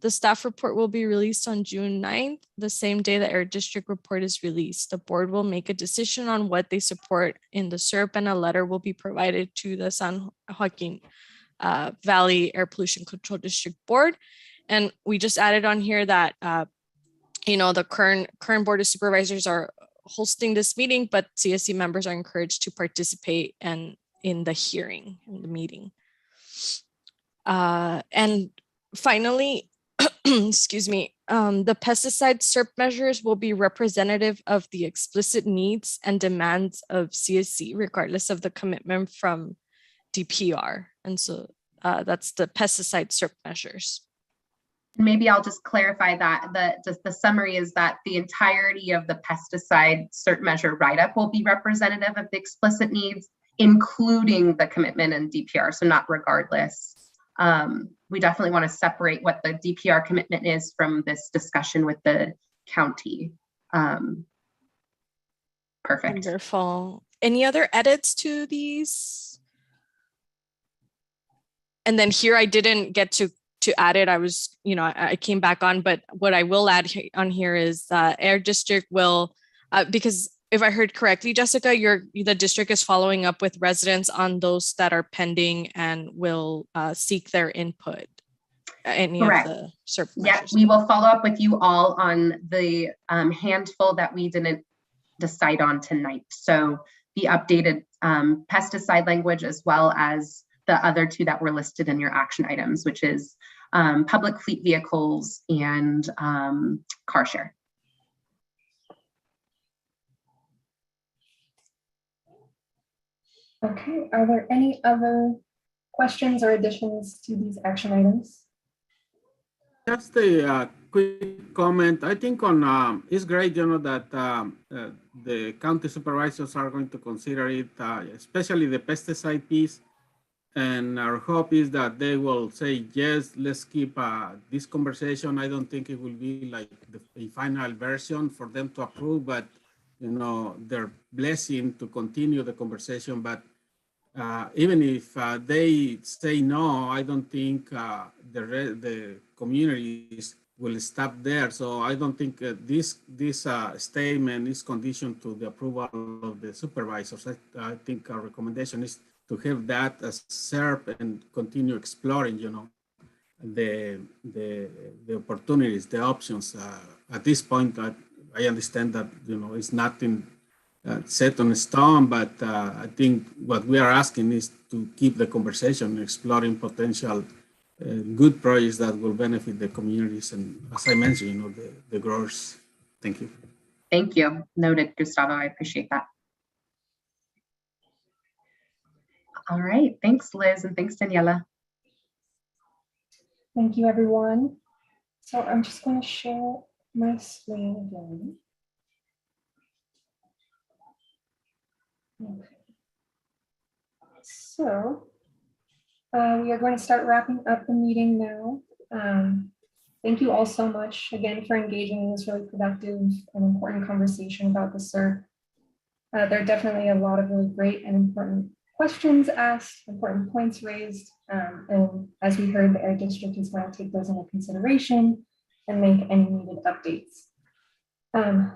The staff report will be released on June 9th, the same day the Air District report is released. The board will make a decision on what they support in the SERP, and a letter will be provided to the San Joaquin Valley Air Pollution Control District Board. And we just added on here that, the current Board of Supervisors are hosting this meeting, but CSC members are encouraged to participate in the hearing, in the meeting. And finally, excuse me, the pesticide SERP measures will be representative of the explicit needs and demands of CSC, regardless of the commitment from DPR. And so that's the pesticide SERP measures. Maybe I'll just clarify that the summary is that the entirety of the pesticide SERP measure write-up will be representative of the explicit needs, including the commitment and DPR, so not regardless. we definitely want to separate what the DPR commitment is from this discussion with the county. Perfect. Wonderful. Any other edits to these? And then here I didn't get to add it. I was, I came back on, but what I will add on here is Air District will, because if I heard correctly, Jessica, the district is following up with residents on those that are pending and will seek their input. Correct. Of the SERP Yeah, measures. we will follow up with you all on the handful that we didn't decide on tonight. So the updated pesticide language, as well as the other two that were listed in your action items, which is public fleet vehicles and car share. Okay, are there any other questions or additions to these action items? Just a quick comment. I think it's great, that the county supervisors are going to consider it, especially the pesticide piece. And our hope is that they will say, yes, let's keep this conversation. I don't think it will be like the final version for them to approve, but their blessing to continue the conversation. But even if they say no, I don't think the communities will stop there. So I don't think this statement is conditioned to the approval of the supervisors. I think our recommendation is to have that as SERP and continue exploring, the opportunities, the options. At this point, I understand that, it's nothing set on stone, but I think what we are asking is to keep the conversation, exploring potential good projects that will benefit the communities. And as I mentioned, the growers. Thank you. Thank you. Noted, Gustavo. I appreciate that. All right. Thanks, Liz, and thanks, Daniela. Thank you, everyone. So I'm just going to share my screen again. Okay. So we are going to start wrapping up the meeting now. Thank you all so much again for engaging in this really productive and important conversation about the SERP. There are definitely a lot of really great and important questions asked, important points raised, and as we heard, the Air District is going to take those into consideration and make any needed updates.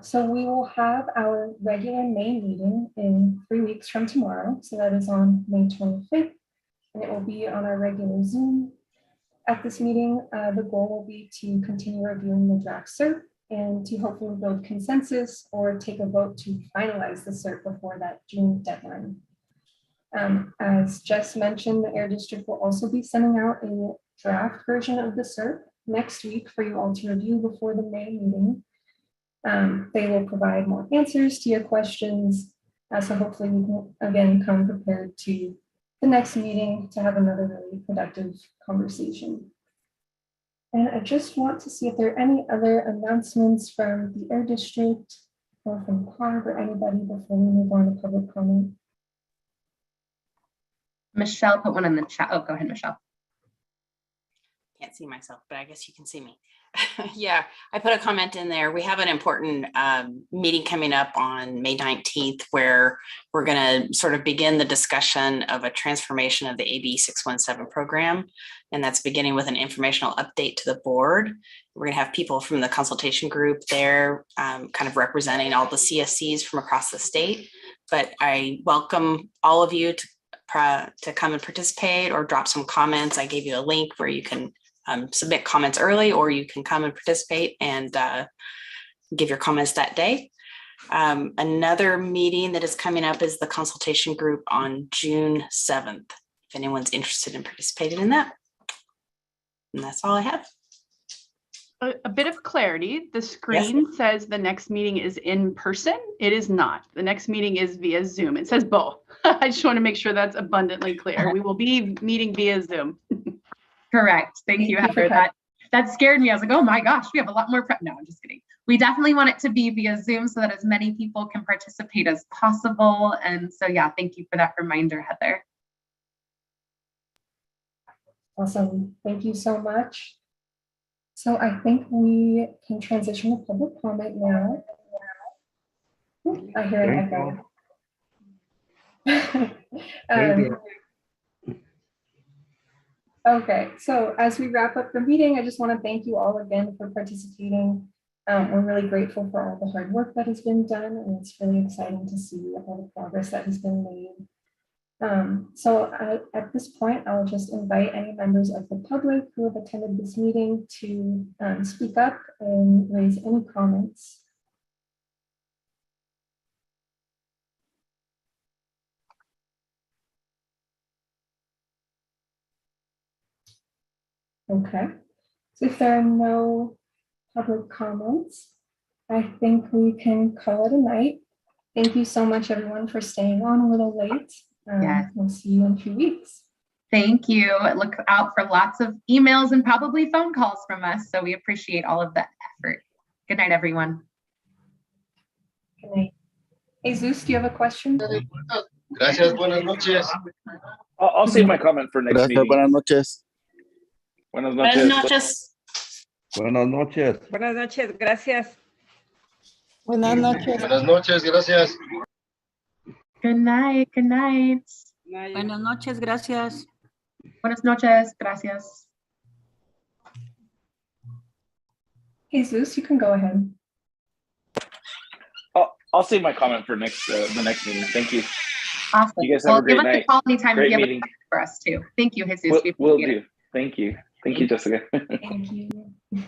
So we will have our regular May meeting in 3 weeks from tomorrow. So that is on May 25th, and it will be on our regular Zoom. At this meeting, the goal will be to continue reviewing the draft SERP and to hopefully build consensus or take a vote to finalize the SERP before that June deadline. As Jess mentioned, the Air District will also be sending out a draft version of the SERP next week for you all to review before the May meeting. They will provide more answers to your questions. So hopefully we can again come prepared to the next meeting to have another really productive conversation. And I just want to see if there are any other announcements from the Air District or from Carb or anybody before we move on to public comment. Michelle put one in the chat. Oh, go ahead, Michelle. Can't see myself, but I guess you can see me. Yeah, I put a comment in there. We have an important meeting coming up on May 19th where we're going to sort of begin the discussion of a transformation of the AB 617 program. And that's beginning with an informational update to the board. We're going to have people from the consultation group there kind of representing all the CSCs from across the state. But I welcome all of you to come and participate or drop some comments. I gave you a link where you can submit comments early, or you can come and participate and give your comments that day. Another meeting that is coming up is the consultation group on June 7th, if anyone's interested in participating in that. And that's all I have. A bit of clarity. The screen says the next meeting is in person. It is not. The next meeting is via Zoom. It says both. I just want to make sure that's abundantly clear. We will be meeting via Zoom. Correct. Thank you, Heather. That scared me. I was like, oh my gosh, we have a lot more prep. No, I'm just kidding. We definitely want it to be via Zoom so that as many people can participate as possible. And so, yeah, thank you for that reminder, Heather. Awesome. Thank you so much. So I think we can transition to public comment now. I hear an echo. Okay, so as we wrap up the meeting, I just want to thank you all again for participating. We're really grateful for all the hard work that has been done, and it's really exciting to see all the progress that has been made. At this point, I'll just invite any members of the public who have attended this meeting to speak up and raise any comments. Okay, so if there are no public comments, I think we can call it a night. Thank you so much, everyone, for staying on a little late. Yes. We'll see you in a few weeks. Thank you. Look out for lots of emails and probably phone calls from us. So we appreciate all of that effort. Good night, everyone. Good night. Jesus, do you have a question? Gracias, buenas noches. I'll save my comment for next meeting. Buenas noches. Buenas noches. Buenas noches. Buenas noches. Buenas noches, gracias. Buenas noches. Buenas noches, gracias. Good night. Good night. Buenas noches, gracias. Buenas noches. Gracias. Jesus, you can go ahead. I'll save my comment for the next meeting. Thank you. Awesome. You guys have a great night. Give us a call anytime Great if you have meeting. a question for us too. Thank you, Jesus. Will do. Thank you. Thank you, Jessica. Thank you. Good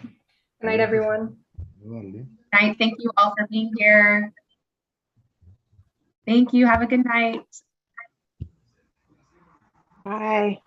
night, everyone. Good night. Thank you all for being here. Thank you. Have a good night. Bye.